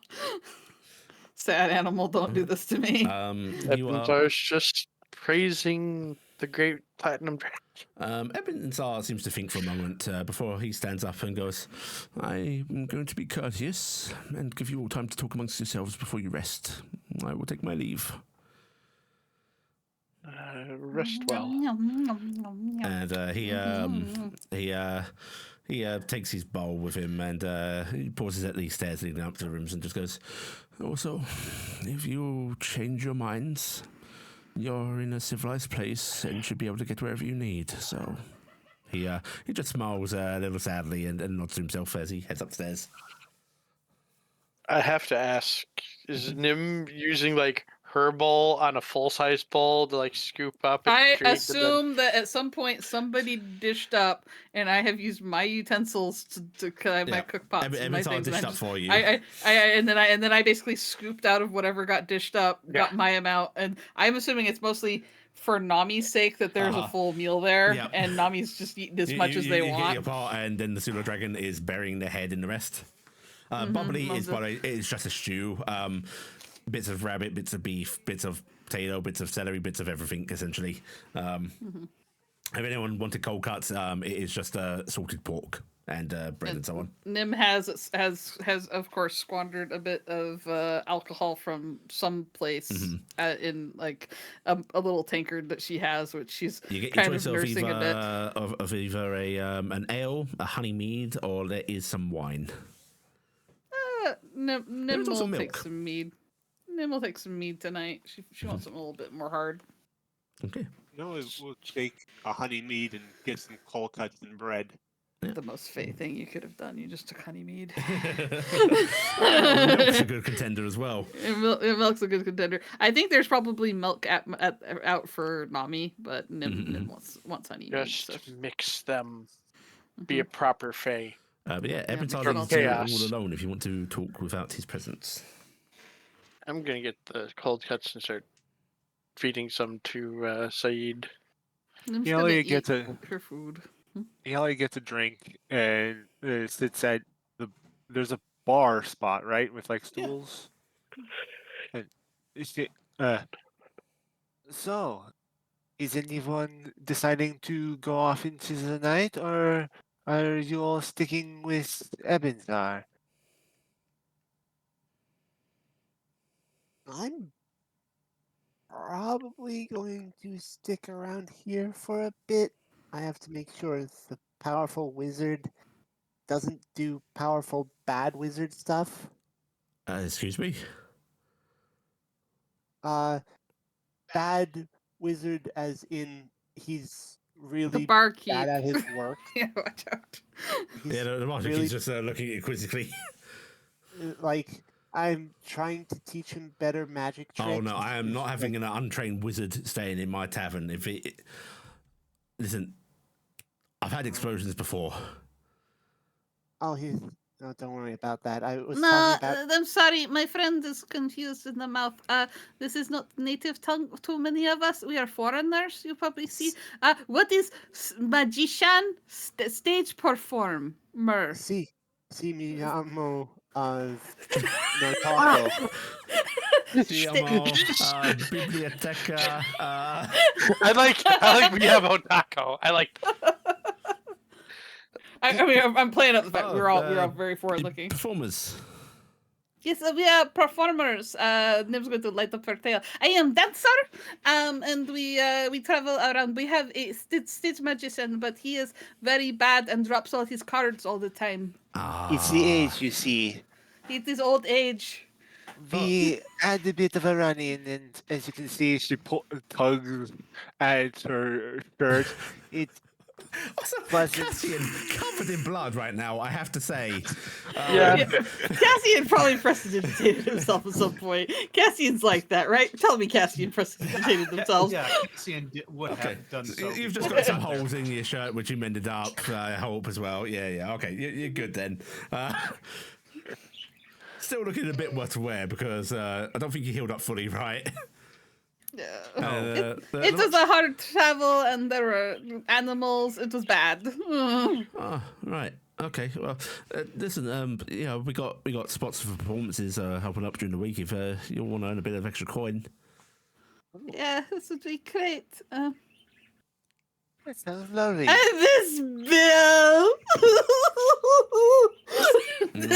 Sad animal, don't do this to me. Ebinsar's just praising the great platinum dragon. Ebinsar seems to think for a moment before he stands up and goes, I'm going to be courteous and give you all time to talk amongst yourselves before you rest. I will take my leave. Rest well. And he takes his bowl with him and he pauses at the stairs leading up to the rooms and just goes, also, if you change your minds, you're in a civilized place and should be able to get wherever you need. So he just smiles a little sadly and nods to himself as he heads upstairs. I have to ask, is Nim using like her bowl on a full-size bowl to like scoop up and I drink? assume that at some point somebody dished up, and I have used my utensils to my cook pots. and my Ebinsar things, dished and up for you. and then I basically scooped out of whatever got dished up, got my amount, and I'm assuming it's mostly for Nami's sake that there's a full meal there, Yep. and Nami's just eating as much as they you want. get your part, and then the pseudo dragon is burying their head in the rest. Bubbly is, by the way, it's just a stew. Bits of rabbit, bits of beef, bits of potato, bits of celery, bits of everything, essentially. If anyone wanted cold cuts, it is just salted pork and bread and so on. Nim has of course squandered a bit of alcohol from some place in like a little tankard that she has, which she's You get your kind choice of nursing a bit. of either an ale, a honey mead, or there is some wine. Nim There's also will milk. take some mead. Nim will take some mead tonight. She wants something a little bit more hard. Okay. No, we'll take a honey mead and get some cold cuts and bread. The most Faye thing you could have done. You just took honey mead. Milk's a good contender as well. Milk's a good contender. I think there's probably milk out for Nami, but Nim wants honey mead. Just So. mix them. Be a proper Fae. But yeah, Eben's Yeah, all chaos. alone if you want to talk without his presence. I'm gonna get the cold cuts and start feeding some to Saeed. Nim's Iala gonna gets eat a her food. Iala gets a drink and sits at there's a bar spot, right, with like stools. And so, is anyone deciding to go off into the night, or are you all sticking with Ebenzar? I'm probably going to stick around here for a bit. I have to make sure the powerful wizard doesn't do powerful bad wizard stuff. Excuse me? Bad wizard as in he's The really barkeep. bad at his work. Yeah, watch out. He's Yeah, the Marshal really- is just looking at it quizzically. like I'm trying to teach him better magic tricks. Oh no, I am not Like, having an untrained wizard staying in my tavern. Listen, I've had explosions before. Oh, no, don't worry about that. I was No, talking about. I'm sorry. My friend is confused in the mouth. This is not native tongue to many of us. We are foreigners. You probably see. What is magician? Stage performer. See me llamo no taco. Biblioteca. I like we have Otako. I like I mean, I'm playing up the fact we're all very forward looking. Performers. Yes, we are performers. Nim's going to light up her tail. I am dancer, and we travel around. We have a stage magician, but he is very bad and drops all his cards all the time. It's the age, you see. It is old age. We had a bit of a run-in, and as you can see, she tugs at her shirt. It's Also, Pleasant. Cassian covered in blood right now, I have to say. Yeah. Cassian probably precipitated himself at some point. Cassian's like that, right? Tell me Cassian precipitated themselves. Yeah, Cassian would have done so. You've just got some holes in your shirt, which you mended up, I hope, as well. Yeah. Okay, you're good then. Still looking a bit worse to wear because I don't think you healed up fully, right? It was a hard travel, and there were animals. It was bad. Oh, right. Okay. Well, listen. We got spots for performances helping up during the week. If you want to earn a bit of extra coin. Yeah, this would be great. That sounds lovely. And this bill. He's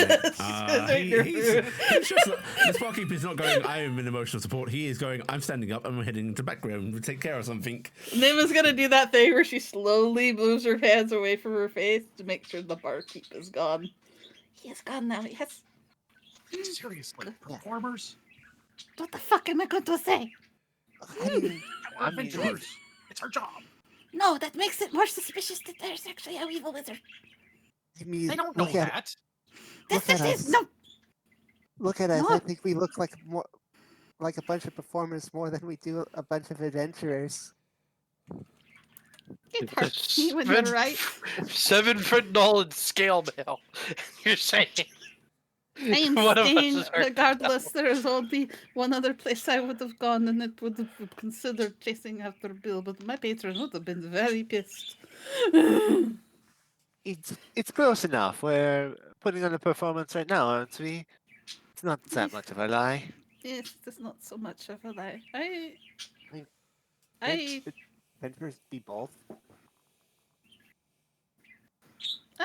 just the Sparkeeper's not going, I am in emotional support. He is going, I'm standing up, I'm heading into the background to take care of something. Nim is gonna do that thing where she slowly moves her hands away from her face to make sure the barkeep is gone. He is gone now. Yes. Seriously, performers? What the fuck am I going to say? We're adventurers. It's our job. No, that makes it more suspicious that there's actually a evil wizard. I mean, They don't know look at, that. Look at us. No. Look at us. No. I think we look like a bunch of performers more than we do a bunch of adventurers. It hurts me when you're right. 7 foot knowledge scale mail. You're saying I am One of us staying is hurt. regardless. There is only one other place I would have gone, and it would have considered chasing after Bill, but my patron would have been very pissed. It's close enough. We're putting on a performance right now, aren't we? It's not that much of a lie. Yes, it's not so much of a lie. Can't I adventures be both?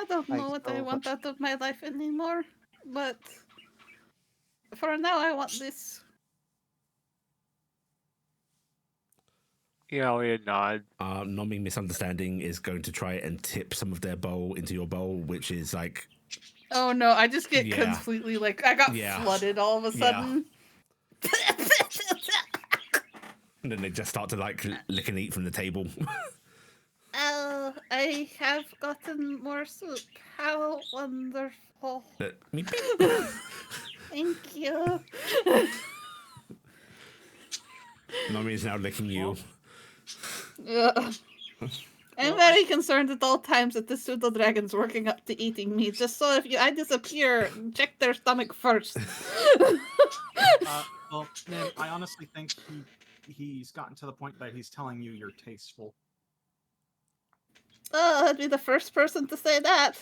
don't I know what I still- want out of my life anymore, but for now I want this. Yeah, we nod. Nomi Misunderstanding is going to try and tip some of their bowl into your bowl, which is like, Oh no, I just get Yeah. completely like I got Yeah. flooded all of a Yeah. sudden. and then they just start to like lick and eat from the table. Oh, I have gotten more soup. How wonderful. Meep, Thank you. Nomi is now licking you. Ugh. I'm very concerned at all times that the pseudo dragon's working up to eating me. Just so if I disappear, check their stomach first. Well, man, I honestly think he's gotten to the point that he's telling you you're tasteful. Oh, I'd be the first person to say that.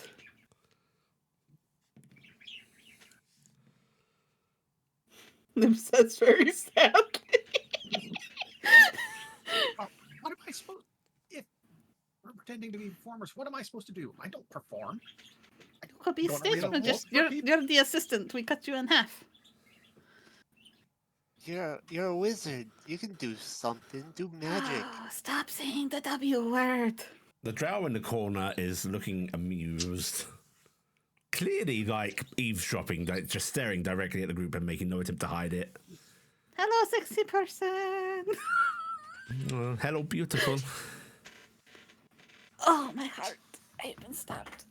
Nim says very sadly. What am I supposed? If we're pretending to be performers, what am I supposed to do? I don't perform. I don't Could be go stage around and manager. look for people. You're the assistant. We cut you in half. You're a wizard. You can do something. Do magic. Oh, stop saying the W word. The drow in the corner is looking amused. Clearly, like, eavesdropping, like, just staring directly at the group and making no attempt to hide it. Hello, sexy person. Hello, beautiful. Oh, my heart. I've been stabbed.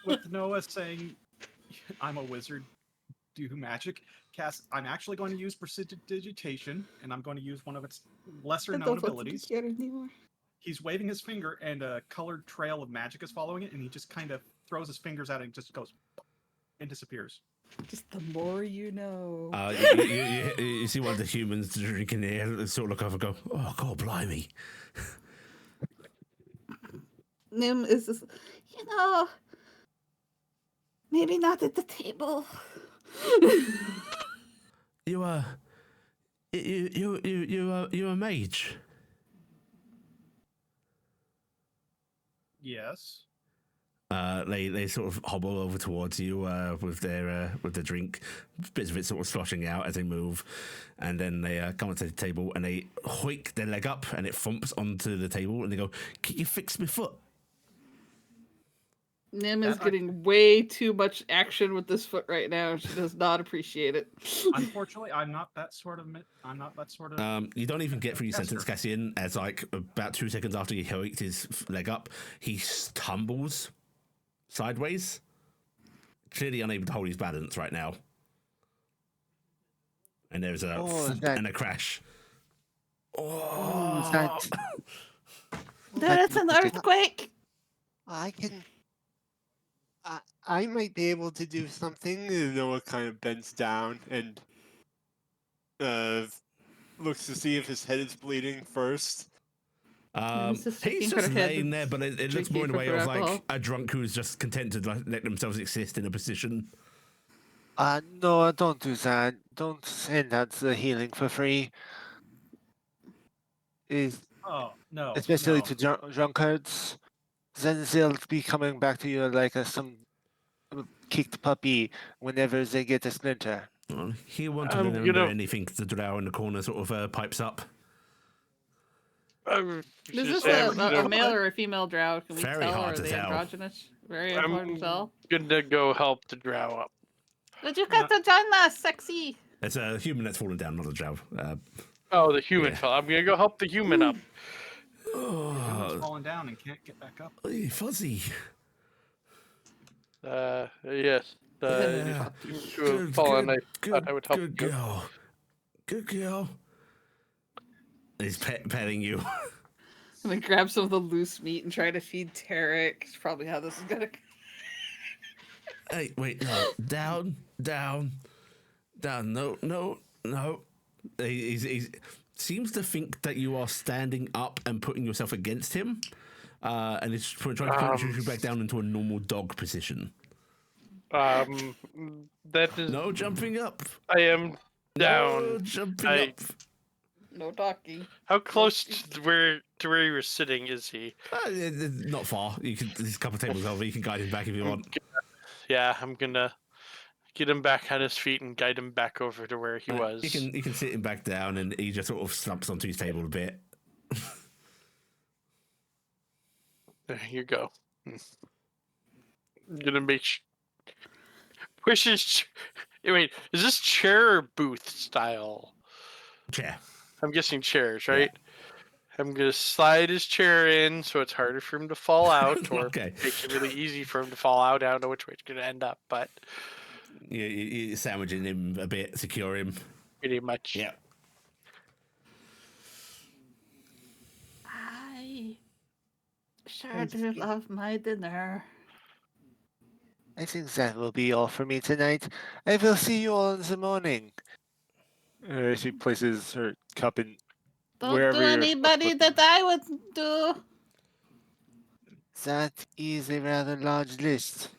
With Noah saying, "I'm a wizard, do magic," Cass, I'm actually going to use prestidigitation, and I'm going to use one of its lesser I known don't want to be abilities. here anymore. He's waving his finger, and a colored trail of magic is following it, and he just kind of throws his fingers at it and just goes and disappears. Just the more you know. You see one of the humans drinking here, sort of look over and go, oh, God, blimey. Nim is just, maybe not at the table. You a mage? Yes. They sort of hobble over towards you with their drink, bits of it sort of sloshing out as they move, and then they come onto the table and they hoik their leg up and it thumps onto the table and they go, "Can you fix my foot?" Nim is getting way too much action with this foot right now. She does not appreciate it. Unfortunately, I'm not that sort of. You don't even get through your Caster. sentence, Cassian, as like about 2 seconds after he hoiked his leg up, he tumbles sideways, clearly unable to hold his balance right now. And there's a and a crash. There's an earthquake. I can. I might be able to do something. Noah kind of bends down and looks to see if his head is bleeding first. He's just He's shaking just her head laying there, but it looks drinking more in the from way her of like alcohol. a drunk who's just content to like, let themselves exist in a position. No, don't do that. Don't send out the healing for free. Oh no! Especially no. to drunkards. Then they'll be coming back to you like some kicked puppy whenever they get a splinter. Well, he won't You remember know- anything. The drow in the corner sort of pipes up. Is this a male or a female drow? Can we Very tell? hard Or to are they tell. androgynous? Very hard to tell. Gonna go help the drow up. Did you get to join us, sexy? It's a human that's fallen down, not a drow. Oh, the human Yeah. fella. I'm gonna go help the human up. Human's fallen down and can't get back up. Hey, Fuzzy. Yes. Yeah. You seem to have fallen. I thought I would help good you. girl. Good girl. He's petting you. I'm gonna grab some of the loose meat and try to feed Taryc. It's probably how this is gonna go. Hey, wait, no. Down. No. He seems to think that you are standing up and putting yourself against him, and is trying to put you back down into a normal dog position. That is. No jumping up. I am down. No jumping up. No talking. How close to where you were sitting is he? Not far. There's a couple of tables over. You can guide him back if you want. Yeah, I'm gonna get him back on his feet and guide him back over to where he was. You can sit him back down, and he just sort of slumps onto his table a bit. There you go. I'm gonna make push his. Wait, is this chair or booth style? Chair. I'm guessing chairs, right? Yeah. I'm gonna slide his chair in so it's harder for him to fall out, or Okay. make it really easy for him to fall out. I don't know which way it's gonna end up, but You're sandwiching him a bit, secure him. pretty much. Yeah. I sure do love my dinner. I think that will be all for me tonight. I will see you all in the morning. She places her cup in Don't wherever do you're anybody that I would do. That is a rather large list.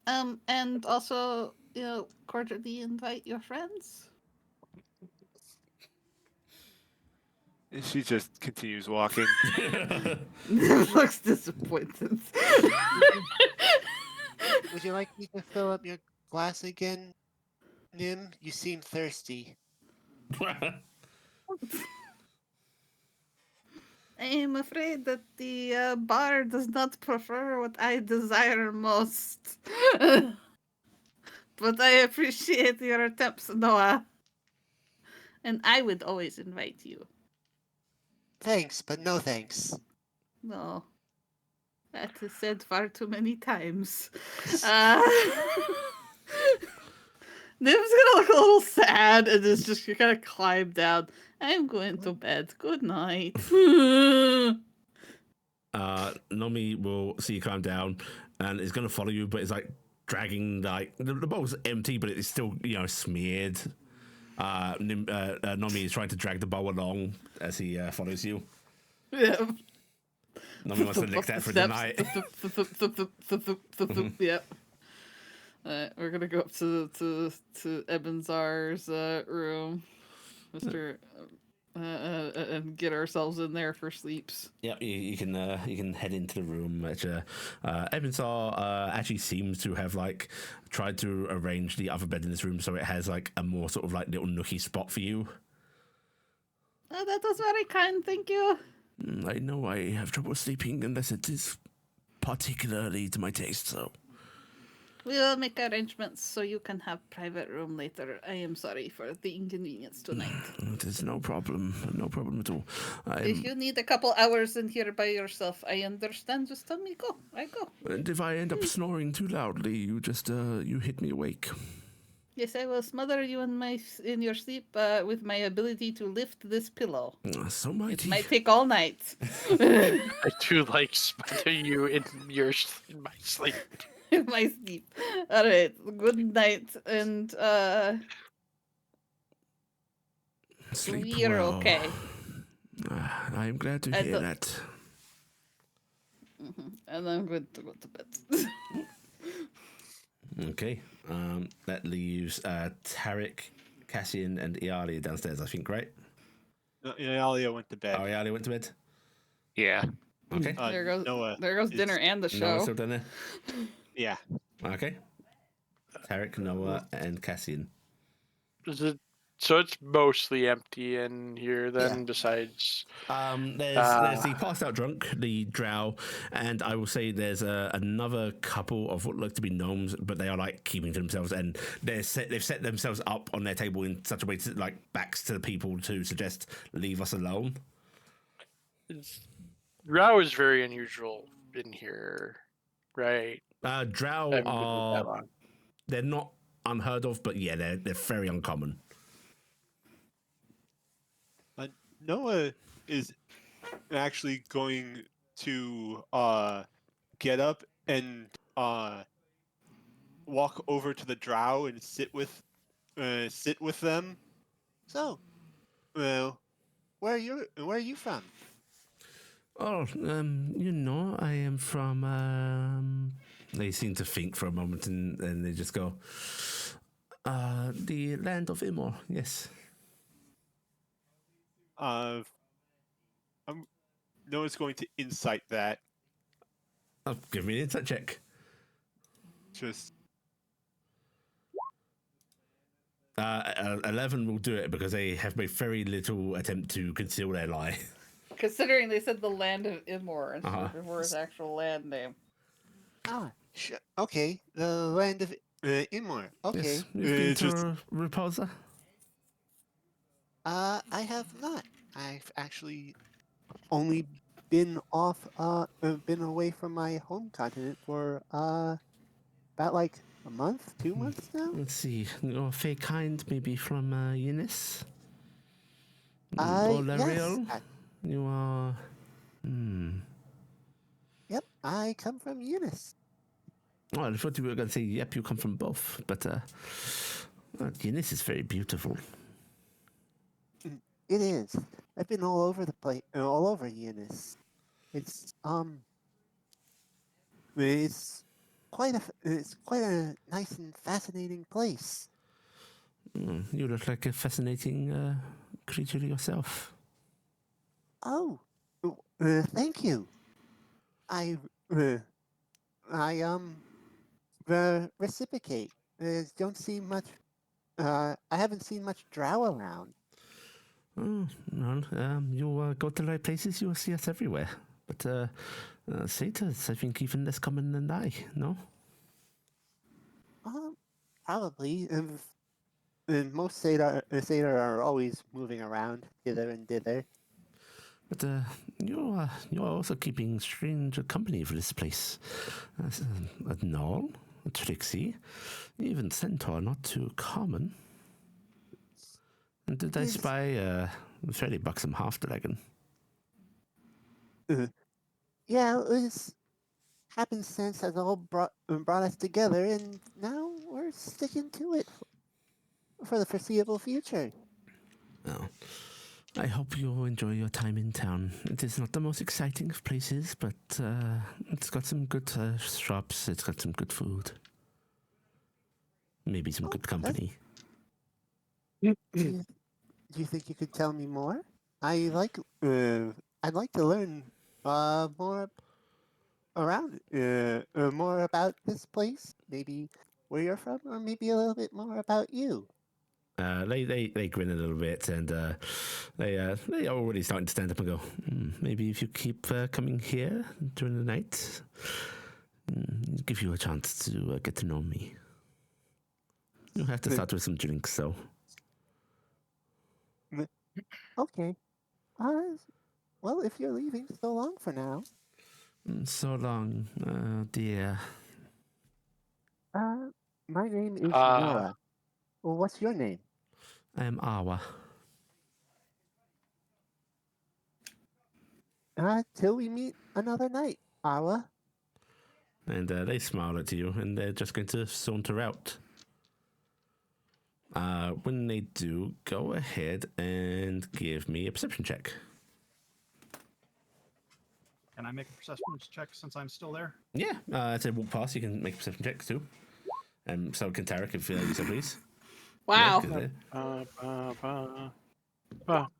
And also, cordially invite your friends. She just continues walking. Looks disappointed. Would you like me to fill up your glass again, Nim? You seem thirsty. I am afraid that the bar does not prefer what I desire most. But I appreciate your attempts, Noah. And I would always invite you. Thanks, but no thanks. No. That is said far too many times. Nim's gonna look a little sad and is just gonna climb down. I'm going to bed. Good night. Nomi will see you climb down and is going to follow you, but it's like dragging, like, the bowl's empty, but it's still, smeared. Nomi is trying to drag the bowl along as he follows you. Yeah. Nomi wants to lick that for the night. Yep. We're gonna go up to Ebenzar's room, Mr. And get ourselves in there for sleeps. Yep, you can head into the room. Which Ebensar actually seems to have tried to arrange the other bed in this room so it has a more sort of little nooky spot for you. That was very kind, thank you. I know I have trouble sleeping unless it is particularly to my taste, so. We will make arrangements so you can have private room later. I am sorry for the inconvenience tonight. There's no problem at all. If you need a couple hours in here by yourself, I understand. Just tell me go. I go. And if I end up snoring too loudly, you just you hit me awake. Yes, I will smother you in your sleep with my ability to lift this pillow. So mighty. It might take all night. I do smother you in my sleep. In my sleep. All right. Good night, and Sleep we're well. okay. I am glad to hear that. And I'm going to go to bed. Okay. That leaves Taryc, Cassian, and Iala downstairs, I think, right? Iala went to bed. Oh, Iala went to bed? Yeah. Okay. There goes Noah dinner and the Noah's show. still down there? Yeah. Okay. Taryc, Noah, and Cassian. So it's mostly empty in here then, besides... There's the passed out drunk, the drow, and I will say there's another couple of what look to be gnomes, but they are keeping to themselves, and they've set themselves up on their table in such a way to backs to the people to suggest leave us alone. Drow is very unusual in here, right? Drow Haven't been here that are long. they're not unheard of, but yeah, they're very uncommon. Noah is actually going to get up and walk over to the drow and sit with them. So, well, where are you from? Oh, I am from. They seem to think for a moment, and then they just go, the land of Imor. Yes. Noah's going to insight that. Oh, give me an insight check. Just 11 will do it because they have made very little attempt to conceal their lie. Considering they said the land of Imor instead Uh-huh. of Imor's actual land name. Ah, okay. The land of Imor. Okay. Yes, you've been just- to Repulsa? I have not. I've actually only been been away from my home continent for about like a month, 2 months now. Let's see. Your Fey kind, maybe from Eunice? Or Yes. Lariel? You are. Yep, I come from Eunice. Oh, I thought you were going to say, yep, you come from both. But Eunice is very beautiful. It is. I've been all over the place, all over Eunice. It's it's quite a nice and fascinating place. You look like a fascinating creature yourself. Oh, thank you. I reciprocate. Don't see much. I haven't seen much drow around. Oh, well, you'll go to the right places, you'll see us everywhere. But satyrs, I think, even less common than I, no? Probably. And most satyr are always moving around hither and thither. But you're also keeping strange company for this place. A gnoll, a Trixie, even centaur, not too common. And did I spy a fairly buxom half-dragon? Yeah, it was happenstance has all brought us together, and now we're sticking to it for the foreseeable future. Well, I hope you'll enjoy your time in town. It is not the most exciting of places, but it's got some good shops, it's got some good food. Maybe some good company. Do you think you could tell me more? I'd like to learn more around more about this place. Maybe where you're from, or maybe a little bit more about you. They grin a little bit, and they are already starting to stand up and go, maybe if you keep coming here during the night, give you a chance to get to know me. You'll have to start with some drinks, though. Okay. Well, if you're leaving, so long for now. So long, dear. My name is Noah. Well, what's your name? I am Awa. Till we meet another night, Awa. And they smile at you, and they're just going to saunter out. When they do, go ahead and give me a perception check. Can I make a perception check since I'm still there? Yeah, as they walk past, you can make perception checks too. So can Taryc, if you so please. Wow.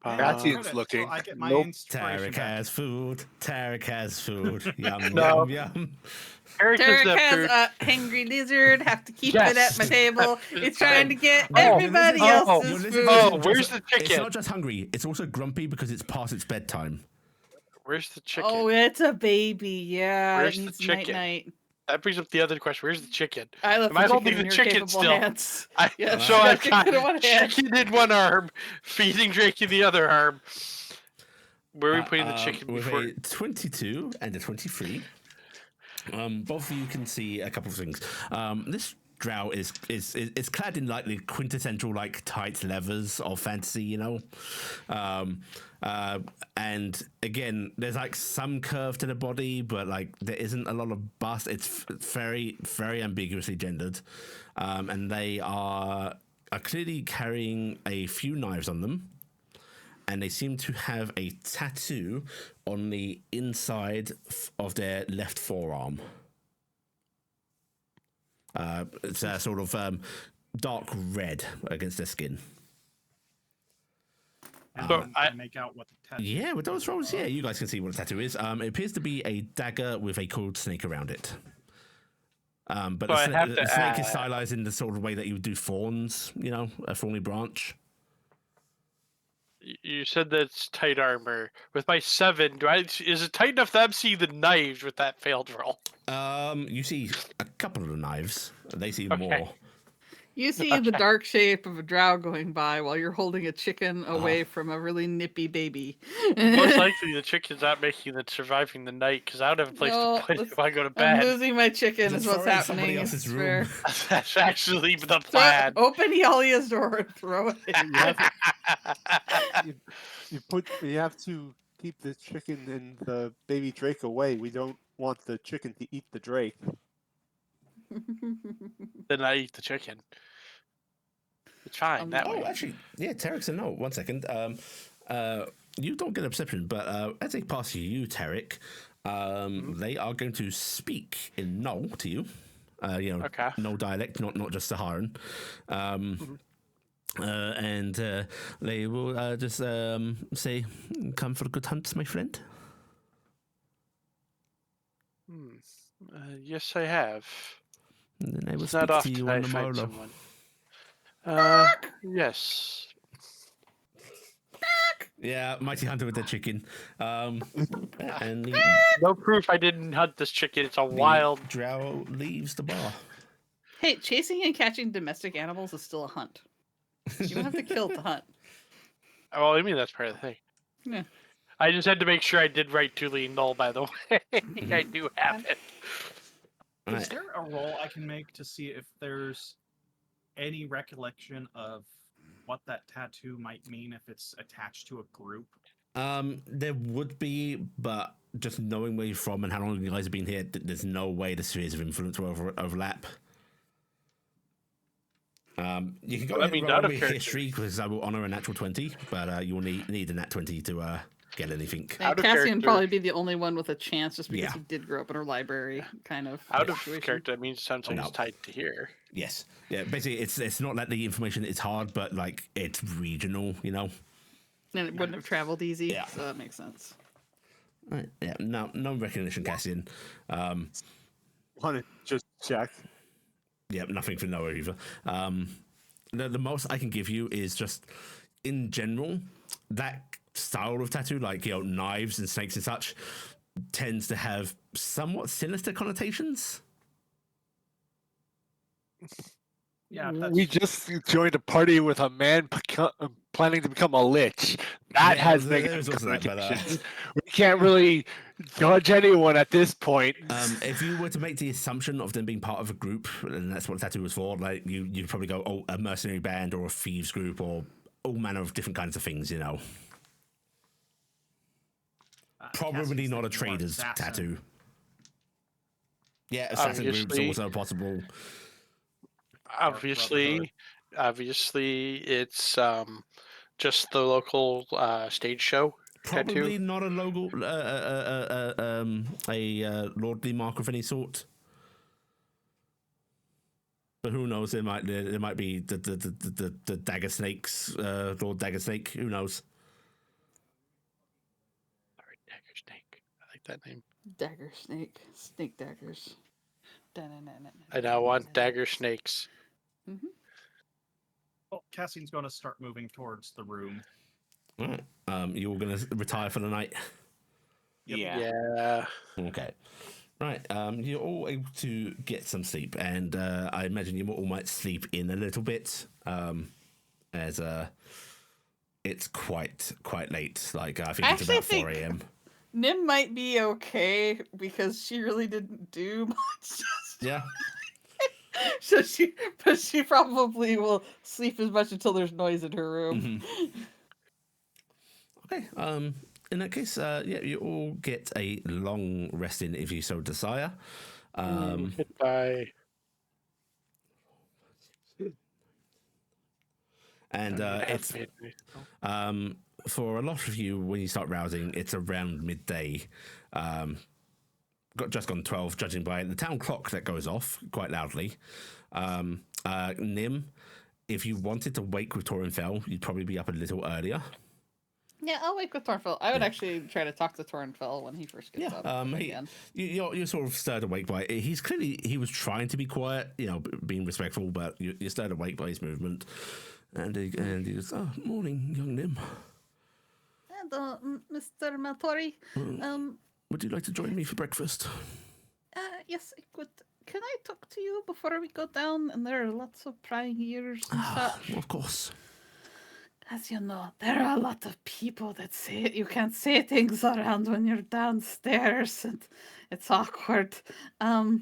Cassian's looking. So I get my Nope. inspiration Taryc back. has food. Taryc has food. Yum, No. yum, yum. Eric Derek is has food. a hangry lizard. Have to keep Yes. it at my table. It's trying to get Oh, everybody your lizard- else's your lizard food. Oh, isn't where's just- the It's chicken? not just hungry, it's also grumpy because it's past its bedtime. Where's the chicken? Oh, it's a baby. Yeah, Where's it the needs chicken? night. That brings up the other question. Where's the chicken? I left Might as the well chicken leave in the your chicken capable still. hands. I, Yeah, so I've chicken in one got hand. chicken in one arm, feeding Drake in the other arm. Where are we putting the chicken With before? a 22 and a 23, both of you can see a couple of things. This drow is clad in like the quintessential like tight leathers of fantasy, you know. And again, there's like some curve to the body, but like there isn't a lot of bust. It's very, very ambiguously gendered, and they are clearly carrying a few knives on them, and they seem to have a tattoo on the inside of their left forearm. It's a sort of dark red against their skin. And So I make out what the tattoo. Yeah, with those rolls, yeah, you guys can see what the tattoo is. It appears to be a dagger with a coiled snake around it. But So I the, have the to snake is add- stylized in the sort of way that you would do thorns, you know, a thorny branch. You said that it's tight armor. With my 7, is it tight enough that I'm seeing the knives with that failed roll? You see a couple of the knives. They see Okay. more. You see the dark shape of a drow going by while you're holding a chicken away from a really nippy baby. Most likely the chicken's not making it surviving the night because I don't have a place No, to put it let's- if I go to I'm bed. losing my chicken Just is what's throw it in somebody happening. else's It's room. fair. That's actually the Throw, plan. open Ialia's door and throw it in. You have, you have to keep the chicken and the baby drake away. We don't want the chicken to eat the drake. Then I eat the chicken. It's fine that Oh, way. actually, yeah, Taryc's a no. 1 second. You don't get a perception, but as they pass you, Taryc, they are going to speak in Null to you. You know, Okay. Null dialect, not just Saharan. And they will just say, "Come for a good hunt, my friend." Yes, I have. And then I will It's speak not to you often on I the find morrow. someone. Yes. Yeah, mighty hunter with the chicken. And the No proof I didn't hunt this chicken. It's a wild. drow leaves the bar. Hey, chasing and catching domestic animals is still a hunt. You don't have to kill to hunt. Well, I mean that's part of the thing. Yeah. I just had to make sure I did right Julie Null, by the way. I do have it. Is Right. there a roll I can make to see if there's any recollection of what that tattoo might mean if it's attached to a group? There would be, but just knowing where you're from and how long you guys have been here, there's no way the spheres of influence will overlap. You can go Well, I ahead mean, and roll out of with character. history because I will honor a natural 20, but you will need a nat 20 to get anything. And Out of Cassian character. would probably be the only one with a chance just because Yeah. he did grow up in a library kind of Out of situation. character, that means it sounds like No. it's tied to here. Yes, yeah. Basically, it's not that the information is hard, but like it's regional, you know. And it wouldn't have traveled easy, Yeah. so that makes sense. Right, yeah, no recognition, Cassian. Want to just check? Yeah, nothing for Noah either. The most I can give you is just, in general, that style of tattoo, like, you know, knives and snakes and such, tends to have somewhat sinister connotations. Yeah, that's We just joined a party with a man planning to become a lich. That Yeah, has there's negative also that, but, connotations. We can't really judge anyone at this point. If you were to make the assumption of them being part of a group, and that's what the tattoo was for, like you'd probably go, oh, a mercenary band or a thieves group or all manner of different kinds of things, you know. Probably Cassian's not a thinking more trader's assassin. tattoo. Yeah, assassin group's Obviously. also possible. Obviously, it's just the local stage show Probably tattoo. not a logo, a lordly mark of any sort. But who knows? There might be the dagger snakes, Lord Dagger Snake. Who knows? Sorry, Dagger Snake. I like that name. Dagger snake. Snake daggers. I now want dagger snakes. Well, Cassian's going to start moving towards the room. All right. You're going to retire for the night. Yeah. Okay. Right. You're all able to get some sleep, and I imagine you all might sleep in a little bit, as it's quite late. Like I think it's Actually, about 4 a.m. Nim might be okay because she really didn't do much. Yeah. But she probably will sleep as much until there's noise in her room. Okay. In that case, yeah, you all get a long rest in if you so desire. Goodbye. And it's for a lot of you when you start rousing, it's around midday. Just gone 12, judging by the town clock that goes off quite loudly. Nim, if you wanted to wake with Torinfell, you'd probably be up a little earlier. Yeah, I'll wake with Tornfell. I would actually try to talk to Tornfell when he first gets up. You're sort of stirred awake by it. He was trying to be quiet, being respectful, but you're stirred awake by his movement. And he goes, "Oh, morning, young Nim. Hello, Mr. Maltori. Would you like to join me for breakfast?" Yes, I could. Can I talk to you before we go down? And there are lots of prying ears and such. Of course. As you know, there are a lot of people that say you can't say things around when you're downstairs, and it's awkward. I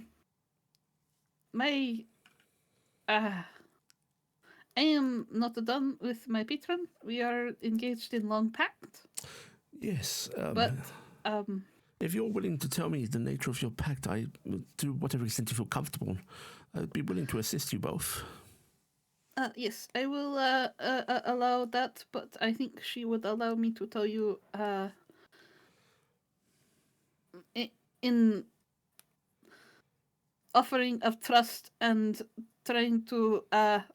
am not done with my patron. We are engaged in long pact. Yes. But if you're willing to tell me the nature of your pact, to whatever extent you feel comfortable, I'd be willing to assist you both. Yes, I will allow that, but I think she would allow me to tell you in offering of trust and trying to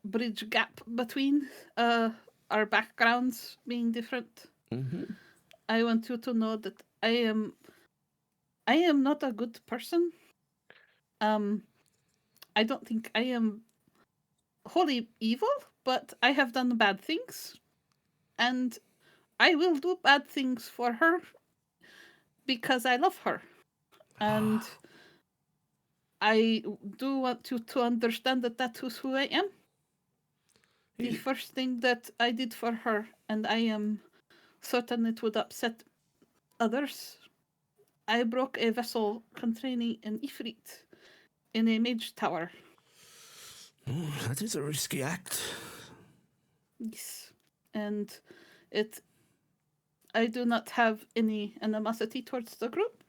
bridge gap between our backgrounds being different. Mm-hmm. I want you to know that I am not a good person. I don't think I am wholly evil, but I have done bad things, and I will do bad things for her because I love her, and I do want you to understand that that is who I am. The first thing that I did for her, and I am certain it would upset others, I broke a vessel containing an Ifrit in a mage tower. That is a risky act. Yes. And I do not have any animosity towards the group.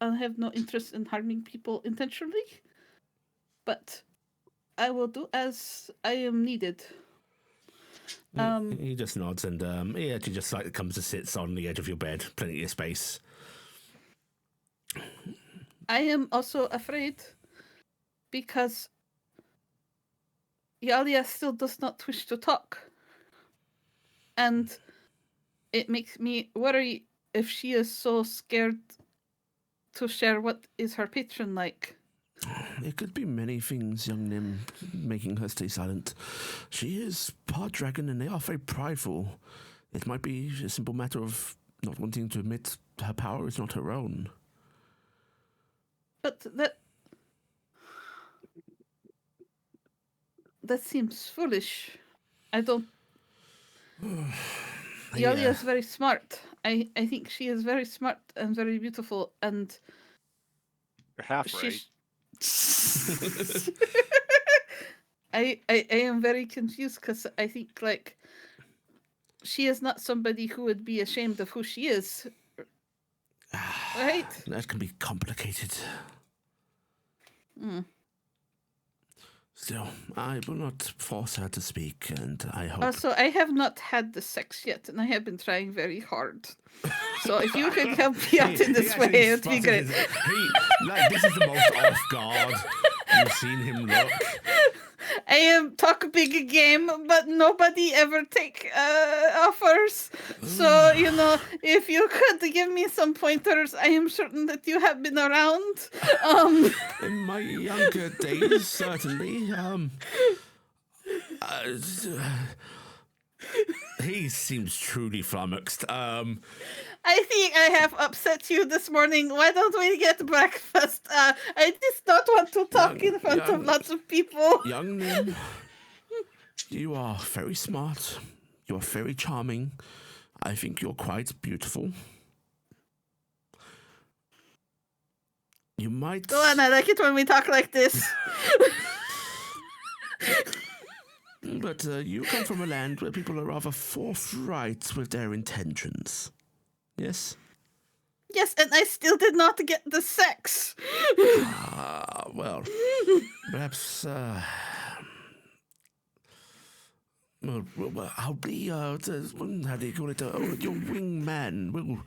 I have no interest in harming people intentionally. But I will do as I am needed. He just nods and he actually just comes and sits on the edge of your bed. Plenty of space. I am also afraid because Iala still does not wish to talk. And it makes me worry if she is so scared to share what is her patron like. It could be many things, young Nim, making her stay silent. She is part dragon and they are very prideful. It might be a simple matter of not wanting to admit her power is not her own. But that seems foolish. I don't... Iala is very smart. I think she is very smart and very beautiful, and... You're half right. I am very confused because I think, she is not somebody who would be ashamed of who she is. Right? That can be complicated. Still, I will not force her to speak, and I hope... Also, I have not had the sex yet, and I have been trying very hard. So if you can help me out in this way, it would be great. This is the most off guard you've seen him look. I am talk big game, but nobody ever take offers. So, if you could give me some pointers, I am certain that you have been around. In my younger days, certainly. He seems truly flummoxed. I think I have upset you this morning. Why don't we get breakfast? I just don't want to talk in front of lots of people. Young Nim, you are very smart. You are very charming. I think you're quite beautiful. You might... Go on, I like it when we talk like this. But you come from a land where people are rather forthright with their intentions. Yes? Yes, and I still did not get the sex. Well, perhaps, well, I'll be, how do you call it, your wingman.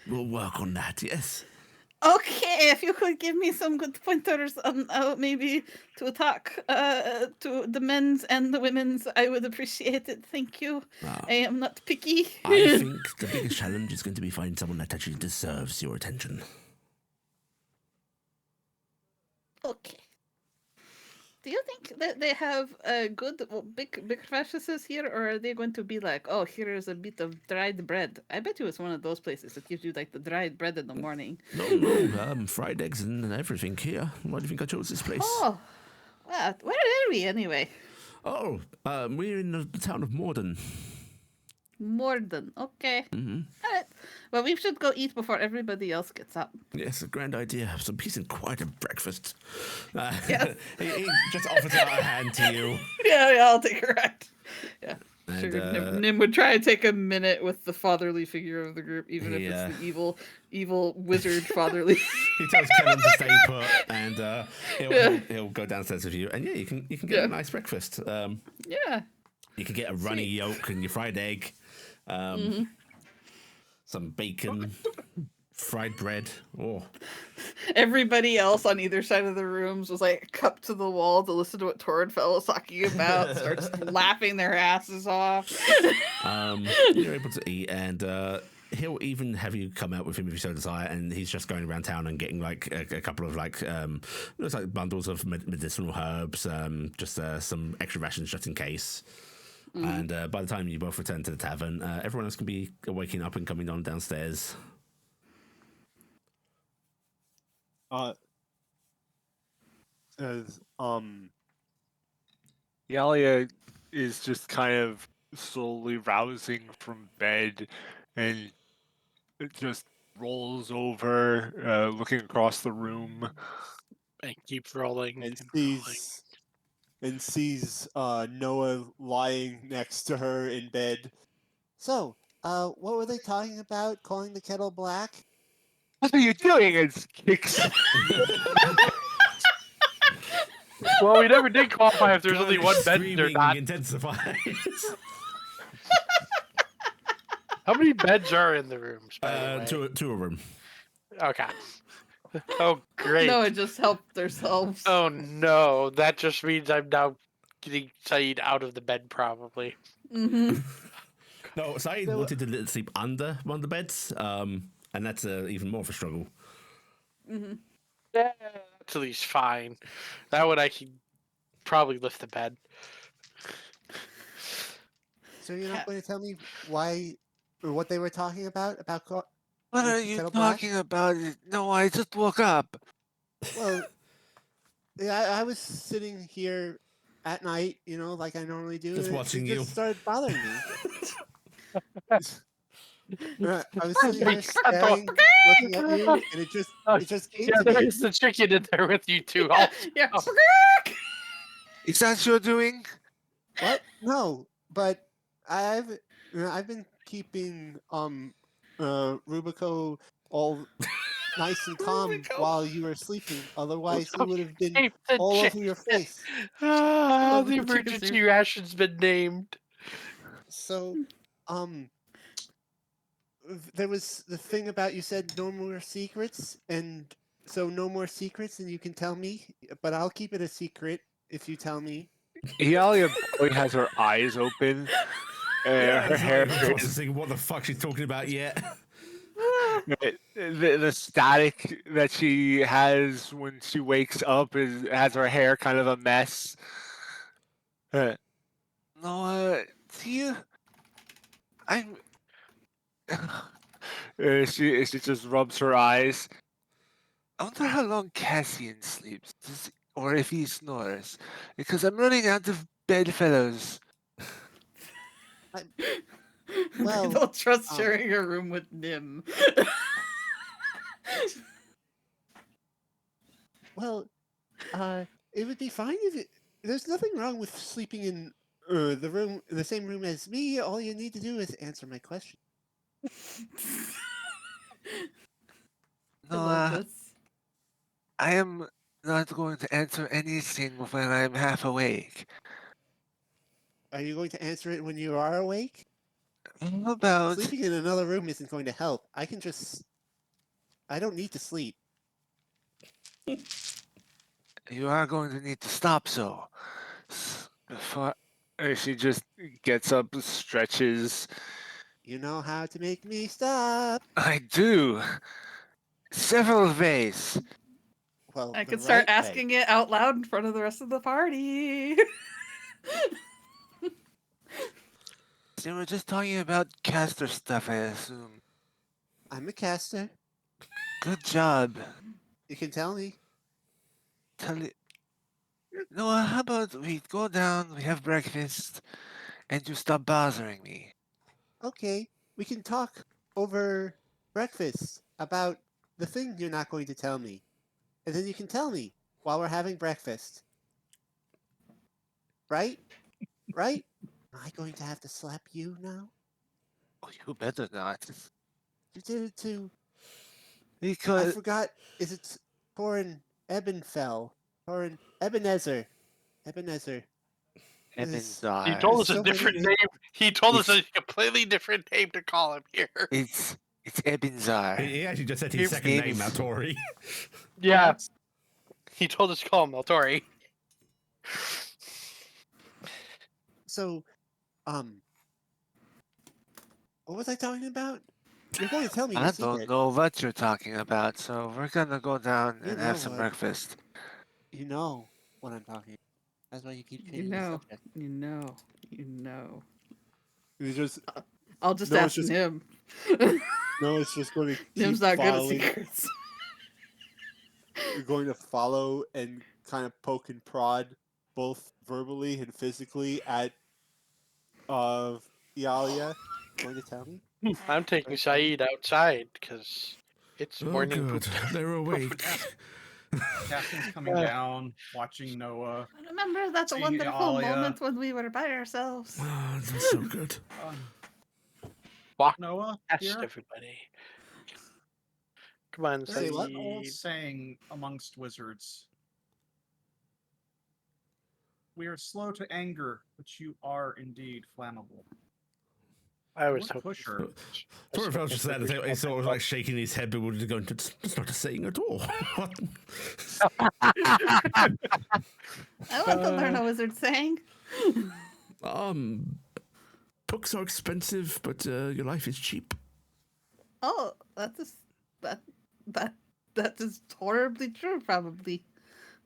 We'll work on that, yes? Okay, if you could give me some good pointers on maybe to attack to the men's and the women's, I would appreciate it. Thank you. I am not picky. I think the biggest challenge is going to be finding someone that actually deserves your attention. Okay. Do you think that they have good big fascists here, or are they going to be like, oh, here is a bit of dried bread? I bet you it's one of those places that gives you like the dried bread in the morning. No, fried eggs and everything here. Why do you think I chose this place? Oh, well, where are we anyway? Oh, we're in the town of Morden. Morden. Okay. All right. Well, we should go eat before everybody else gets up. Yes, a grand idea. Some peace and quiet and breakfast. Yes. he just offers out a hand to you. Yeah, I'll take a ride. Yeah. And, Sure, Nim would try and take a minute with the fatherly figure of the group, even if it's the evil wizard fatherly. He tells Kellen to stay put, and he'll go downstairs with you. And yeah, you can get a nice breakfast. Yeah. You can get a runny yolk and your fried egg, some bacon, fried bread. Oh, Everybody else on either side of the rooms was like cupped to the wall to listen to what Torrenfell was talking about, starts laughing their asses off. You're able to eat, and he'll even have you come out with him if you so desire. And he's just going around town and getting like a couple of like looks like bundles of medicinal herbs, just some extra rations just in case. And by the time you both return to the tavern, everyone else can be waking up and coming on downstairs. Says, Iala is just kind of slowly rousing from bed and it just rolls over, looking across the room And keeps rolling. and rolling. sees Noah lying next to her in bed. So, what were they talking about? Calling the kettle black? What are you doing? It kicks. Well, we never did qualify if there's only one bed or Screaming not. intensifies. How many beds are in the rooms, by the way? Two of them. Okay. Oh, great. No, it just helped themselves. Oh, no. That just means I'm now getting Saeed out of the bed, probably. Mm-hmm. No, Saeed wanted to sleep under one of the beds, and that's even more of a struggle. Mm-hmm. Yeah, that's at least fine. That one I can probably lift the bed. So you're not going to tell me why or what they were talking about What are you talking about? No, I just woke up. Well, yeah, I was sitting here at night, like I normally do. Just and watching it you. just started bothering me. I was sitting here staring, looking at you, and it just came Yeah, to me. there is the chicken in there with you, too. Also. Yeah. Is that your doing? What? No, but I've been keeping Rubico all nice and calm Rubico. while you were sleeping. Otherwise, he Oh, would have been Keep the all chicken. over your face. Ah, the the chicken emergency soup. ration's been named. So, there was the thing about you said no more secrets, and so no more secrets, and you can tell me, but I'll keep it a secret if you tell me. Iala probably has her eyes open. Her it's hair not even is processing what the fuck she's talking about yet. the static that she has when she wakes up has her hair kind of a mess. No, do you? I'm. She just rubs her eyes. I wonder how long Cassian sleeps, or if he snores, because I'm running out of bedfellows. Well, I don't trust sharing a room with Nim. Well, it would be fine There's nothing wrong with sleeping in the same room as me. All you need to do is answer my question. I love No, this. I am not going to answer anything when I'm half awake. Are you going to answer it when you are awake? How about Sleeping in another room isn't going to help. I don't need to sleep. you are going to need to stop so before she just gets up, stretches. You know how to make me stop. I do. Several ways. Well, I the could start right way. asking it out loud in front of the rest of the party. They were just talking about caster stuff, I assume. I'm a caster. Good job. You can tell me. Talia. Noah, how about we go down, we have breakfast, and you stop bothering me? Okay, we can talk over breakfast about the thing you're not going to tell me. And then you can tell me while we're having breakfast. Right? Right? Am I going to have to slap you now? Oh, you better not. You did it too. I Because forgot. Is it Torin Ebenfell? Torin Ebenezer. Ebenezer. There's He Ebenzar. told us a so many different names. name. He told us It's- a completely different name to call him here. It's Ebenzar. He actually just said His his second name name, is- now Tori. Yeah, he told us to call him Meltori. So, what was I talking about? You're going to tell me your I secret. don't know what you're talking about, so we're gonna go down You and know have some what. breakfast. You know what I'm talking about. That's why you keep you changing the know, subject. you know, you know. He's just I'll just No, it's ask just- Nim. it's just going to keep Nim's not good at following, secrets. going to follow and kind of poke and prod both verbally and physically at Iala. Going to tell me? I'm taking Saeed outside because it's Oh, morning. good. They're awake. Cassian's coming down, watching Noah. Remember that Seeing wonderful Alia. moment when we were by ourselves? Oh, that's so good. Walk Noah, past here. everybody. Come on, Say There's what? an old Saeed. saying amongst wizards. We are slow to anger, but you are indeed flammable. I always What hope pusher? Tori felt just that. He's sort of like shaking his head, but we're going to. That's not a saying at all. What? I want to learn a wizard saying. Books are expensive, but your life is cheap. Oh, that is horribly true. Probably.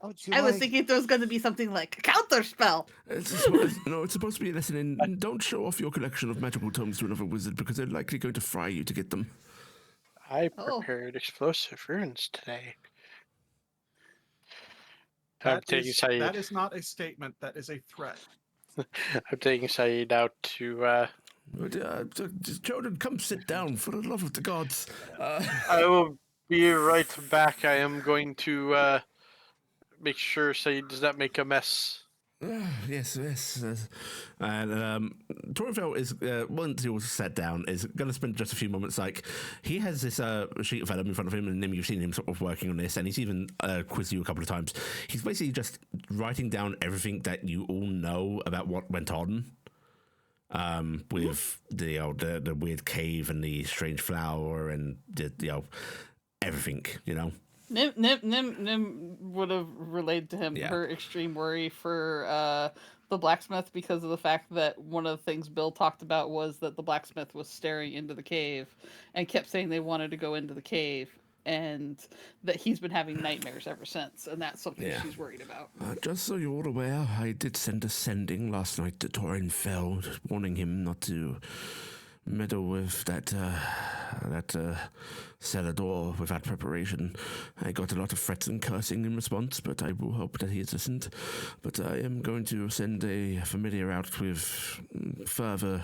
Oh, do you I was like- thinking there was going to be something like a counter spell. It's supposed to be a lesson in don't show off your collection of magical tomes to another wizard because they're likely going to fry you to get them. I Oh. prepared explosive runes today. I'm That taking is, Saeed. that is not a statement. That is a threat. I'm taking Saeed out to. Jordan, come sit down for the love of the gods. I will be right back. I am going to make sure Saeed does not make a mess. Yes. And Torvald is, once he was sat down, is going to spend just a few moments. Like, he has this sheet of vellum in front of him, and Nim, you've seen him sort of working on this, and he's even quizzed you a couple of times. He's basically just writing down everything that you all know about what went on. With the weird cave and the strange flower and everything, Nim would have relayed to him her extreme worry for the blacksmith because of the fact that one of the things Bill talked about was that the blacksmith was staring into the cave and kept saying they wanted to go into the cave, and that he's been having nightmares ever since, and that's something she's worried about. Just so you're all aware, I did send a sending last night to Torinfeld, warning him not to meddle with that cellar door without preparation. I got a lot of threats and cursing in response, but I will hope that he has listened. But I am going to send a familiar out with further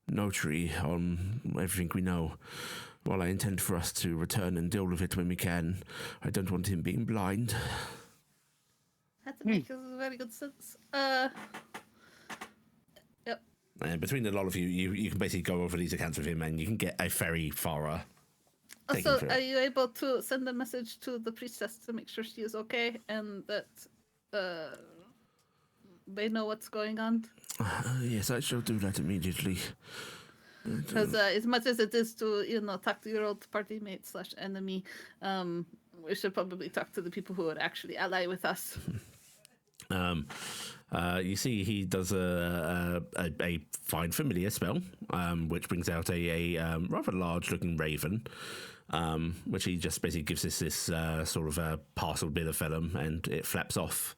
notary on everything we know. While I intend for us to return and deal with it when we can, I don't want him being blind. That makes very good sense. Yep. And between the lot of you, you can basically go over these accounts with him, and you can get a very thorough. taking So, through are it. you able to send a message to the priestess to make sure she is okay and that they know what's going on? Yes, I shall do that immediately. Because as much as it is to, talk to your old party mate / enemy, we should probably talk to the people who would actually ally with us. You see, he does a fine familiar spell, which brings out a rather large-looking raven, which he just basically gives us this sort of a parcel bit of vellum, and it flaps off.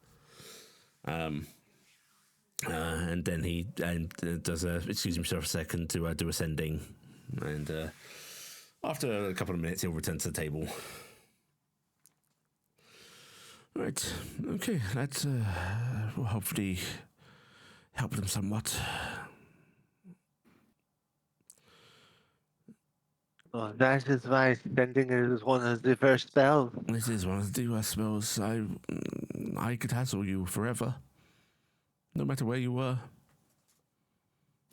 And then he does excuse himself a second to do ascending, and after a couple of minutes, he'll return to the table. Right, okay, that will hopefully help them somewhat. Oh, that is why sending is one of the first spells. This is one of the worst spells. I could hassle you forever, no matter where you were.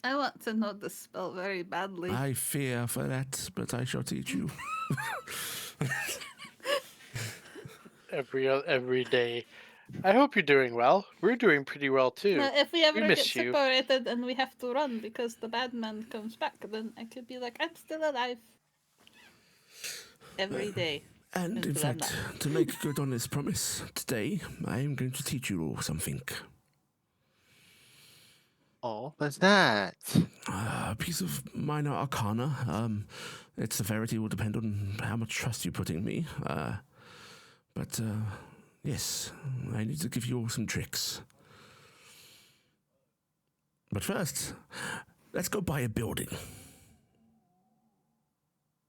I want to know the spell very badly. I fear for that, but I shall teach you. Every day. I hope you're doing well. We're doing pretty well too. Now, if we ever get miss you. separated and we have to run because the bad man comes back, then I could be like, I'm still alive. Every day. And in Until I'm fact, to make good on this promise, today I am going to teach you all something. Oh, what's that? A piece of minor arcana. Its severity will depend on how much trust you put in me. But yes, I need to give you all some tricks. But first, let's go buy a building.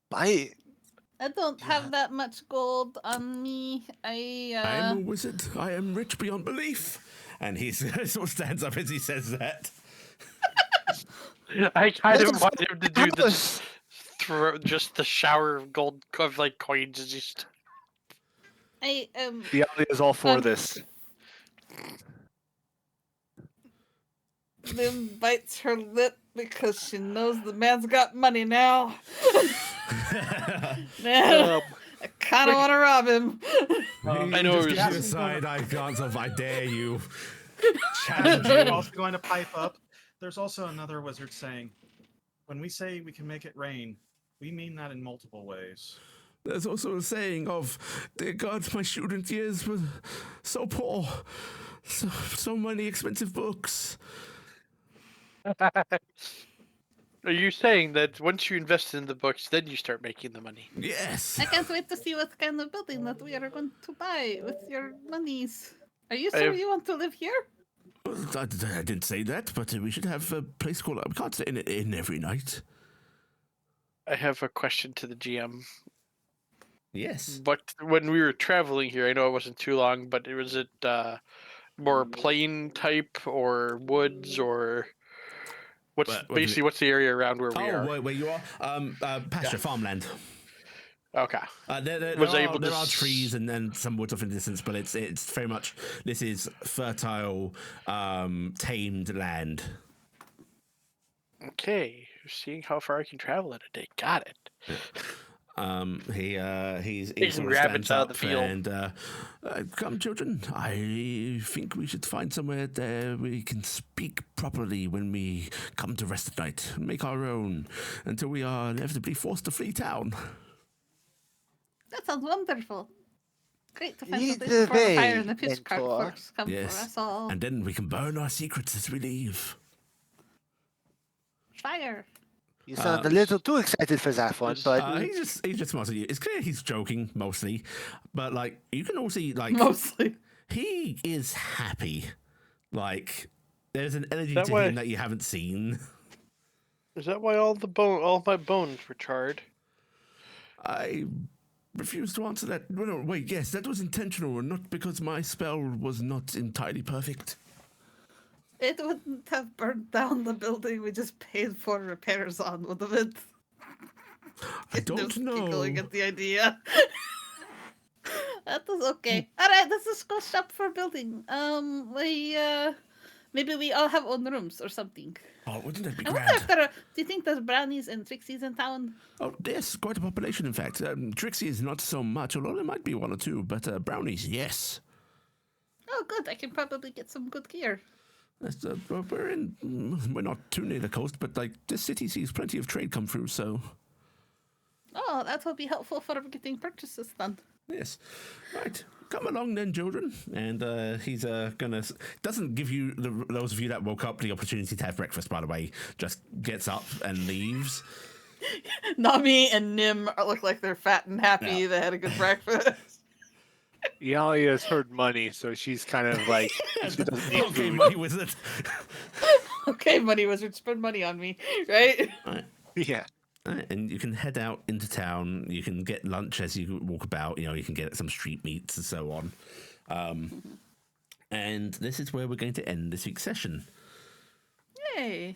Buy I don't have that much gold on me. I am a wizard. I am rich beyond belief. And he sort of stands up as he says that. I kind of want him to do this. Throw just the shower of gold of coins as he's. Iala is all for this. Lim bites her lip because she knows the man's got money now. Man, I kind of want to rob him. I know Just it give was- you a side-eye glance of, I dare you. I'm Challenge also going to pipe up. There's also another wizard saying, when we say we can make it rain, we mean that in multiple ways. There's also a saying of, dear God, my student years were so poor. So many expensive books. Are you saying that once you invest in the books, then you start making the money? Yes. I can't wait to see what kind of building that we are going to buy with your monies. Are you I sure have- you want to live here? I didn't say that, but we should have a place called... We can't stay in an inn every night. I have a question to the GM. Yes. But when we were traveling here, I know it wasn't too long, but was it more plain type or woods or what's What do you- basically what's the area around where we are? Where you are? Pasture, farmland. Okay. There Was are, able to there are s- trees and then some woods off in the distance, but it's very much, this is fertile, tamed land. Okay. Seeing how far I can travel in a day. Got it. He Taking sort of rabbits stands out of up the field. and come, children. I think we should find somewhere there we can speak properly when we come to rest at night. Make our own until we are inevitably forced to flee town. That sounds wonderful. Great to find Lead a place the for the fire way, and the pitch cart mentor. forks come for Yes, us all. and then we can burn our secrets as we leave. Fire. You sound a little too excited for that one, but He's just smiles at you. It's clear he's joking mostly, but you can all see Mostly. he is happy. There's an energy That to way- him that you haven't seen. Is that why all my bones were charred? I refuse to answer that. No, wait, yes, that was intentional and not because my spell was not entirely perfect. It wouldn't have burned down the building we just paid for repairs on, would have it? I don't Just know. giggling at the idea. That is okay. All right, let's just go shop for building. Maybe we all have own rooms or something. Oh, wouldn't that be I wonder grand? if there are. Do you think there's brownies and Trixies in town? Oh, yes, quite a population, in fact. Trixie is not so much, although there might be one or two, but brownies, yes. Oh, good. I can probably get some good gear. That's, well, we're not too near the coast, but like this city sees plenty of trade come through, so Oh, that will be helpful for getting purchases done. yes. Right, come along then, children. And he's gonna doesn't give you those of you that woke up the opportunity to have breakfast. By the way, just gets up and leaves. Nami and Nim look like they're fat and happy. Yeah. They had a good breakfast. Iala has heard money, so she's kind of like she doesn't need Okay, food. money wizard. Okay, money wizard, spend money on me, right? Right. Yeah. And you can head out into town. You can get lunch as you walk about. You know, you can get some street meats and so on. And this is where we're going to end this week's session. Yay.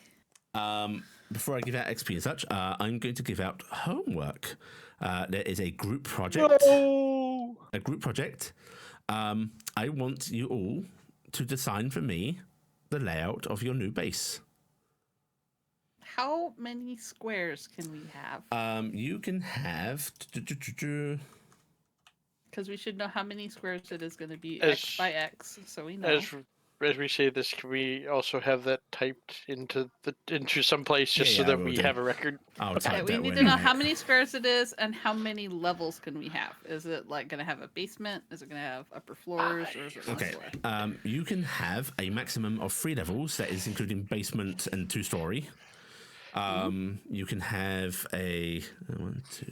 Before I give out XP and such, I'm going to give out homework. There is a group project. No! A group project. I want you all to design for me the layout of your new base. How many squares can we have? You can have. Because we should know how many squares it is going to be As- X by X, so we know. As we say this, can we also have that typed into some place just so Yeah, that we'll we do. have a record? I'll Okay, type we that need one to know out. how many squares it is and how many levels can we have. Is it like going to have a basement? Is it going to have upper floors? Or is it one Okay. floor? You can have a maximum of 3 levels. That is including basement and 2-story. You can have a 1, 2.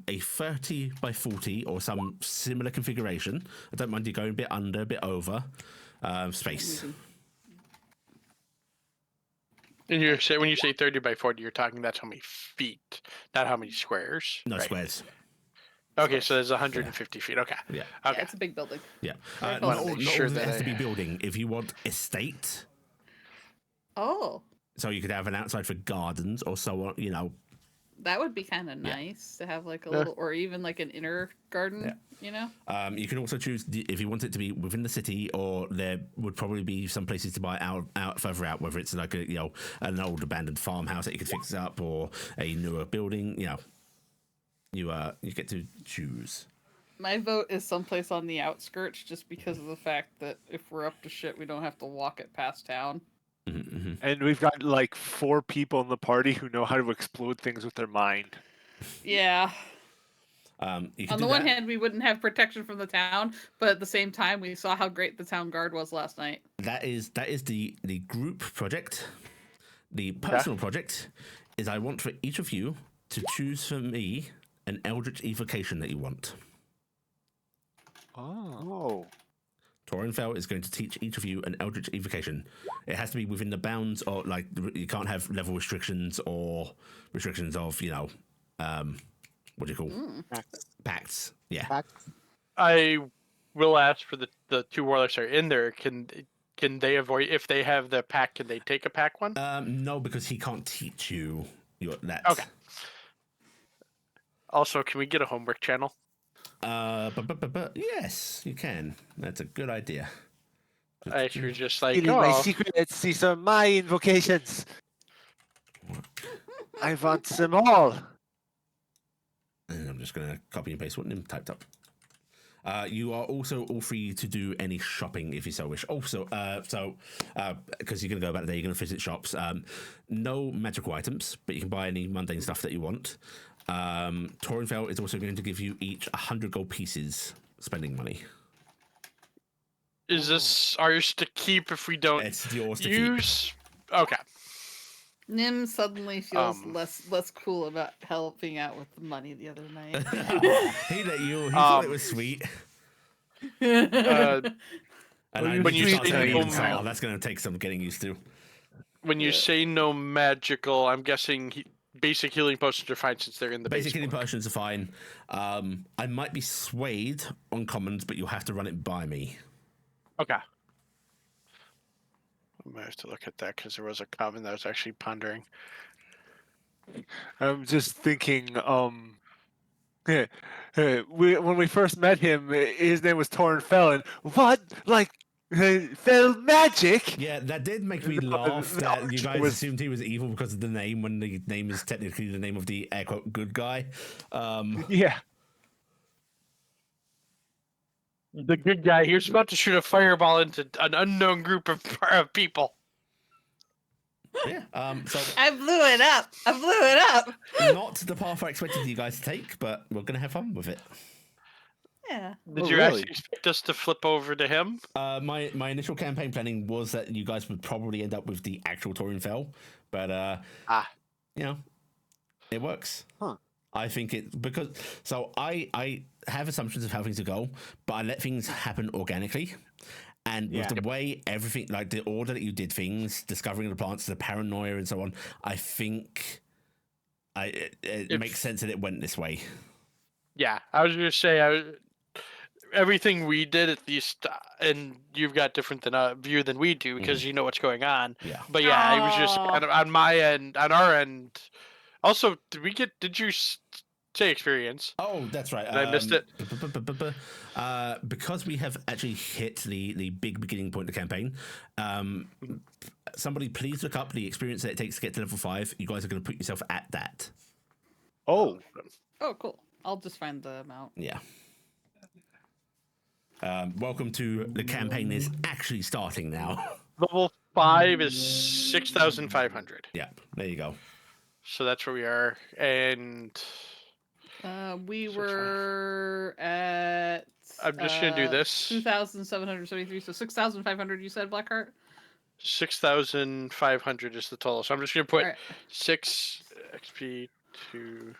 A 30 by 40 or some similar configuration. I don't mind you going a bit under, a bit over. Space. And when you say 30 by 40, you're talking that's how many feet, not how many squares. No right? squares. Okay, so there's 150 feet. Okay. Yeah. Yeah, Okay. it's a big building. Yeah. Very Not cool. all, Make not sure all of it that has to I- be building. If you want estate, Oh, so you could have an outside for gardens or so on, you know. that would be kind of nice to have like a Yeah. little, or even like an inner garden, you know? You can also choose if you want it to be within the city, or there would probably be some places to buy out further out, whether it's like an old abandoned farmhouse that you could fix up, or a newer building. You get to choose. My vote is someplace on the outskirts just because of the fact that if we're up to shit, we don't have to walk it past town. And we've got like 4 people in the party who know how to explode things with their mind. Yeah. You can On do the one that. hand, we wouldn't have protection from the town, but at the same time, we saw how great the town guard was last night. That is the group project. The personal project is I want for each of you to choose for me an eldritch evocation that you want. Oh. Torinfel is going to teach each of you an eldritch evocation. It has to be within the bounds of, like, you can't have level restrictions or restrictions of, what do you call pacts? Yeah. Facts. I will ask for the 2 warlocks that are in there. Can they avoid, if they have the pack, can they take a pack one? No, because he can't teach you that. Okay. Also, can we get a homework channel? But yes, you can. That's a good idea. If you're just like, Stealing my oh, secrets, these are my invocations. I want them all. And I'm just going to copy and paste what Nim typed up. You are also all free to do any shopping if you so wish. Also, because you're going to go about there, you're going to visit shops. No magical items, but you can buy any mundane stuff that you want. Torinfel is also going to give you each 100 gold pieces spending money. is this ours to keep if we don't It's yours to use? Okay. Nim suddenly feels Um. less cool about helping out with the money the other night. keep. He let you. He thought it was sweet. Uh, And when you start say telling no him, ma- oh, that's going to take some getting used to. when you say no magical, I'm guessing basic healing potions are fine since they're in the Basic base healing book. potions are fine. I might be swayed on commons, but you'll have to run it by me. Okay. I might have to look at that because there was a common that I was actually pondering. I'm just thinking. When we first met him, his name was Torrin Felon. What? Like, fell magic? Yeah, that did make me No, laugh the that you archer guys was- assumed he was evil because of the name when the name is technically the name of the air quote good guy. Yeah. The good guy. He was about to shoot a fireball into an unknown group of people. Yeah. So I blew it up. I blew it up. not the path I expected you guys to take, but we're gonna have fun with it. Yeah. Did Oh, you really? actually expect us to flip over to him? My initial campaign planning was that you guys would probably end up with the actual Torin Fell, but you know, it works. Huh. I think it because so I have assumptions of how things will go, but I let things happen organically. And with the way everything, like the order that you did things, discovering the plants, the paranoia, and so on, I think it makes sense that it went this way. Yeah, I was going to say everything we did at least, and you've got different view than we do because you know what's going on. Yeah. But yeah, it was just Aw. on my end, on our end. Also, did you say experience? Oh, that's right. I missed it. Because we have actually hit the big beginning point of the campaign. Somebody please look up the experience that it takes to get to level 5. You guys are going to put yourself at that. Oh. Oh, cool. I'll just find the amount. Yeah. Welcome to the campaign is actually starting now. Level 5 is 6,500. Yeah, there you go. So that's where we are, and We 6,500. were at. I'm just gonna do this. 2,773. So 6,500. You said Blackheart. 6,500 is the total. So I'm just gonna put Alright. 6 XP to.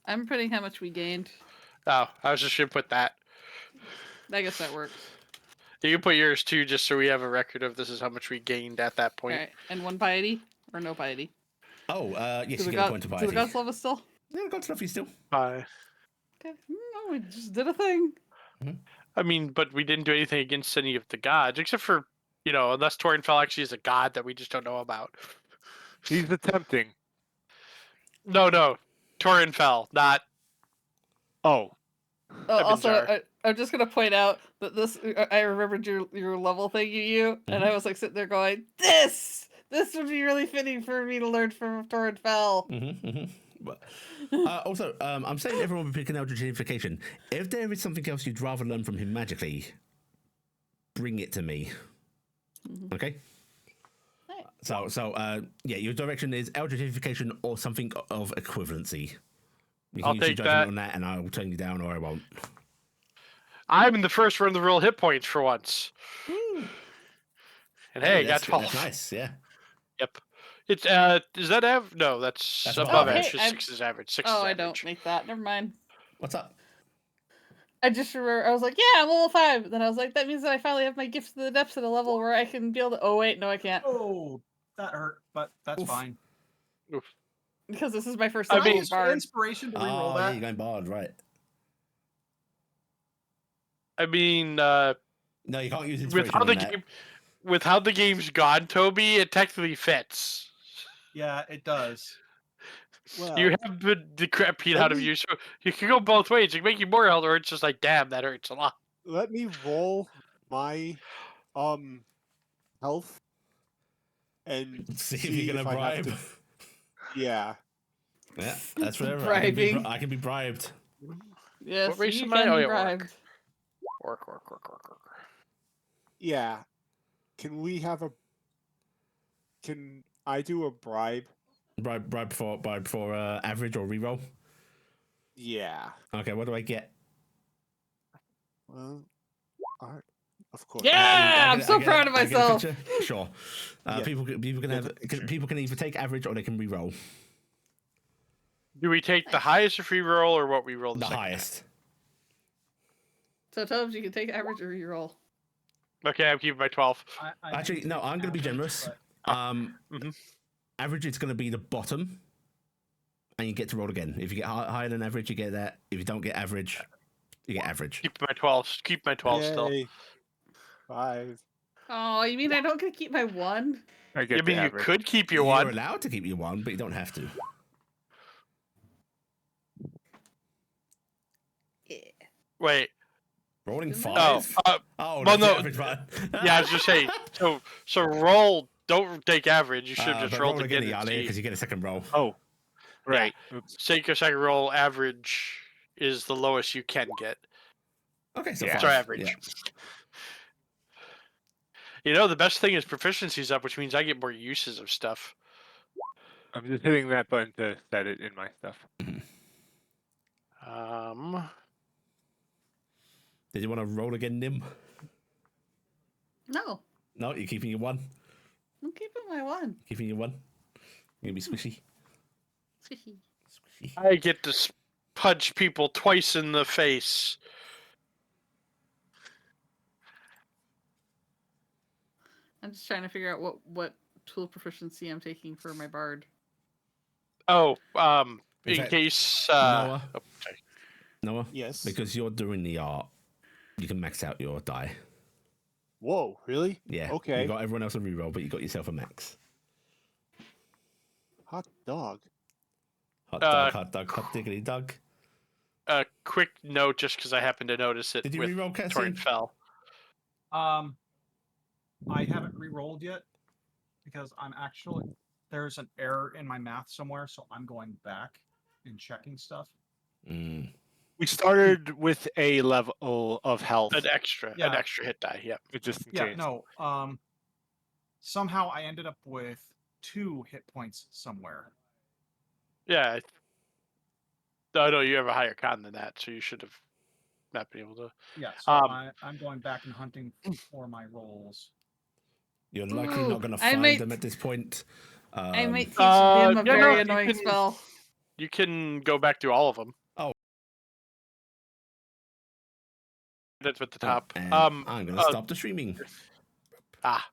I'm putting how much we gained. Oh, I was just gonna put that. I guess that works. You can put yours too, just so we have a record of this is how much we gained at that point. All right, and 1 piety or no piety? Oh, yes, Do you the, get a point of do the piety. gods love us still? Yeah, got stuff you still. Bye. Okay. No, we just did a thing. I mean, but we didn't do anything against any of the gods, except for, unless Torinfell actually is a god that we just don't know about. He's attempting. No. Torinfell, not. Oh. Also, Ebenzar. I'm just gonna point out that this. I remembered your level thing, you, and I was like sitting there going, "This would be really fitting for me to learn from Torrent Fell." But, also, I'm saying everyone will pick an Eldritch Unification. If there is something else you'd rather learn from him magically, bring it to me. Okay? Right. So, yeah, your direction is Eldritch Unification or something of equivalency. You can I'll use your take judgment that. on that, and I'll turn you down, or I won't. I'm in the first run of the real hit points for once. And hey, got that's 12. That's nice, yeah. Yep. It's is that No, that's That's above above average. average. Hey, 6 is average. 6 Oh, is I average. don't make that. Never mind. What's up? I just remember I was like, "Yeah, I'm level 5." Then I was like, "That means that I finally have my gifts to the depths at a level where I can be able to." Oh wait, no, I can't Oh, that hurt, but that's Oof. fine. because this is my first I time mean, being Use bard. inspiration to reroll Oh, yeah, that. you're going bard, right. I mean, No, you can't use with inspiration how on the that. game, with how the game's gone, Toby, it technically fits. Yeah, it does. Well, You have the crap beat let out of me- you, so you can go both ways. You can make you more health, or it's just like, damn, that hurts a lot. let me roll my health and See if you're going to I have bribe. to. Yeah. Yeah, that's whatever. Bribing. I can be bribed. Yes, What race you am I? can Oh, be yeah, bribed. Orc. Yeah. Can we have a? Can I do a bribe? Bribe for average or reroll. Yeah. Okay, what do I get? Well, alright. Of course. Yeah, I'm so proud of I get a myself. picture? Sure. Yeah, People can get have the picture. people can either take average or they can reroll Do we take the highest free roll or what we roll the the second highest. So tell them you can take average or reroll. time? Okay, I'm keeping my 12. I Actually, can no, take I'm going to be average, generous. but Average is going to be the bottom, and you get to roll again. If you get higher than average, you get that. If you don't get average, you get average. Keep my 12. Keep my 12 still. Yay. 5. Oh, you mean I don't get to keep my 1? I get I mean, the you average. could keep your You're 1. allowed to keep your 1, but you don't have to. Wait. Rolling Didn't I? Oh, 5? Oh, well, that's the no. average button. Yeah, I was just saying. So roll. Don't take average. You should have just but rolled roll again, again and see. because you get a second roll. Oh, right. Oops. Take your second roll. Average is the lowest you can get. Okay, so Yeah. 5. So average. Yeah. You know, the best thing is proficiency's up, which means I get more uses of stuff. I'm just hitting that button to set it in my stuff. Did you want to roll again, Nim? No, No, you're keeping your 1? I'm keeping my 1. Keeping your 1? You're going to be squishy? Squishy. I get to punch people twice in the face. I'm just trying to figure out what tool proficiency I'm taking for my bard. Oh, In in fact, case Noah? oh, sorry. Noah? Yes. Because you're doing the art, you can max out your die. Whoa, really? Yeah. Okay. You got everyone else a reroll, but you got yourself a max. Hot dog. Hot dog, hot dog, hot diggity dog. A quick note, just because I happened to notice it Did you with reroll, Cassian? Torrent Fell. I haven't re-rolled yet because there's an error in my math somewhere, so I'm going back and checking stuff. Mm. We started with a level of health, An extra hit die. Yep. just in Yeah, case. no. Somehow I ended up with 2 hit points somewhere. Yeah. No, you have a higher con than that, so you should have not been able to. Yeah, so I'm going back and hunting for my rolls. You're likely not going to I find might- them at this point. I might teach yeah, him a no, very you annoying can- spell. You can go back through all of them. Oh. That's at the top. And I'm going to stop the streaming. Ah.